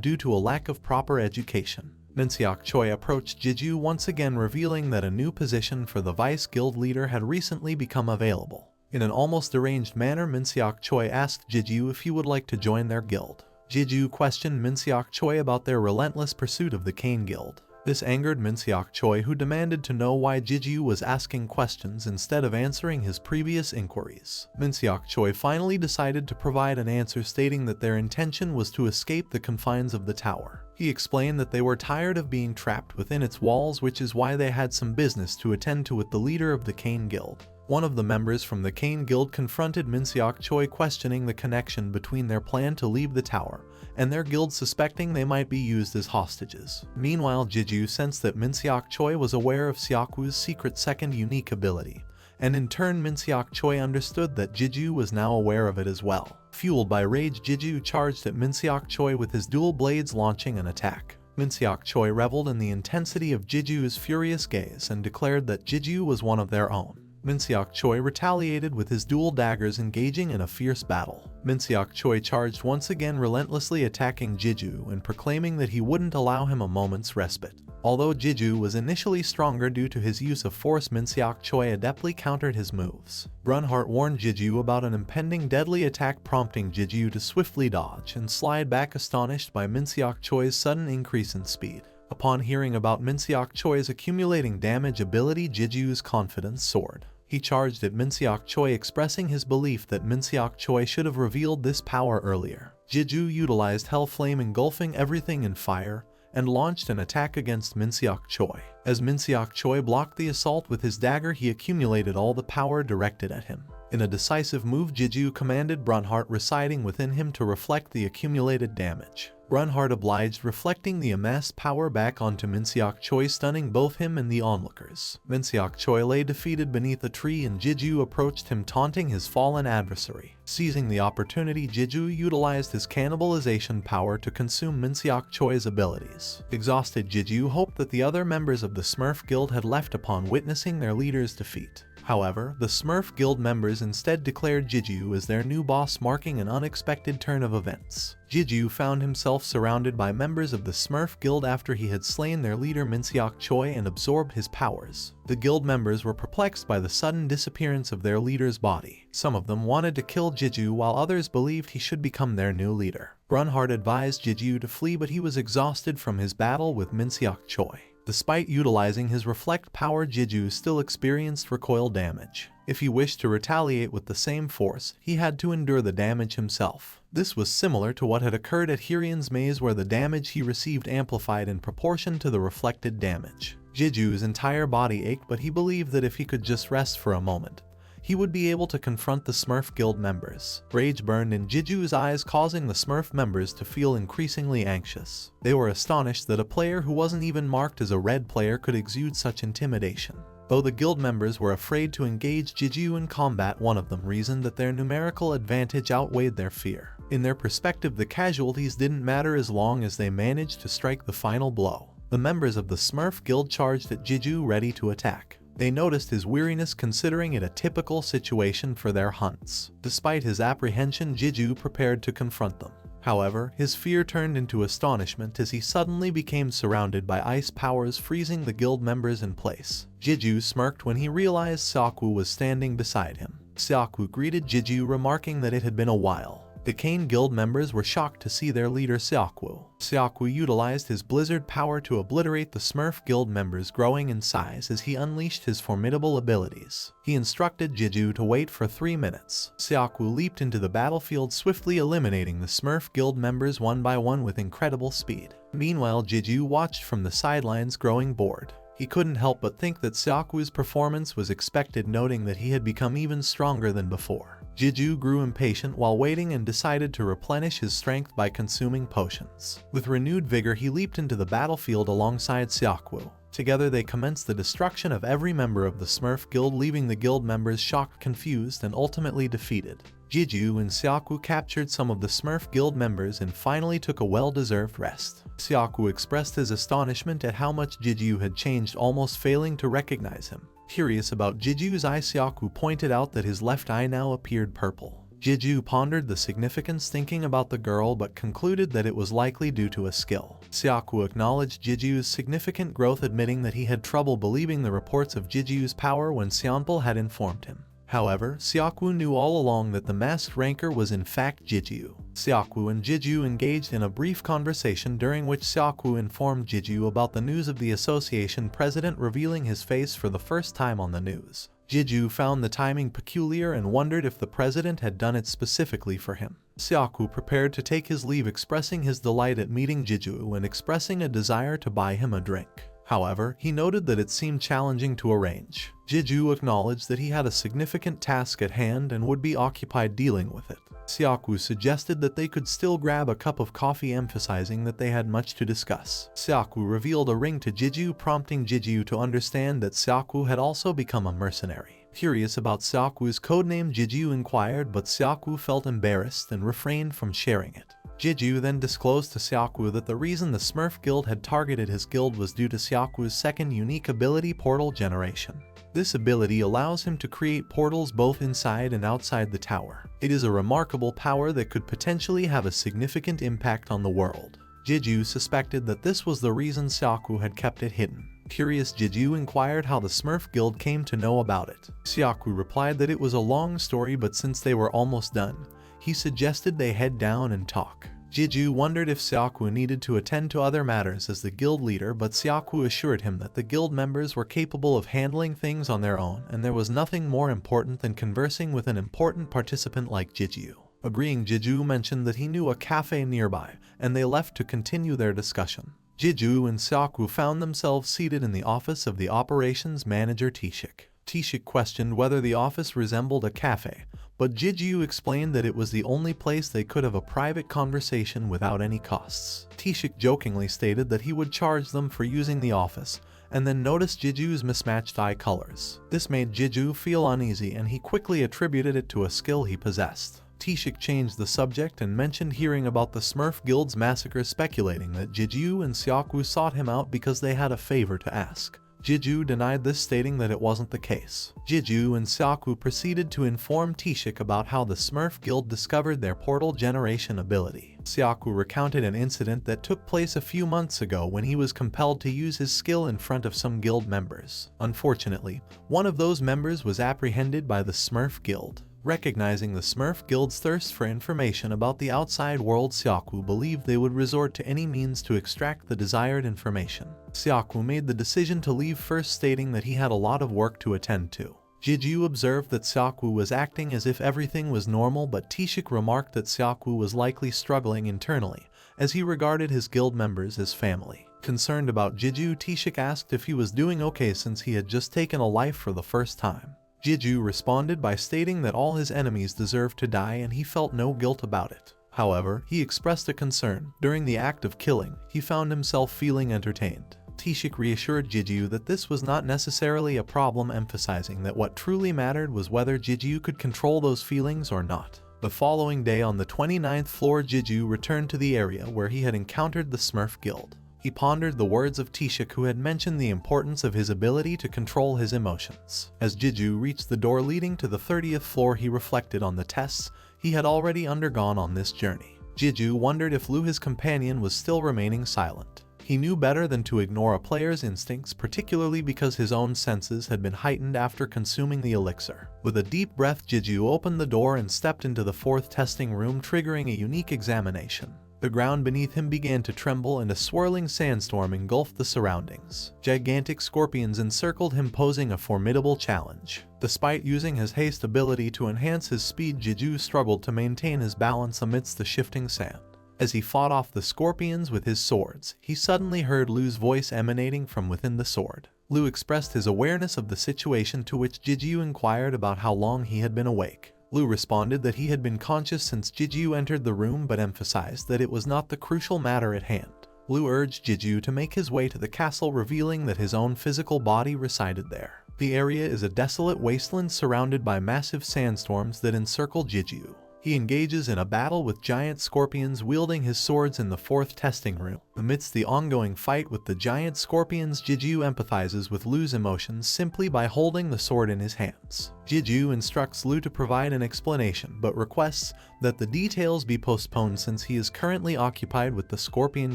due to a lack of proper education. Minseok Choi approached Jeju once again, revealing that a new position for the vice guild leader had recently become available. In an almost arranged manner, Minseok Choi asked Jeju if he would like to join their guild. Jeju questioned Minseok Choi about their relentless pursuit of the Cane Guild. This angered Minseok Choi, who demanded to know why Jeju was asking questions instead of answering his previous inquiries. Minseok Choi finally decided to provide an answer, stating that their intention was to escape the confines of the tower. He explained that they were tired of being trapped within its walls, which is why they had some business to attend to with the leader of the Cane Guild. One of the members from the Cane Guild confronted Minseok Choi, questioning the connection between their plan to leave the tower and their guild, suspecting they might be used as hostages. Meanwhile, Jeju sensed that Minseok Choi was aware of Seokwoo's secret second unique ability, and in turn Minseok Choi understood that Jeju was now aware of it as well. Fueled by rage, Jeju charged at Minseok Choi with his dual blades, launching an attack. Minseok Choi reveled in the intensity of Jeju's furious gaze and declared that Jeju was one of their own. Minseok Choi retaliated with his dual daggers, engaging in a fierce battle. Minseok Choi charged once again, relentlessly attacking Jeju and proclaiming that he wouldn't allow him a moment's respite. Although Jeju was initially stronger due to his use of force, Minseok Choi adeptly countered his moves. Brunhart warned Jeju about an impending deadly attack, prompting Jeju to swiftly dodge and slide back, astonished by Minseok Choi's sudden increase in speed. Upon hearing about Minseok Choi's accumulating damage ability, Jeju's confidence soared. He charged at Minseok Choi, expressing his belief that Minseok Choi should have revealed this power earlier. Jeju utilized Hell Flame, engulfing everything in fire, and launched an attack against Minseok Choi. As Minseok Choi blocked the assault with his dagger, he accumulated all the power directed at him. In a decisive move, Jeju commanded Brunhart, residing within him, to reflect the accumulated damage. Brunhart obliged, reflecting the amassed power back onto Minseok Choi, stunning both him and the onlookers. Minseok Choi lay defeated beneath a tree, and Jeju approached him, taunting his fallen adversary. Seizing the opportunity, Jeju utilized his cannibalization power to consume Minseok Choi's abilities. Exhausted, Jeju hoped that the other members of the Smurf Guild had left upon witnessing their leader's defeat. However, the Smurf Guild members instead declared Jeju as their new boss, marking an unexpected turn of events. Jeju found himself surrounded by members of the Smurf Guild after he had slain their leader Minseok Choi and absorbed his powers. The guild members were perplexed by the sudden disappearance of their leader's body. Some of them wanted to kill Jeju, while others believed he should become their new leader. Brunhart advised Jeju to flee, but he was exhausted from his battle with Minseok Choi. Despite utilizing his reflect power, Jeju still experienced recoil damage. If he wished to retaliate with the same force, he had to endure the damage himself. This was similar to what had occurred at Hirian's maze, where the damage he received amplified in proportion to the reflected damage. Jeju's entire body ached, but he believed that if he could just rest for a moment, he would be able to confront the Smurf Guild members. Rage burned in Jeju's eyes, causing the Smurf members to feel increasingly anxious. They were astonished that a player who wasn't even marked as a red player could exude such intimidation. Though the guild members were afraid to engage Jeju in combat, one of them reasoned that their numerical advantage outweighed their fear. In their perspective, the casualties didn't matter as long as they managed to strike the final blow. The members of the Smurf Guild charged at Jeju, ready to attack. They noticed his weariness, considering it a typical situation for their hunts. Despite his apprehension, Jeju prepared to confront them. However, his fear turned into astonishment as he suddenly became surrounded by ice powers, freezing the guild members in place. Jeju smirked when he realized Seokwoo was standing beside him. Seokwoo greeted Jeju, remarking that it had been a while. The Kane Guild members were shocked to see their leader Seokwoo. Seokwoo utilized his blizzard power to obliterate the Smurf Guild members growing in size as he unleashed his formidable abilities. He instructed Jeju to wait for 3 minutes. Seokwoo leaped into the battlefield, swiftly eliminating the Smurf Guild members one by one with incredible speed. Meanwhile, Jeju watched from the sidelines, growing bored. He couldn't help but think that Seokwoo's performance was expected, noting that he had become even stronger than before. Jeju grew impatient while waiting and decided to replenish his strength by consuming potions. With renewed vigor, he leaped into the battlefield alongside Seokwoo. Together they commenced the destruction of every member of the Smurf Guild, leaving the guild members shocked, confused, and ultimately defeated. Jeju and Seokwoo captured some of the Smurf Guild members and finally took a well-deserved rest. Seokwoo expressed his astonishment at how much Jeju had changed, almost failing to recognize him. Curious about Jeju's eye, Seokwoo pointed out that his left eye now appeared purple. Jeju pondered the significance, thinking about the girl, but concluded that it was likely due to a skill. Seokwoo acknowledged Jeju's significant growth, admitting that he had trouble believing the reports of Jeju's power when Seonpul had informed him. However, Seokwoo knew all along that the masked ranker was in fact Jeju. Seokwoo and Jeju engaged in a brief conversation, during which Seokwoo informed Jeju about the news of the association president revealing his face for the first time on the news. Jeju found the timing peculiar and wondered if the president had done it specifically for him. Seokwoo prepared to take his leave, expressing his delight at meeting Jeju and expressing a desire to buy him a drink. However, he noted that it seemed challenging to arrange. Jeju acknowledged that he had a significant task at hand and would be occupied dealing with it. Seokwoo suggested that they could still grab a cup of coffee, emphasizing that they had much to discuss. Seokwoo revealed a ring to Jeju, prompting Jeju to understand that Seokwoo had also become a mercenary. Curious about Seokwoo's codename, Jeju inquired, but Seokwoo felt embarrassed and refrained from sharing it. Jeju then disclosed to Seokwoo that the reason the Smurf Guild had targeted his guild was due to Seokwoo's second unique ability, portal generation. This ability allows him to create portals both inside and outside the tower. It is a remarkable power that could potentially have a significant impact on the world. Jeju suspected that this was the reason Seokwoo had kept it hidden. Curious, Jeju inquired how the Smurf Guild came to know about it. Seokwoo replied that it was a long story, but since they were almost done, he suggested they head down and talk. Jeju wondered if Seokwoo needed to attend to other matters as the guild leader, but Seokwoo assured him that the guild members were capable of handling things on their own, and there was nothing more important than conversing with an important participant like Jeju. Agreeing, Jeju mentioned that he knew a cafe nearby, and they left to continue their discussion. Jeju and Seokwoo found themselves seated in the office of the operations manager Taeshik. Taeshik questioned whether the office resembled a cafe, but Jeju explained that it was the only place they could have a private conversation without any costs. Taeshik jokingly stated that he would charge them for using the office, and then noticed Jeju's mismatched eye colors. This made Jeju feel uneasy, and he quickly attributed it to a skill he possessed. Taeshik changed the subject and mentioned hearing about the Smurf Guild's massacre, speculating that Jeju and Seokwoo sought him out because they had a favor to ask. Jeju denied this, stating that it wasn't the case. Jeju and Seokwoo proceeded to inform Taeshik about how the Smurf Guild discovered their portal generation ability. Seokwoo recounted an incident that took place a few months ago when he was compelled to use his skill in front of some guild members. Unfortunately, one of those members was apprehended by the Smurf Guild. Recognizing the Smurf Guild's thirst for information about the outside world, Seokwoo believed they would resort to any means to extract the desired information. Seokwoo made the decision to leave first, stating that he had a lot of work to attend to. Jeju observed that Seokwoo was acting as if everything was normal, but Taeshik remarked that Seokwoo was likely struggling internally, as he regarded his guild members as family. Concerned about Jeju, Taeshik asked if he was doing okay since he had just taken a life for the first time. Jeju responded by stating that all his enemies deserved to die and he felt no guilt about it. However, he expressed a concern. During the act of killing, he found himself feeling entertained. Taeshik reassured Jeju that this was not necessarily a problem, emphasizing that what truly mattered was whether Jeju could control those feelings or not. The following day, on the 29th floor, Jeju returned to the area where he had encountered the Smurf Guild. He pondered the words of Taeshik, who had mentioned the importance of his ability to control his emotions. As Jeju reached the door leading to the 30th floor, he reflected on the tests he had already undergone on this journey. Jeju wondered if Lu, his companion, was still remaining silent. He knew better than to ignore a player's instincts, particularly because his own senses had been heightened after consuming the elixir. With a deep breath, Jeju opened the door and stepped into the fourth testing room, triggering a unique examination. The ground beneath him began to tremble and a swirling sandstorm engulfed the surroundings. Gigantic scorpions encircled him, posing a formidable challenge. Despite using his haste ability to enhance his speed, Jeju struggled to maintain his balance amidst the shifting sand. As he fought off the scorpions with his swords, he suddenly heard Lu's voice emanating from within the sword. Lu expressed his awareness of the situation, to which Jeju inquired about how long he had been awake. Lu responded that he had been conscious since Jeju entered the room, but emphasized that it was not the crucial matter at hand. Lu urged Jeju to make his way to the castle, revealing that his own physical body resided there. The area is a desolate wasteland surrounded by massive sandstorms that encircle Jeju. He engages in a battle with giant scorpions, wielding his swords in the fourth testing room. Amidst the ongoing fight with the giant scorpions, Jeju empathizes with Lu's emotions simply by holding the sword in his hands. Jeju instructs Lu to provide an explanation, but requests that the details be postponed since he is currently occupied with the scorpion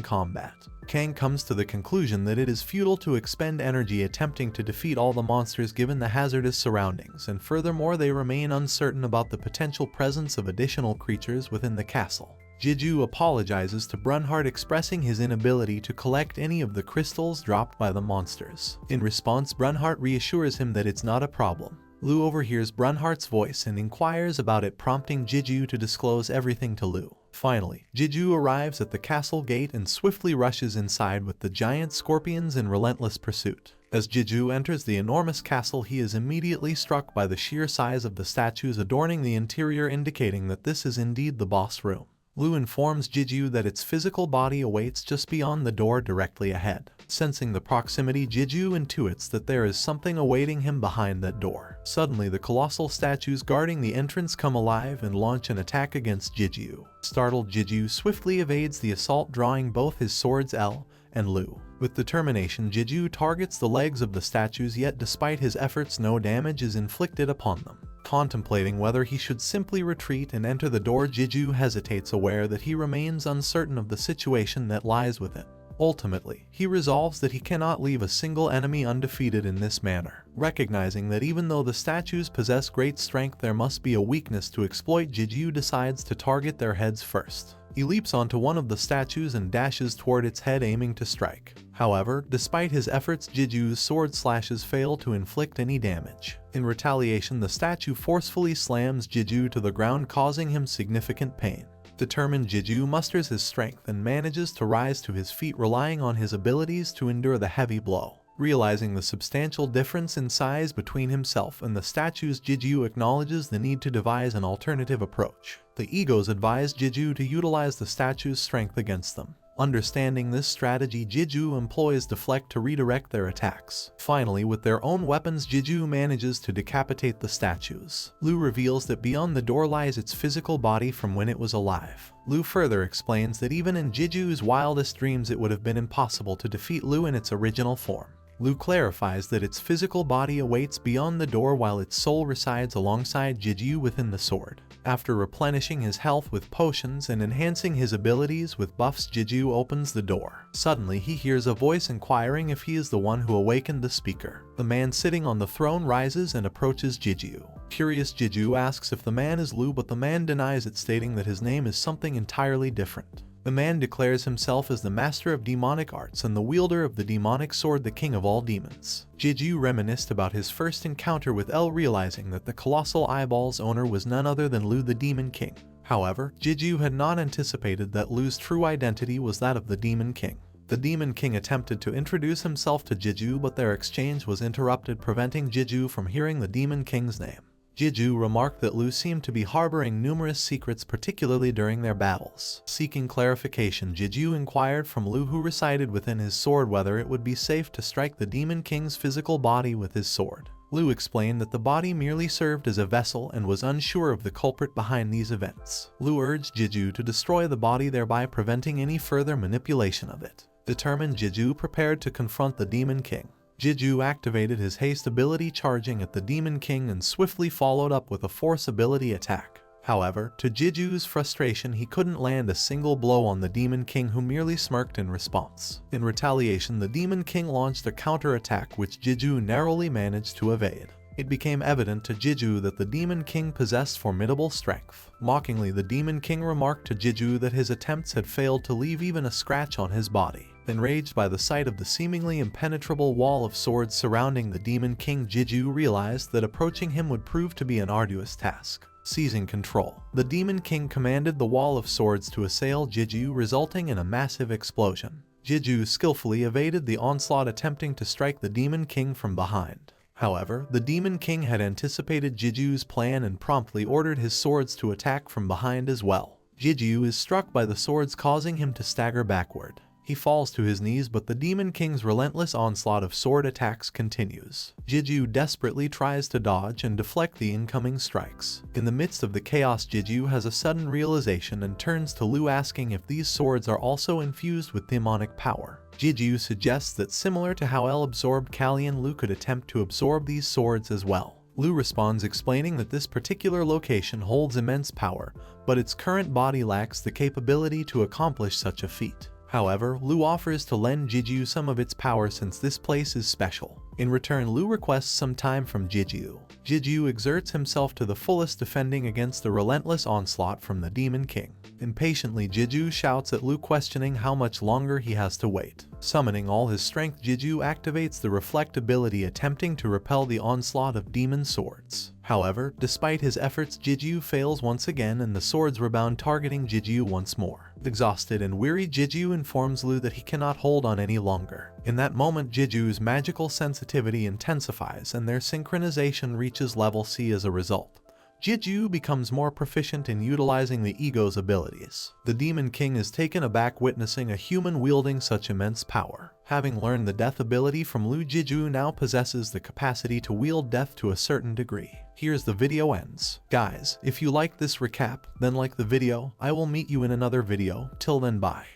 combat. Kang comes to the conclusion that it is futile to expend energy attempting to defeat all the monsters given the hazardous surroundings, and furthermore they remain uncertain about the potential presence of additional creatures within the castle. Jeju apologizes to Brunhart, expressing his inability to collect any of the crystals dropped by the monsters. In response, Brunhart reassures him that it's not a problem. Lu overhears Brunhart's voice and inquires about it, prompting Jeju to disclose everything to Lu. Finally, Jeju arrives at the castle gate and swiftly rushes inside with the giant scorpions in relentless pursuit. As Jeju enters the enormous castle, he is immediately struck by the sheer size of the statues adorning the interior, indicating that this is indeed the boss room. Lu informs Jeju that its physical body awaits just beyond the door directly ahead. Sensing the proximity, Jeju intuits that there is something awaiting him behind that door. Suddenly, the colossal statues guarding the entrance come alive and launch an attack against Jeju. Startled, Jeju swiftly evades the assault, drawing both his swords L and Lu. With determination, Jeju targets the legs of the statues, yet despite his efforts no damage is inflicted upon them. Contemplating whether he should simply retreat and enter the door, Jeju hesitates, aware that he remains uncertain of the situation that lies within. Ultimately, he resolves that he cannot leave a single enemy undefeated in this manner. Recognizing that even though the statues possess great strength, there must be a weakness to exploit, Jeju decides to target their heads first. He leaps onto one of the statues and dashes toward its head, aiming to strike. However, despite his efforts, Jeju's sword slashes fail to inflict any damage. In retaliation, the statue forcefully slams Jeju to the ground, causing him significant pain. Determined, Jeju musters his strength and manages to rise to his feet, relying on his abilities to endure the heavy blow. Realizing the substantial difference in size between himself and the statues, Jeju acknowledges the need to devise an alternative approach. The egos advise Jeju to utilize the statues' strength against them. Understanding this strategy, Jeju employs Deflect to redirect their attacks. Finally, with their own weapons, Jeju manages to decapitate the statues. Lu reveals that beyond the door lies its physical body from when it was alive. Lu further explains that even in Jeju's wildest dreams it would have been impossible to defeat Lu in its original form. Lu clarifies that its physical body awaits beyond the door while its soul resides alongside Jeju within the sword. After replenishing his health with potions and enhancing his abilities with buffs, Jeju opens the door. Suddenly, he hears a voice inquiring if he is the one who awakened the speaker. The man sitting on the throne rises and approaches Jeju. Curious, Jeju asks if the man is Lu, but the man denies it, stating that his name is something entirely different. The man declares himself as the master of demonic arts and the wielder of the demonic sword, the king of all demons. Jeju reminisced about his first encounter with L, realizing that the colossal eyeball's owner was none other than Lu, the demon king. However, Jeju had not anticipated that Lu's true identity was that of the demon king. The demon king attempted to introduce himself to Jeju, but their exchange was interrupted, preventing Jeju from hearing the demon king's name. Jeju remarked that Lu seemed to be harboring numerous secrets, particularly during their battles. Seeking clarification, Jeju inquired from Lu, who recited within his sword, whether it would be safe to strike the demon king's physical body with his sword. Lu explained that the body merely served as a vessel and was unsure of the culprit behind these events. Lu urged Jeju to destroy the body, thereby preventing any further manipulation of it. Determined, Jeju prepared to confront the demon king. Jeju activated his haste ability, charging at the demon king, and swiftly followed up with a force ability attack. However, to Jiju's frustration, he couldn't land a single blow on the Demon King, who merely smirked in response. In retaliation, the Demon King launched a counterattack which Jiju narrowly managed to evade. It became evident to Jiju that the Demon King possessed formidable strength. Mockingly, the Demon King remarked to Jiju that his attempts had failed to leave even a scratch on his body. Enraged by the sight of the seemingly impenetrable wall of swords surrounding the Demon King, Jiju realized that approaching him would prove to be an arduous task. Seizing control, the Demon King commanded the wall of swords to assail Jiju, resulting in a massive explosion. Jiju skillfully evaded the onslaught, attempting to strike the Demon King from behind. However, the Demon King had anticipated Jiju's plan and promptly ordered his swords to attack from behind as well. Jiju is struck by the swords, causing him to stagger backward. He falls to his knees, but the Demon King's relentless onslaught of sword attacks continues. Jiju desperately tries to dodge and deflect the incoming strikes. In the midst of the chaos, Jiju has a sudden realization and turns to Lu, asking if these swords are also infused with demonic power. Jiju suggests that similar to how El absorbed Kallian, Lu could attempt to absorb these swords as well. Lu responds, explaining that this particular location holds immense power, but its current body lacks the capability to accomplish such a feat. However, Lu offers to lend Jiju some of its power since this place is special. In return, Lu requests some time from Jiju. Jiju exerts himself to the fullest, defending against the relentless onslaught from the Demon King. Impatiently, Jiju shouts at Lu, questioning how much longer he has to wait. Summoning all his strength, Jiju activates the Reflect ability, attempting to repel the onslaught of demon swords. However, despite his efforts, Jiju fails once again and the swords rebound, targeting Jiju once more. Exhausted and weary, Jiju informs Lu that he cannot hold on any longer. In that moment, Jiju's magical sensitivity intensifies and their synchronization reaches level C as a result. Jiju becomes more proficient in utilizing the ego's abilities. The Demon King is taken aback, witnessing a human wielding such immense power. Having learned the death ability from Lu, Jiju now possesses the capacity to wield death to a certain degree. Here's the video ends. Guys, if you liked this recap, then like the video. I will meet you in another video. Till then, bye.